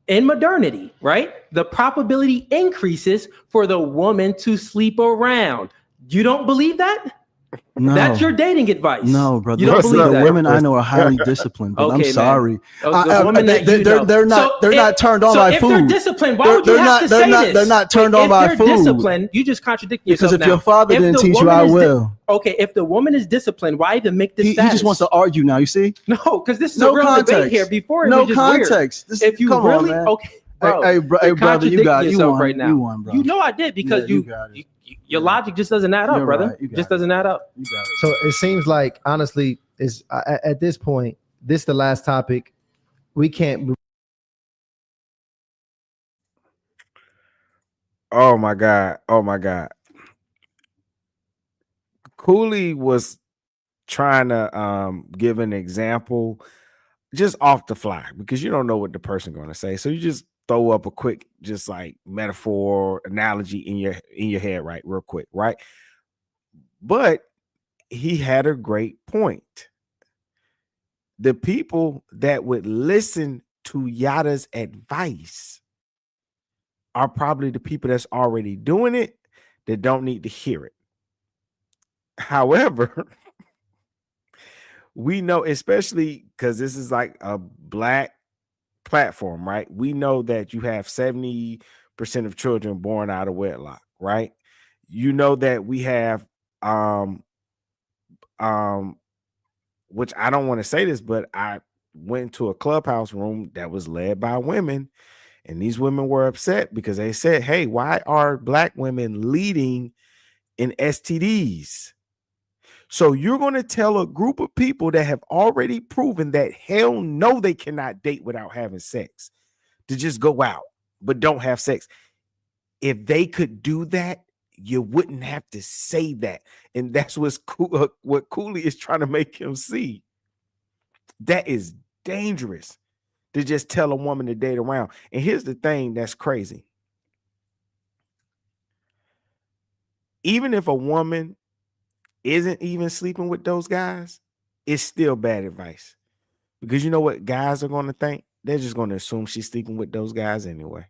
in modernity, right, the probability increases for the woman to sleep around. You don't believe that? No. That's your dating advice. No, brother. You don't believe the that. women I know are highly disciplined, but Okay, I'm sorry. They're not turned on by food. If they're disciplined, why would you have to say this? They're not turned on by food. If they're disciplined, you just contradict yourself. Because if your father didn't teach you, I will. Okay, if the woman is disciplined, why even make this status? He just wants to argue now, you see? No, because this is a real debate here. Before it was just context. Weird. If you come really, on, man. okay, bro, hey, brother, you won right now. You won, bro. You know I did because your logic just doesn't add up, You're brother. Right. Just doesn't add up. You got it. So it seems like, honestly, is at this point, this is the last topic. We can't. Oh my God. Cooley was trying to give an example just off the fly because you don't know what the person going to say. So you just throw up a quick, just like metaphor, analogy in your head, right? Real quick, right? But he had a great point. The people that would listen to Yada's advice are probably the people that's already doing it that don't need to hear it. However, we know, especially because this is like a Black platform, right? We know that you have 70% of children born out of wedlock, right? You know that we have which I don't want to say this, but I went to a clubhouse room that was led by women, and these women were upset because they said, hey, why are Black women leading in STDs? So you're going to tell a group of people that have already proven that hell no, they cannot date without having sex, to just go out, but don't have sex. If they could do that, you wouldn't have to say that. And that's what Cooley is trying to make him see. That is dangerous to just tell a woman to date around. And here's the thing that's crazy. Even if a woman isn't even sleeping with those guys, it's still bad advice. Because you know what guys are going to think? They're just going to assume she's sleeping with those guys anyway.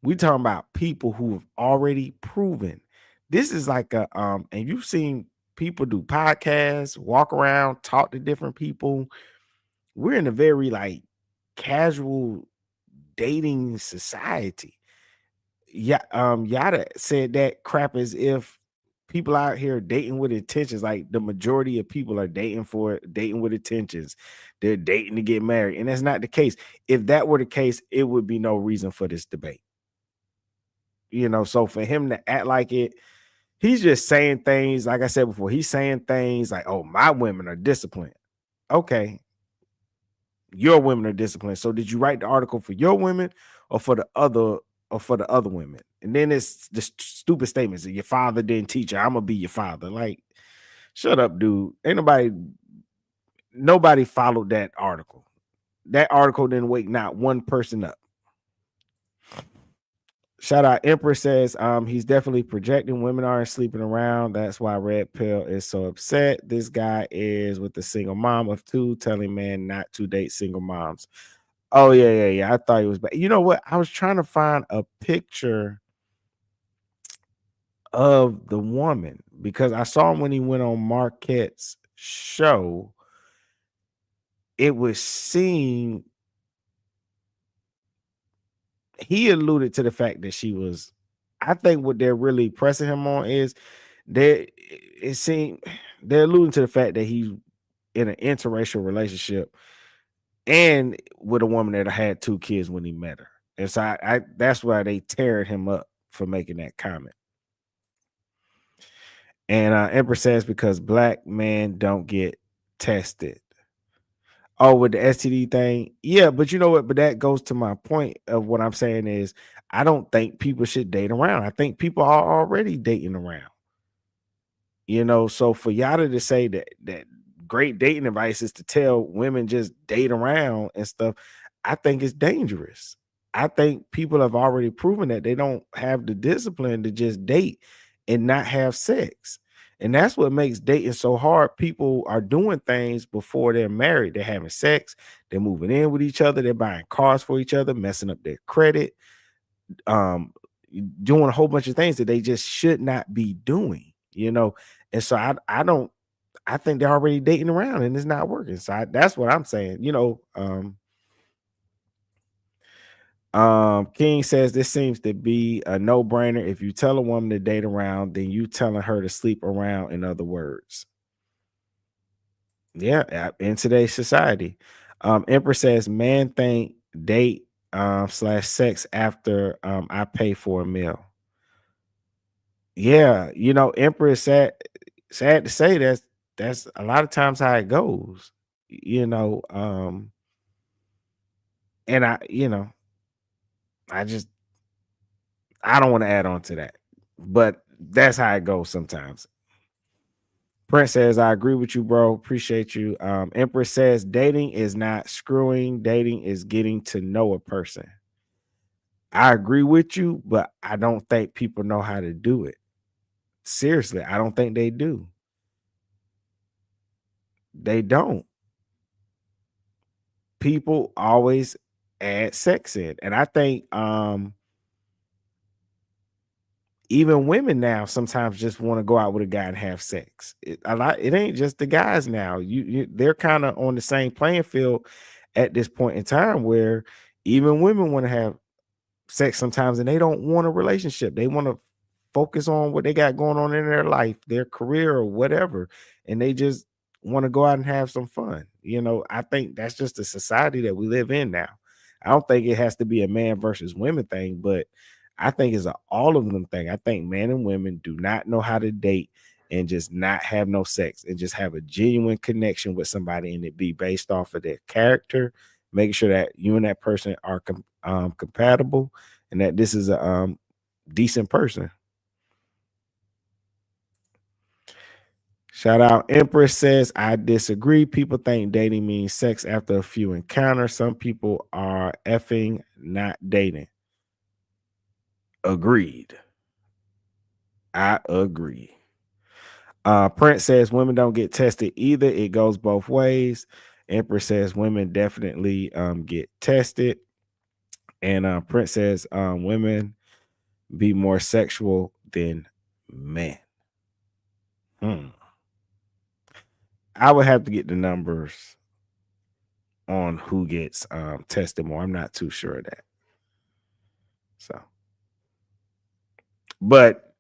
We talking about people who have already proven. This is like a and you've seen people do podcasts, walk around, talk to different people. We're in a very like casual dating society. Yeah, Yada said that crap as if people out here dating with intentions. Like the majority of people are dating with intentions. They're dating to get married, and that's not the case. If that were the case, it would be no reason for this debate. You know, so for him to act like it, he's just saying things, like I said before, he's saying things like, oh, my women are disciplined. Okay. Your women are disciplined. So did you write the article for your women or for the other women? And then it's the stupid statements that your father didn't teach you. I'm gonna be your father. Like, shut up, dude. Ain't nobody followed that article. That article didn't wake not one person up. Shout out Empress says he's definitely projecting. Women aren't sleeping around. That's why Red Pill is so upset. This guy is with the single mom of two, telling man not to date single moms. Oh, yeah. I thought he was bad. You know what? I was trying to find a picture of the woman because I saw him when he went on Marquette's show. It was seen. he alluded to the fact that she was. I think what they're really pressing him on is they. It seemed they're alluding to the fact that he's in an interracial relationship and with a woman that had 2 kids when he met her, and so I that's why they teared him up for making that comment. And Empress says because black men don't get tested. Oh, with the STD thing, yeah, but you know what? But that goes to my point of what I'm saying is I don't think people should date around. I think people are already dating around. You know, so for Yada to say that great dating advice is to tell women just date around and stuff, I think it's dangerous. I think people have already proven that they don't have the discipline to just date and not have sex. And that's what makes dating so hard. People are doing things before they're married. They're having sex, they're moving in with each other, they're buying cars for each other, messing up their credit, doing a whole bunch of things that they just should not be doing, you know. And so I think they're already dating around and it's not working. So that's what I'm saying, you know. King says this seems to be a no-brainer. If you tell a woman to date around, then you telling her to sleep around, in other words. Yeah, in today's society. Empress says man think date / sex after I pay for a meal. Yeah, you know, Empress sad to say that's a lot of times how it goes, you know. And I, you know, I don't want to add on to that, but that's how it goes sometimes. Prince says, I agree with you, bro. Appreciate you. Empress says, dating is not screwing. Dating is getting to know a person. I agree with you, but I don't think people know how to do it. Seriously, I don't think they do. They don't. People always add sex in. And I think even women now sometimes just want to go out with a guy and have sex. It ain't just the guys now. They're kind of on the same playing field at this point in time where even women want to have sex sometimes and they don't want a relationship. They want to focus on what they got going on in their life, their career or whatever, and they just want to go out and have some fun. You know, I think that's just the society that we live in now. I don't think it has to be a man versus women thing, but I think it's an all of them thing. I think men and women do not know how to date and just not have no sex and just have a genuine connection with somebody and it be based off of their character, making sure that you and that person are compatible and that this is a decent person. Shout out Empress says, I disagree. People think dating means sex after a few encounters. Some people are effing not dating. Agreed. I agree. Prince says women don't get tested either. It goes both ways. Empress says women definitely get tested. And Prince says women be more sexual than men. I would have to get the numbers on who gets tested more. I'm not too sure of that. So, but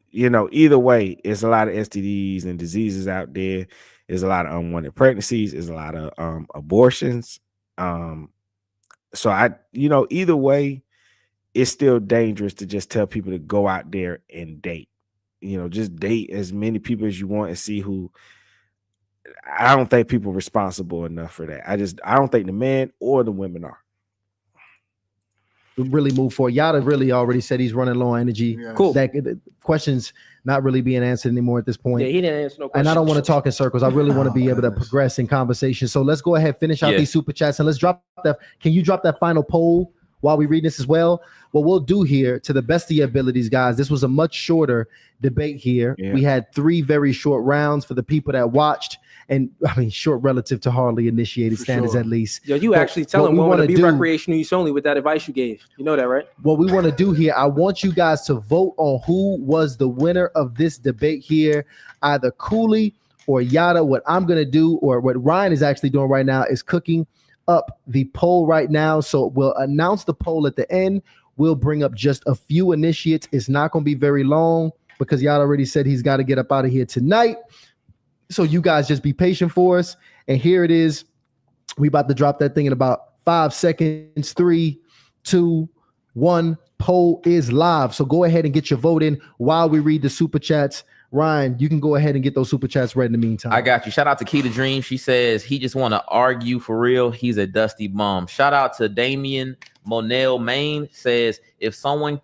you know, either way, it's a lot of STDs and diseases out there. There's a lot of unwanted pregnancies. There's a lot of abortions. So either way, it's still dangerous to just tell people to go out there and date. You know, just date as many people as you want and see who. I don't think people are responsible enough for that. I don't think the men or the women are. Really move forward. Yada really already said he's running low on energy. Yes. Cool. That the questions not really being answered anymore at this point. Yeah, he didn't answer no And questions. I don't want to talk in circles. I really want to be able to goodness. progress in conversation. So let's go ahead, finish out Yeah. these super chats, and let's drop that. Can you drop that final poll while we read this as well? What we'll do here, to the best of your abilities, guys, this was a much shorter debate here. Yeah. We had 3 very short rounds for the people that watched. And I mean, short relative to hardly initiated For standards, sure. at least. Yo, you But actually tell what him we women to wanna be do- recreational use only with that advice you gave. You know that, right? What we want to do here, I want you guys to vote on who was the winner of this debate here, either Cooley or Yada. What I'm going to do, or what Ryan is actually doing right now, is cooking up the poll right now. So we'll announce the poll at the end. We'll bring up just a few initiates. It's not going to be very long because y'all already said he's got to get up out of here tonight. So you guys just be patient for us. And here it is. We about to drop that thing in about 5 seconds. 3, 2, 1. Poll is live. So go ahead and get your vote in while we read the super chats. Ryan, you can go ahead and get those super chats read in the meantime. I got you. Shout out to Key to Dream. She says he just want to argue for real. He's a dusty bum. Shout out to Damien Monel Main. Says if someone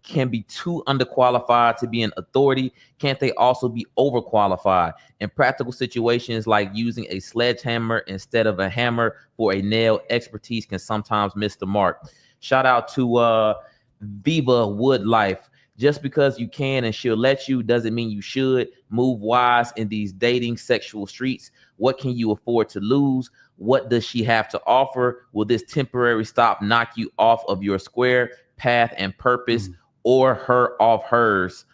can be too underqualified to be an authority, can't they also be overqualified? In practical situations like using a sledgehammer instead of a hammer for a nail, expertise can sometimes miss the mark. Shout out to Viva Wood Life. Just because you can and she'll let you doesn't mean you should. Move wise in these dating sexual streets. What can you afford to lose? What does she have to offer? Will this temporary stop knock you off of your square path and purpose, or her off hers?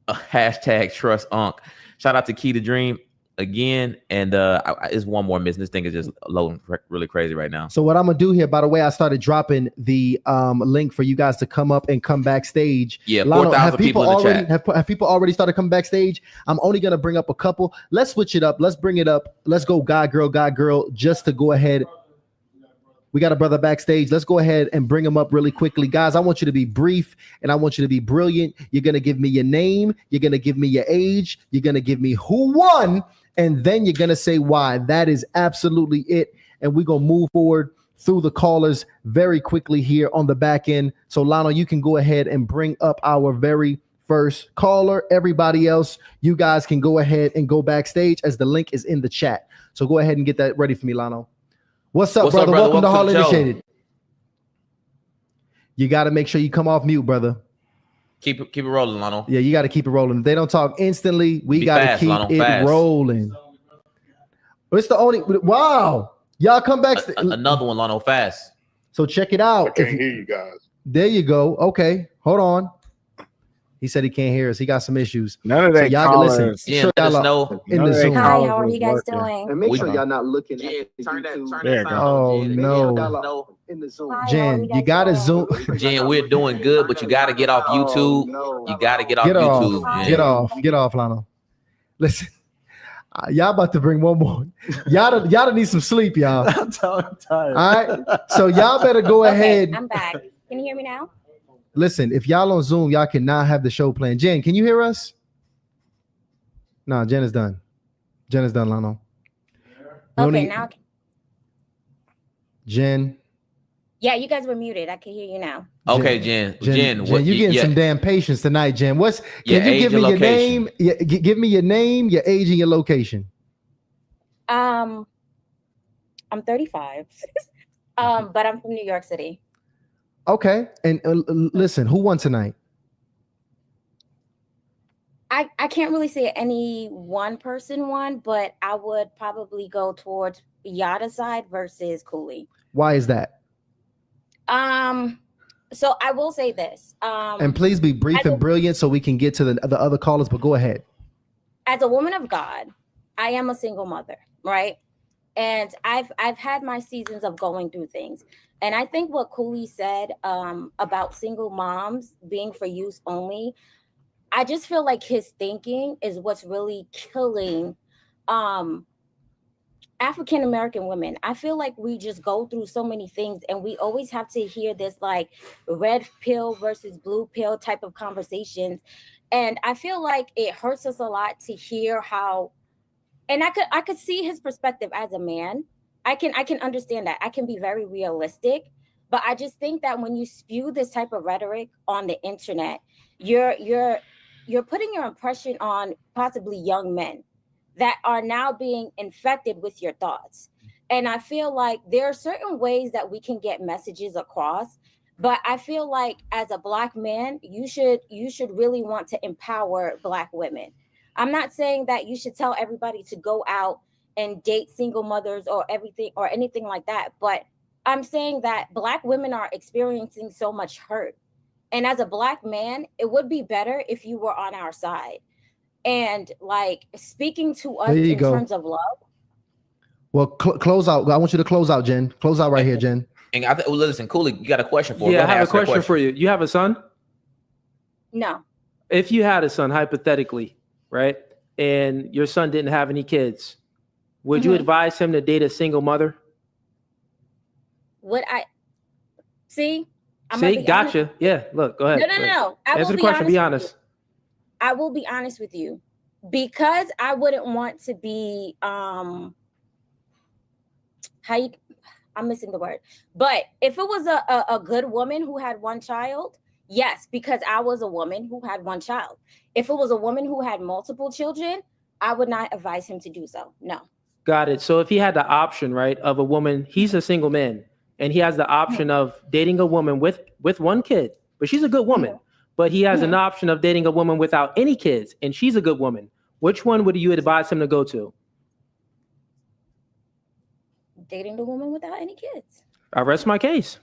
Hashtag trust Unc. Shout out to Key to Dream again. And it's one more missing. This thing is just loading really crazy right now. So what I'm gonna do here, by the way, I started dropping the link for you guys to come up and come backstage. Yeah, Lionel, 4,000 people in the already chat. have people already started coming backstage? I'm only gonna bring up a couple. Let's switch it up. Let's bring it up. Let's go guy girl, just to go ahead. We got a brother backstage. Let's go ahead and bring him up really quickly. Guys, I want you to be brief and I want you to be brilliant. You're going to give me your name. You're going to give me your age. You're going to give me who won. And then you're going to say why. That is absolutely it. And we're going to move forward through the callers very quickly here on the back end. So, Lionel, you can go ahead and bring up our very first caller. Everybody else, you guys can go ahead and go backstage as the link is in the chat. So go ahead and get that ready for me, Lionel. What's up, brother? Welcome to Harlem Initiated. You got to make sure you come off mute, brother. Keep it rolling, Lionel. Yeah, you got to keep it rolling. If they don't talk instantly, we got to keep Lionel, it fast. rolling. It's the only. Wow. Y'all come back. Another one, Lionel, fast. So check it out. I can't hear you guys. There you go. Okay. Hold on. He said he can't hear us. He got some issues. None of that y'all can callers. listen. Yeah, Sure, let us y'all know. in the Zoom. Hi, how are you guys doing? And make We- sure y'all not looking Yeah, at turn that There you sound go. on, Jen. Oh, no. No. in the Zoom. Hi, how are Jen, you guys gotta doing? zoom. Jen, we're doing good, but you got to get off YouTube. You got to get off Get off. YouTube. Jen. Get off, Lionel. Listen, y'all about to bring one more. Y'all need some sleep, y'all. I'm tired. All right. So y'all better go ahead. Okay, I'm back. Can you hear me now? Listen, if y'all on Zoom, y'all cannot have the show playing. Jen, can you hear us? No, Jen is done. Jen is done, Lionel. We Okay, only- now. Jen. Yeah, you guys were muted. I can hear you now. Okay, Jen. Jen, what, you getting yeah, some damn patience tonight, Jen. Can Your you age give and me your location. name? Yeah, give me your name, your age, and your location. I'm 35. But I'm from New York City. Okay. And listen, who won tonight? I can't really say any one person won, but I would probably go towards Yada's side versus Cooley. Why is that? So I will say this. And please be brief and brilliant so we can get to the other callers, but go ahead. As a woman of God, I am a single mother, right? And I've had my seasons of going through things. And I think what Cooley said about single moms being for use only, I just feel like his thinking is what's really killing African American women. I feel like we just go through so many things and we always have to hear this like red pill versus blue pill type of conversations. And I feel like it hurts us a lot to hear how, and I could see his perspective as a man. I can understand that. I can be very realistic, but I just think that when you spew this type of rhetoric on the internet, you're putting your impression on possibly young men that are now being infected with your thoughts. And I feel like there are certain ways that we can get messages across, but I feel like as a Black man, you should really want to empower Black women. I'm not saying that you should tell everybody to go out and date single mothers or everything or anything like that, but I'm saying that Black women are experiencing so much hurt. And as a Black man, it would be better if you were on our side and like speaking to us in terms of love. Well, close out. I want you to close out, Jen. Close out right here, Jen. And listen, Cooley, you got a question for? Yeah, I have a question for you. You have a son? No. If you had a son, hypothetically, right, and your son didn't have any kids, would you advise him to date a single mother? Would I see? Gotcha. Yeah, look, go ahead. No. Answer the question. Be honest. I will be honest with you, because I wouldn't want to be I'm missing the word. But if it was a good woman who had one child, yes, because I was a woman who had one child. If it was a woman who had multiple children, I would not advise him to do so. No. Got it. So if he had the option, right, of a woman, he's a single man, and he has the option of dating a woman with one kid, but she's a good woman. But he has an option of dating a woman without any kids, and she's a good woman. Which one would you advise him to go to? Dating the woman without any kids. I rest my case.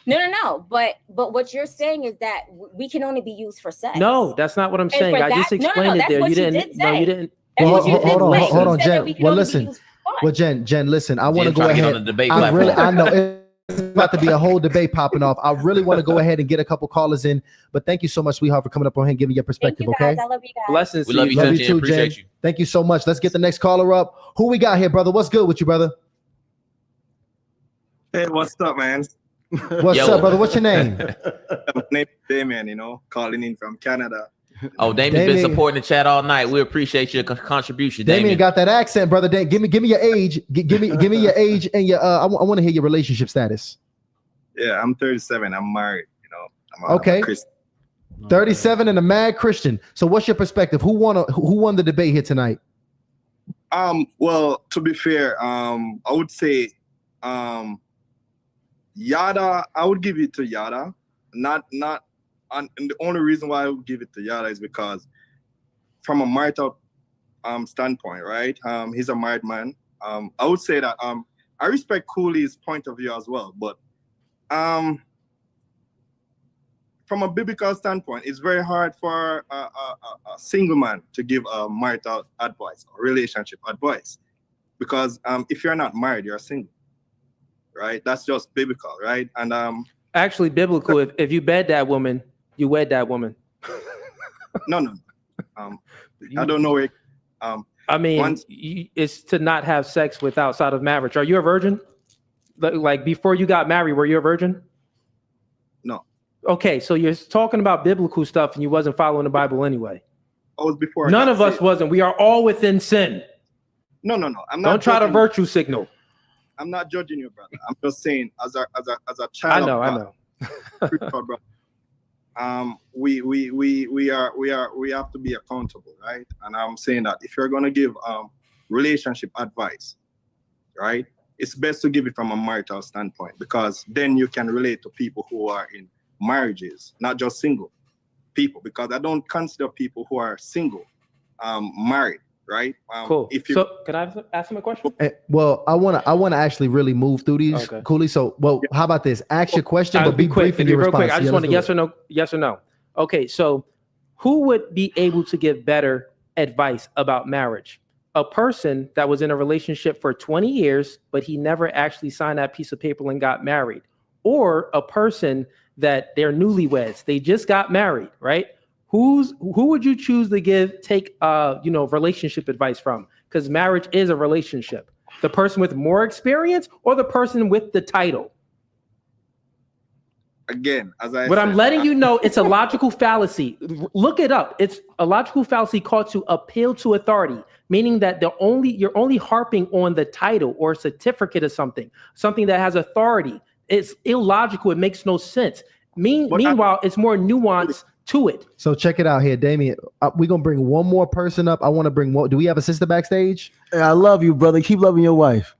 No. But what you're saying is that we can only be used for sex. No, that's not what I'm saying. I just explained it there. You didn't. No, you didn't. Hold on, Jen. Well, listen. Well, Jen, listen. I want to go ahead. I know it's about to be a whole debate popping off. I really want to go ahead and get a couple callers in. But thank you so much, sweetheart, for coming up on here and giving your perspective. Thank you, guys. Okay. I love you guys. Blessings. We love you, Love Jen. you too, Appreciate Jen. you. Thank you so much. Let's get the next caller up. Who we got here, brother? What's good with you, brother? Hey, what's up, man? What's up, brother? What's your name? My name is Damien, calling in from Canada. Oh, Damien's been supporting the chat all night. We appreciate your contribution, Damien got that accent, brother. Give me your age. Give me your age and your I want to hear your relationship status. Yeah, I'm 37. I'm married. I'm okay. a Christian. 37 and a mad Christian. So what's your perspective? Who won the debate here tonight? Well, to be fair, I would say Yada, I would give it to Yada. And the only reason why I would give it to Yada is because from a marital standpoint, right? He's a married man. I would say that I respect Cooley's point of view as well, but from a biblical standpoint, it's very hard for a single man to give a marital advice or relationship advice, because if you're not married, you're single, right? That's just biblical, right? And actually biblical. If you bed that woman, you wed that woman. No. I don't know where. I mean, it's to not have sex with outside of marriage. Are you a virgin? Like before you got married, were you a virgin? No. Okay, so you're talking about biblical stuff and you wasn't following the Bible anyway. I was before. None of us wasn't. We are all within sin. No. I'm not. Don't try to virtue signal. I'm not judging you, brother. I'm just saying, as a child. I know. We have to be accountable, right? And I'm saying that if you're gonna give relationship advice, right, it's best to give it from a marital standpoint, because then you can relate to people who are in marriages, not just single people, because I don't consider people who are single married, right? Cool. So can I ask him a question? Well, I want to actually really move through these, Cooley. So, how about this? Ask your question, but be brief in your response. Quick. I just want a yes or no. Okay, so who would be able to give better advice about marriage? A person that was in a relationship for 20 years, but he never actually signed that piece of paper and got married, or a person that they're newlyweds, they just got married, right? Who would you choose to take relationship advice from? Because marriage is a relationship. The person with more experience or the person with the title? Again, I'm letting you know, it's a logical fallacy. Look it up. It's a logical fallacy called to appeal to authority, meaning that you're only harping on the title or certificate of something that has authority. It's illogical. It makes no sense. Meanwhile, it's more nuance to it. So check it out here, Damien. We're gonna bring one more person up. I want to bring one. Do we have a sister backstage? Hey, I love you, brother. Keep loving your wife.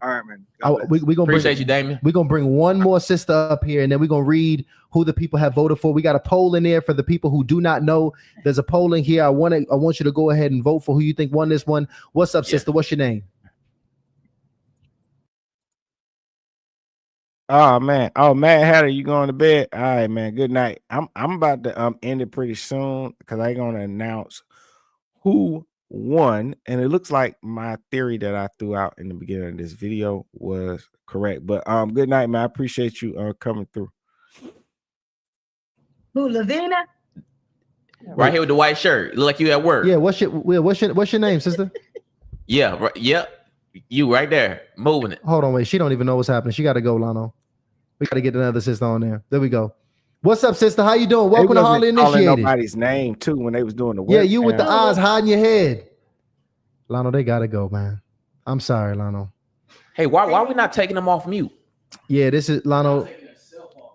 All right, man. We gonna appreciate you, Damien. We're gonna bring one more sister up here, and then we're gonna read who the people have voted for. We got a poll in there for the people who do not know. There's a poll in here. I want you to go ahead and vote for who you think won this one. What's up, sister? What's your name? Oh man, Hatter, you going to bed? All right, man. Good night. I'm about to end it pretty soon because I'm gonna announce who one, and it looks like my theory that I threw out in the beginning of this video was correct. But good night, man. I appreciate you coming through. Who, Lavina? Right here with the white shirt. Look like you at work. Yeah, what's your name, sister? Yeah, right, yep. You right there, moving it. Hold on, wait. She don't even know what's happening. She got to go, Lano. We got to get another sister on there. There we go. What's up, sister? How you doing? Welcome to Hardly calling Initiated. nobody's name too when they was doing the work. Yeah, you with the eyes hiding your head. Lano, they gotta go, man. I'm sorry, Lano. Hey, why are we not taking them off mute? Yeah, this is Lano.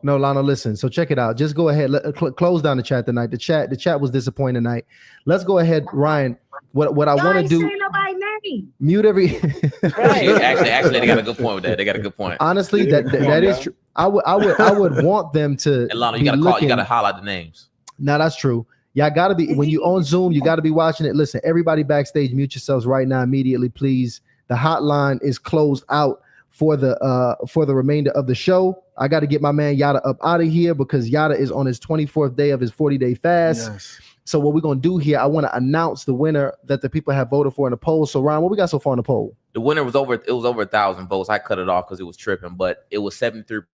No, Lano, listen. So check it out. Just go ahead. Close down the chat tonight. The chat was disappointing tonight. Let's go ahead, Ryan. What I want to do. Nobody's name. Mute every. Actually, they got a good point with that. They got a good point. Honestly, that is true. I would want them to. And Lano, you gotta call. You gotta highlight the names. No, that's true. Y'all gotta be when you on Zoom. You gotta be watching it. Listen, everybody backstage, mute yourselves right now immediately, please. The hotline is closed out for the remainder of the show. I got to get my man Yada up out of here because Yada is on his 24th day of his 40-day fast. Yes. So what we're gonna do here, I want to announce the winner that the people have voted for in the poll. So Ryan, what we got so far in the poll? The winner was over 1,000 votes. I cut it off because it was tripping, but it was 73%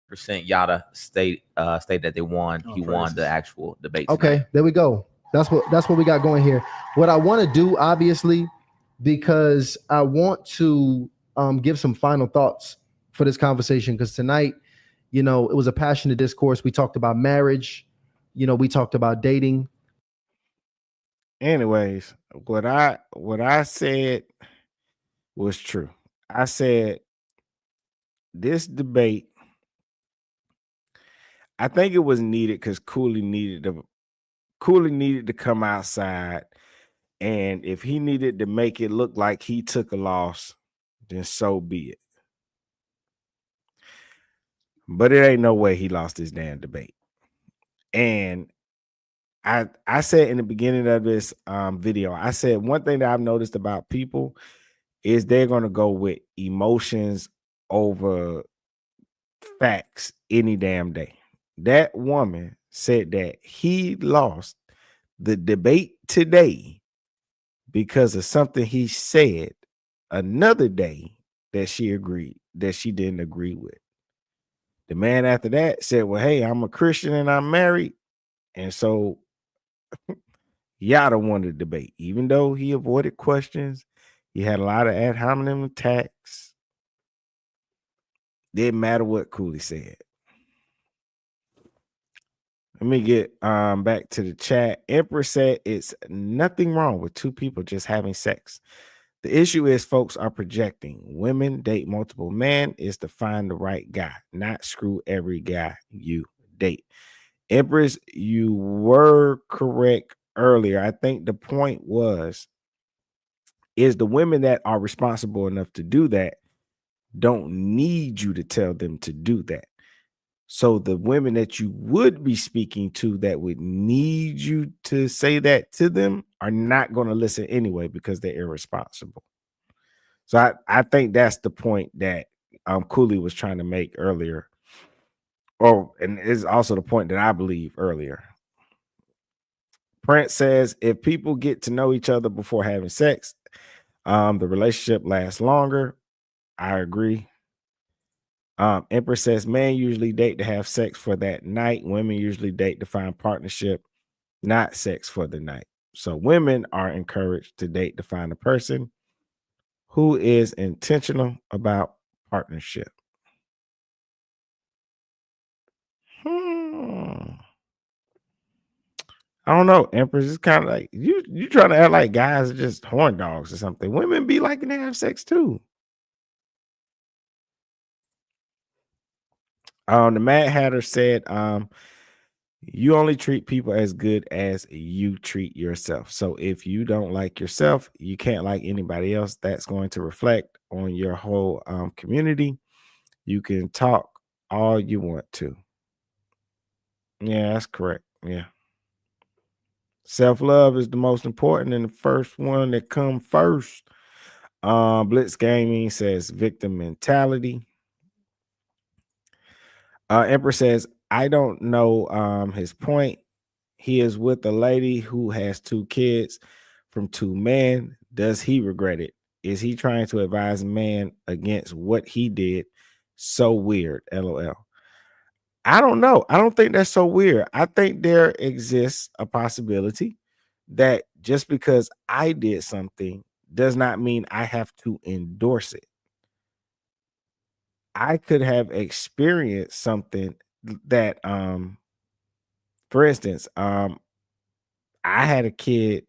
Yada state that they won. He won the actual debate. Okay, tonight. there we go. That's what we got going here. What I want to do, obviously, because I want to give some final thoughts for this conversation, because tonight, it was a passionate discourse. We talked about marriage, we talked about dating. Anyways, what I said was true. I said this debate, I think it was needed because Cooley needed to come outside, and if he needed to make it look like he took a loss, then so be it. But it ain't no way he lost this damn debate. And I said in the beginning of this video, I said one thing that I've noticed about people is they're going to go with emotions over facts any damn day. That woman said that he lost the debate today because of something he said another day that she didn't agree with. The man after that said, well, hey, I'm a Christian and I'm married. And so Yada won the debate, even though he avoided questions. He had a lot of ad hominem attacks. Didn't matter what Cooley said. Let me get back to the chat. Empress said it's nothing wrong with two people just having sex. The issue is folks are projecting. Women date multiple men is to find the right guy, not screw every guy you date. Empress, you were correct earlier. I think the point is the women that are responsible enough to do that don't need you to tell them to do that. So the women that you would be speaking to that would need you to say that to them are not going to listen anyway because they're irresponsible. So I think that's the point that Cooley was trying to make earlier. Oh, and it's also the point that I believe earlier. Prince says if people get to know each other before having sex, the relationship lasts longer. I agree. Empress says men usually date to have sex for that night. Women usually date to find partnership, not sex for the night. So women are encouraged to date to find a person who is intentional about partnership. I don't know, Empress. It's kind of like you trying to act like guys are just horn dogs or something. Women be liking to have sex too. The Mad Hatter said, you only treat people as good as you treat yourself. So if you don't like yourself, you can't like anybody else. That's going to reflect on your whole community. You can talk all you want to. Yeah, that's correct. Yeah. Self-love is the most important and the first one that come first. Blitz Gaming says victim mentality. Emperor says, I don't know his point. He is with a lady who has 2 kids from 2 men. Does he regret it? Is he trying to advise man against what he did? So weird. LOL. I don't know. I don't think that's so weird. I think there exists a possibility that just because I did something does not mean I have to endorse it. I could have experienced something that for instance, I had a kid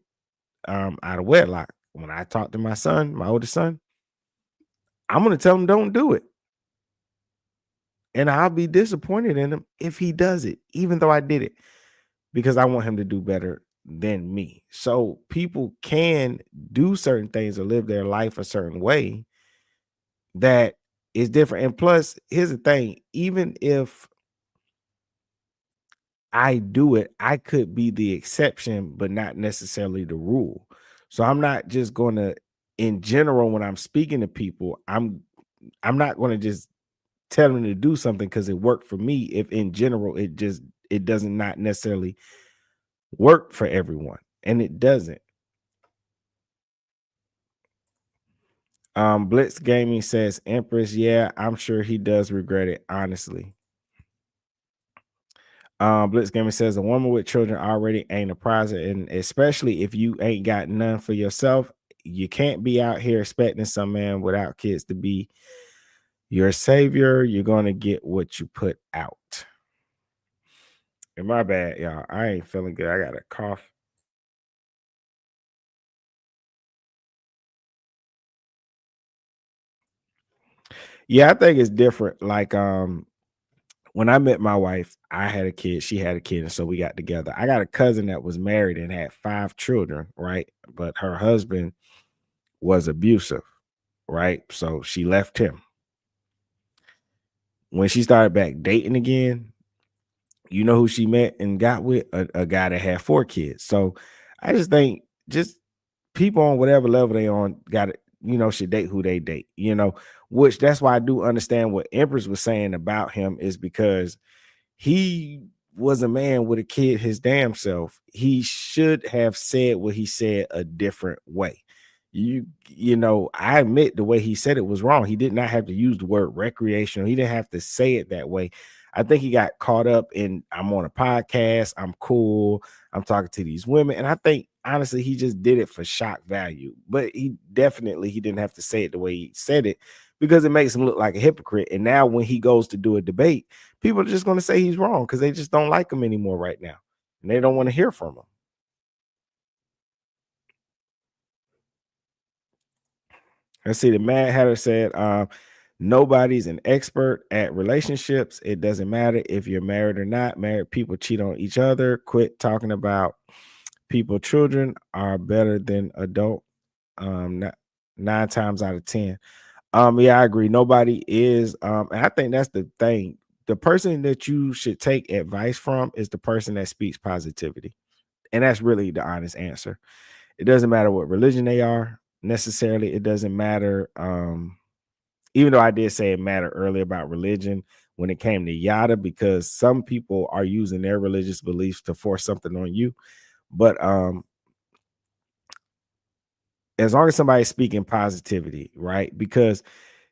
out of wedlock. When I talk to my son, my oldest son, I'm gonna tell him don't do it. And I'll be disappointed in him if he does it, even though I did it, because I want him to do better than me. So people can do certain things or live their life a certain way that is different. And plus, here's the thing, even if I do it, I could be the exception, but not necessarily the rule. So I'm not just going to, in general, when I'm speaking to people, I'm not going to just tell them to do something because it worked for me. If in general it doesn't not necessarily work for everyone, and it doesn't. Blitz Gaming says, Empress, yeah, I'm sure he does regret it, honestly. Blitz Gaming says a woman with children already ain't a prize, and especially if you ain't got none for yourself, you can't be out here expecting some man without kids to be your savior. You're gonna get what you put out. And my bad, y'all. I ain't feeling good. I got a cough. Yeah, I think it's different. Like when I met my wife, I had a kid, she had a kid, and so we got together. I got a cousin that was married and had 5 children, right? But her husband was abusive, right? So she left him. When she started back dating again, you know who she met and got with? A guy that had 4 kids. So I just think just people on whatever level they on got to, should date who they date, which that's why I do understand what Empress was saying about him, is because he was a man with a kid his damn self. He should have said what he said a different way. I admit the way he said it was wrong. He did not have to use the word recreational. He didn't have to say it that way. I think he got caught up in, I'm on a podcast, I'm cool, I'm talking to these women. And I think honestly, he just did it for shock value. But he didn't have to say it the way he said it, because it makes him look like a hypocrite. And now when he goes to do a debate, people are just going to say he's wrong because they just don't like him anymore right now. And they don't want to hear from him. Let's see. The Mad Hatter said, nobody's an expert at relationships. It doesn't matter if you're married or not. Married people cheat on each other. Quit talking about people. Children are better than adult. 9 times out of 10. Yeah, I agree. Nobody is. And I think that's the thing. The person that you should take advice from is the person that speaks positivity. And that's really the honest answer. It doesn't matter what religion they are necessarily. It doesn't matter. Even though I did say it mattered earlier about religion when it came to yada, because some people are using their religious beliefs to force something on you. But as long as somebody's speaking positivity, right? Because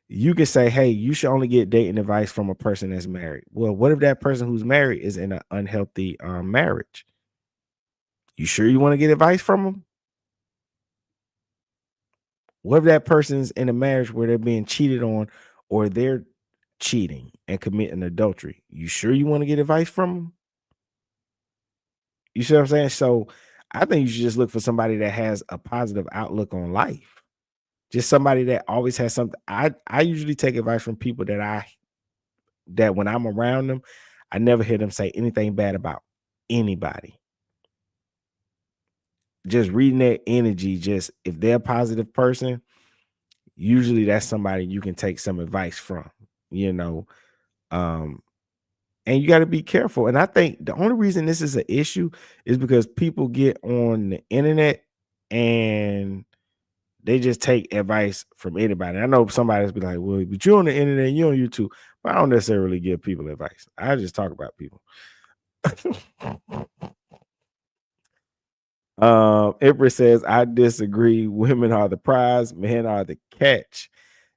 you can say, hey, you should only get dating advice from a person that's married. Well, what if that person who's married is in an unhealthy marriage? You sure you want to get advice from them? What if that person's in a marriage where they're being cheated on, or they're cheating and committing adultery? You sure you want to get advice from them? You see what I'm saying? So I think you should just look for somebody that has a positive outlook on life. Just somebody that always has something. I usually take advice from people that when I'm around them, I never hear them say anything bad about anybody. Just reading their energy, just if they're a positive person, usually that's somebody you can take some advice from, and you got to be careful. And I think the only reason this is an issue is because people get on the internet and they just take advice from anybody. I know somebody's be like, well, but you're on the internet, you're on YouTube. But I don't necessarily give people advice. I just talk about people. Empress says, I disagree. Women are the prize, men are the catch.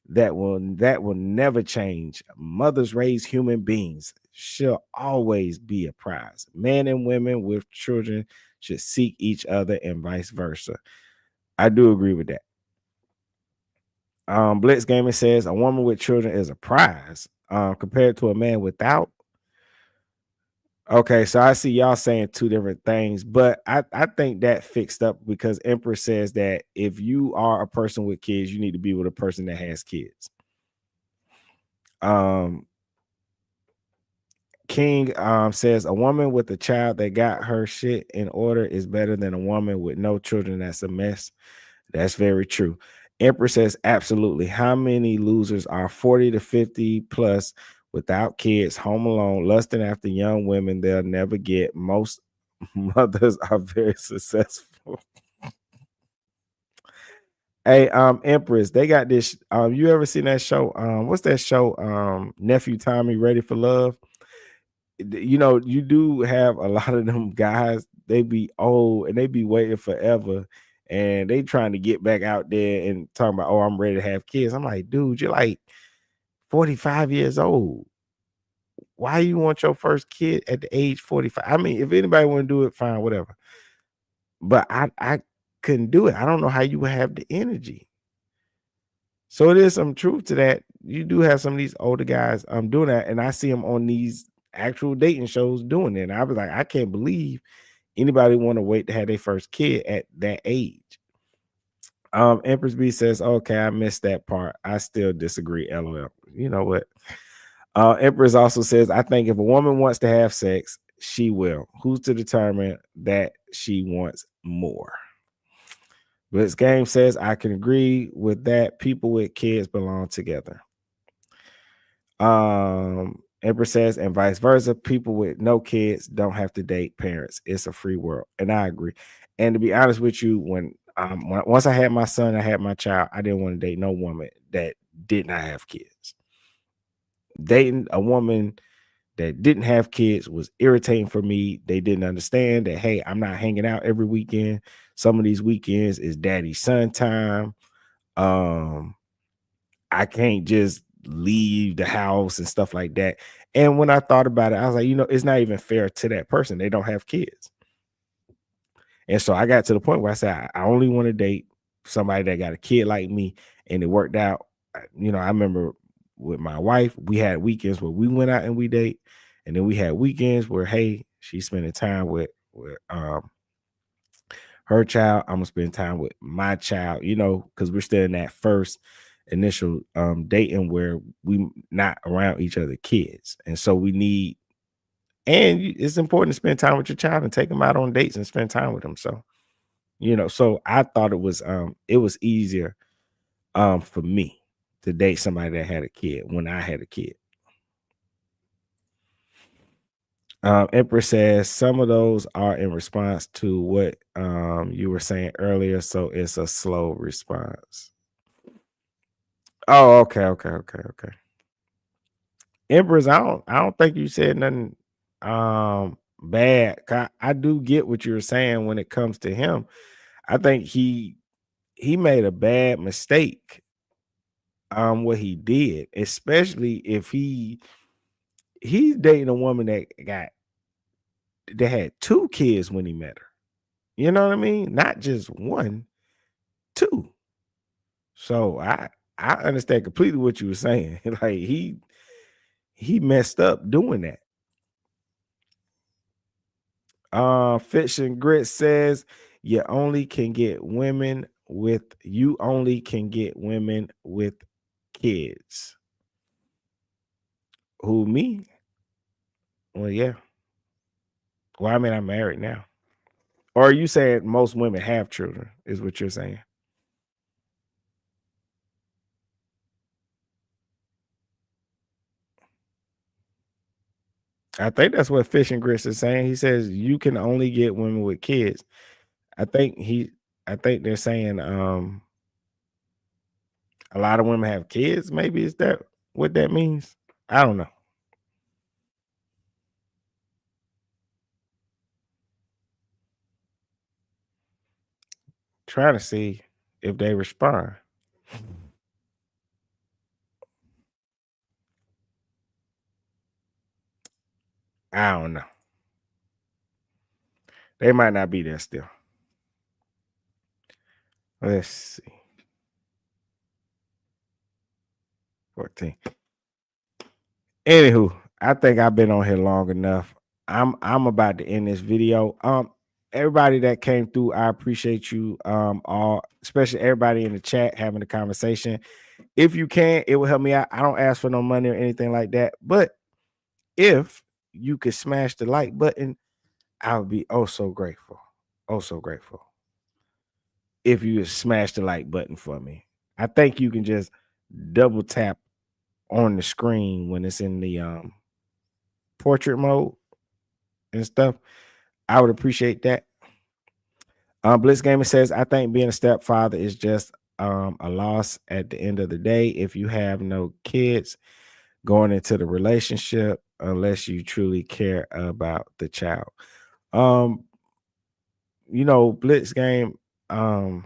That will never change. Mothers raise human beings. She'll always be a prize. Men and women with children should seek each other and vice versa. I do agree with that. Blitz Gaming says a woman with children is a prize compared to a man without. Okay, so I see y'all saying two different things, but I think that fixed up because Empress says that if you are a person with kids, you need to be with a person that has kids. King says a woman with a child that got her shit in order is better than a woman with no children that's a mess. That's very true. Empress says absolutely. How many losers are 40 to 50 plus without kids, home alone, lusting after young women they'll never get? Most mothers are very successful. Hey, Empress, they got this. You ever seen that show? What's that show? Nephew Tommy, Ready for Love. You know, you do have a lot of them guys. They be old and they be waiting forever, and they trying to get back out there and talking about, oh, I'm ready to have kids. I'm like, dude, you're like 45 years old. Why you want your first kid at the age 45? I mean, if anybody want to do it, fine, whatever. But I couldn't do it. I don't know how you would have the energy. So it is some truth to that. You do have some of these older guys doing that, and I see them on these actual dating shows doing it. And I was like, I can't believe anybody want to wait to have their first kid at that age. Empress B says, okay, I missed that part. I still disagree. LOL. You know what? Empress also says, I think if a woman wants to have sex, she will. Who's to determine that she wants more? Blitz Game says, I can agree with that. People with kids belong together. Empress says, and vice versa. People with no kids don't have to date parents. It's a free world. And I agree. And to be honest with you, when once I had my son, I had my child, I didn't want to date no woman that did not have kids. Dating a woman that didn't have kids was irritating for me. They didn't understand that, hey, I'm not hanging out every weekend. Some of these weekends is daddy son time. I can't just leave the house and stuff like that. And when I thought about it, I was like, you know, it's not even fair to that person. They don't have kids. And so I got to the point where I said, I only want to date somebody that got a kid like me. And it worked out. You know, I remember with my wife, we had weekends where we went out and we date. And then we had weekends where, hey, she's spending time with her child. I'm gonna spend time with my child, you know, because we're still in that first initial dating where we not around each other kids. And so we need, and it's important to spend time with your child and take them out on dates and spend time with them. So, you know, so I thought it was easier for me to date somebody that had a kid when I had a kid. Empress says some of those are in response to what you were saying earlier, so it's a slow response. Oh, okay. Empress, I don't think you said nothing bad. I do get what you're saying when it comes to him. I think he made a bad mistake what he did, especially if he's dating a woman that had 2 kids when he met her. You know what I mean? Not just 1, 2. So I understand completely what you were saying. Like he messed up doing that. Fish and Grit says you only can get women with kids. Who, me? Well, yeah. Well, I mean, I'm married now. Or are you saying most women have children, is what you're saying? I think that's what Fish and Grits is saying. He says you can only get women with kids. I think they're saying a lot of women have kids. Maybe is that what that means? I don't know. trying to see if they respond. I don't know. They might not be there still. Let's see. 14. Anywho, I think I've been on here long enough. I'm about to end this video. Everybody that came through, I appreciate you all, especially everybody in the chat having a conversation. If you can, it will help me out. I don't ask for no money or anything like that. But if you could smash the like button, I would be oh so grateful. Oh so grateful. If you would smash the like button for me. I think you can just double tap on the screen when it's in the portrait mode and stuff. I would appreciate that. Blitz Gamer says, I think being a stepfather is just a loss at the end of the day. If you have no kids going into the relationship, unless you truly care about the child. Blitz Game, I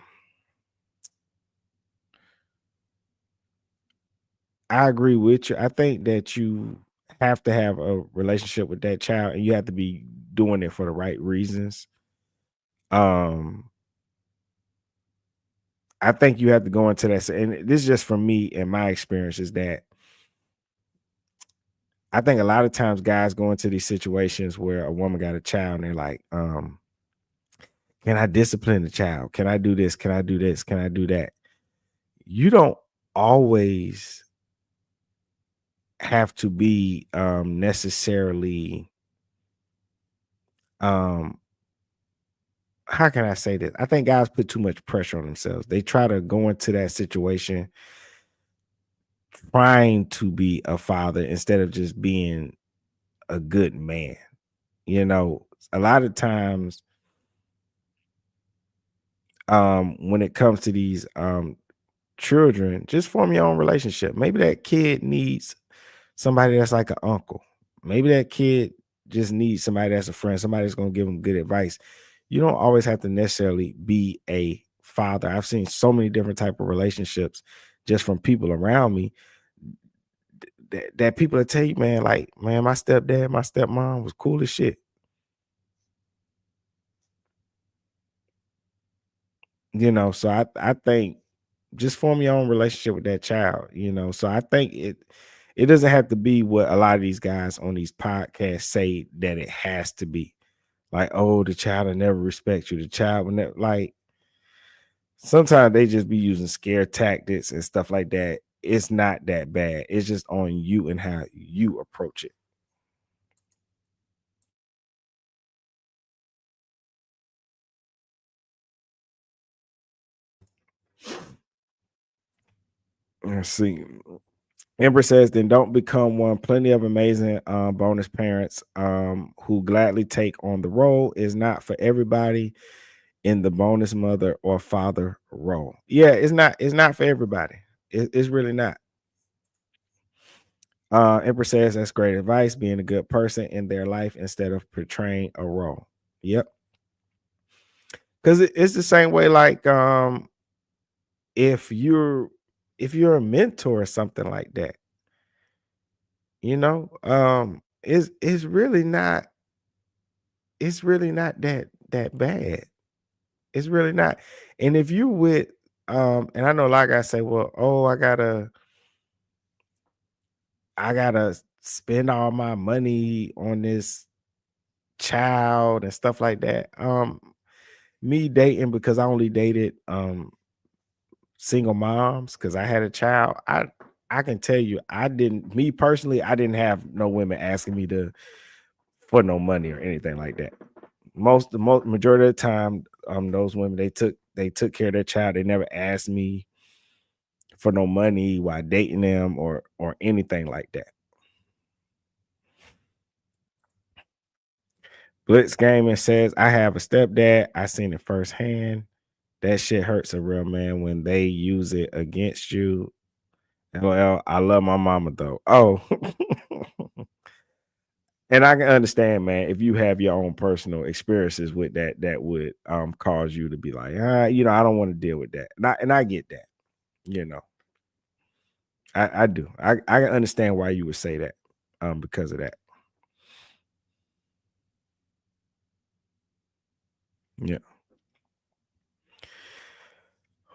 agree with you. I think that you have to have a relationship with that child, and you have to be doing it for the right reasons. I think you have to go into that, and this is just from me and my experience is that I think a lot of times guys go into these situations where a woman got a child and they're like, can I discipline the child? Can I do this? Can I do this? Can I do that? You don't always have to be necessarily how can I say this? I think guys put too much pressure on themselves. They try to go into that situation trying to be a father instead of just being a good man. A lot of times when it comes to these children, just form your own relationship. Maybe that kid needs somebody that's like an uncle. Maybe that kid just needs somebody that's a friend, somebody that's going to give them good advice. You don't always have to necessarily be a father. I've seen so many different type of relationships just from people around me that people that tell you, man, like, man, my stepdad, my stepmom was cool as shit. So I think just form your own relationship with that child, So I think it doesn't have to be what a lot of these guys on these podcasts say that it has to be. Like, oh, the child will never respect you. The child will never, like, sometimes they just be using scare tactics and stuff like that. It's not that bad. It's just on you and how you approach it. Let's see. Ember says, then don't become one. Plenty of amazing bonus parents who gladly take on the role. Is not for everybody in the bonus mother or father role. Yeah, it's not for everybody. It's really not. Ember says, that's great advice. Being a good person in their life instead of portraying a role. Yep. Because it's the same way, like if you're a mentor or something like that, it's really not that bad. It's really not. And if you with and I know a lot of guys say, well, oh, I gotta spend all my money on this child and stuff like that. Me dating, because I only dated single moms because I had a child. I can tell you, me personally, I didn't have no women asking me for no money or anything like that. Majority of the time, those women, they took care of their child. They never asked me for no money while dating them or anything like that. Blitz Gaming says, I have a stepdad. I seen it firsthand. That shit hurts a real man when they use it against you. Well, I love my mama though. Oh, And I can understand, man, if you have your own personal experiences with that, that would cause you to be like, you know, I don't want to deal with that. And I get that, you know. I do. I can understand why you would say that because of that. Yeah.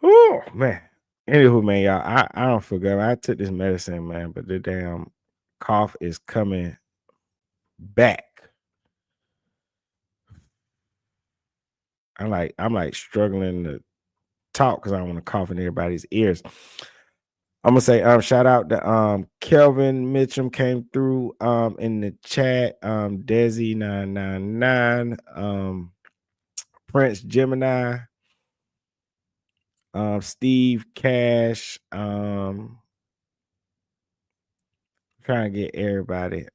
Oh man. Anywho, man, y'all, I don't feel good. I took this medicine, man, but the damn cough is coming back. I'm like struggling to talk because I don't want to cough in everybody's ears. I'm gonna say shout out to Kelvin Mitchum came through in the chat, Desi 999, Prince Gemini, Steve Cash, trying to get everybody.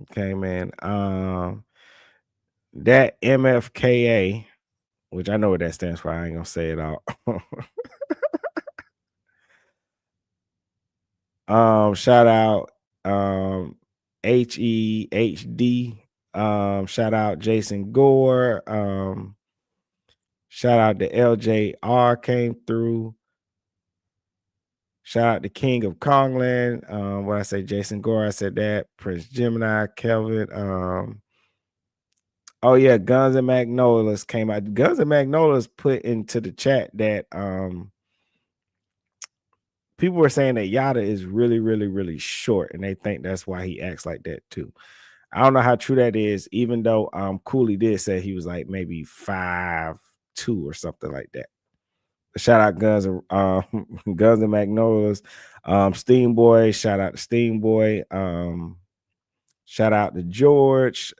Okay, man. That MFKA, which I know what that stands for. I ain't gonna say it all. Shout out HEHD. Shout out Jason Gore. Shout out to LJR came through. Shout out to King of Kongland. What I say, Jason Gore, I said that. Prince Gemini, Kelvin. Oh yeah, Guns and Magnolias came out. Guns and Magnolias put into the chat that people were saying that Yada is really, really, really short, and they think that's why he acts like that too. I don't know how true that is, even though Cooley did say he was like maybe 5'2" or something like that. Shout out Guns and Guns and Magnolias. Steam Boy, shout out to Steam Boy. Shout out to George.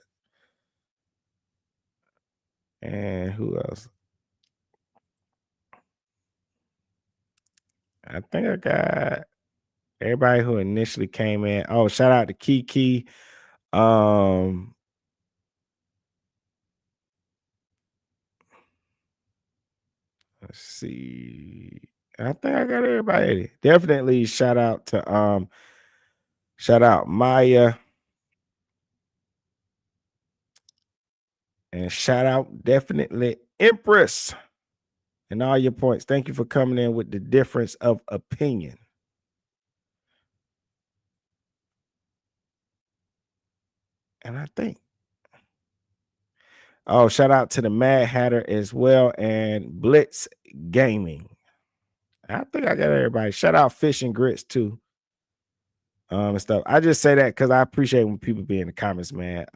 And who else? I think I got everybody who initially came in. Oh, shout out to Kiki. Let's see. I think I got everybody. Definitely shout out Maya. And shout out definitely Empress and all your points. Thank you for coming in with the difference of opinion. And I think, shout out to the Mad Hatter as well and Blitz Gaming. I think I got everybody. Shout out Fish and Grits too. And stuff. I just say that because I appreciate when people be in the comments, man.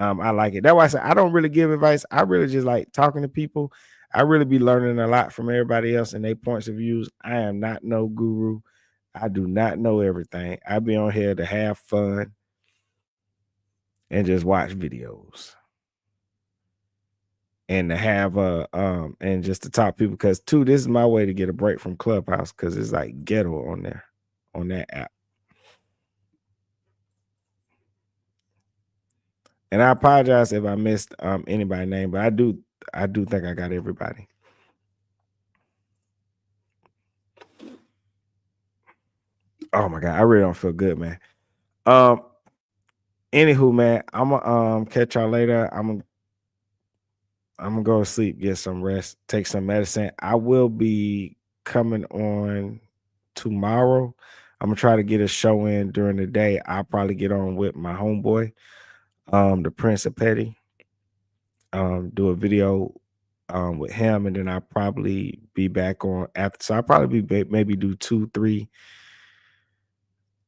I like it. That's why I say I don't really give advice. I really just like talking to people. I really be learning a lot from everybody else and their points of views. I am not no guru. I do not know everything. I be on here to have fun and just watch videos. And to have and just to talk to people, because too, this is my way to get a break from Clubhouse because it's like ghetto on there, on that app. And I apologize if I missed anybody's name, but I do think I got everybody. Oh my God, I really don't feel good, man. Anywho, man, I'm gonna catch y'all later. I'm gonna go to sleep, get some rest, take some medicine. I will be coming on tomorrow. I'm gonna try to get a show in during the day. I'll probably get on with my homeboy, the Prince of Petty. Do a video with him, and then I'll probably be back on after. So I'll probably be maybe do 2, 3.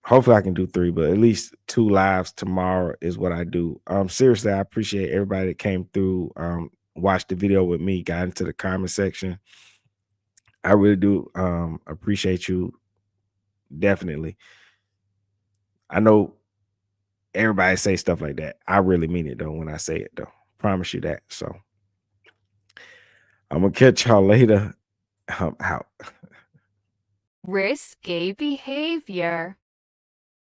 Hopefully I can do 3, but at least 2 lives tomorrow is what I do. Seriously, I appreciate everybody that came through, watched the video with me, got into the comment section. I really do appreciate you. Definitely. I know everybody say stuff like that. I really mean it though when I say it though. Promise you that. So I'm gonna catch y'all later. Out. Risky behavior.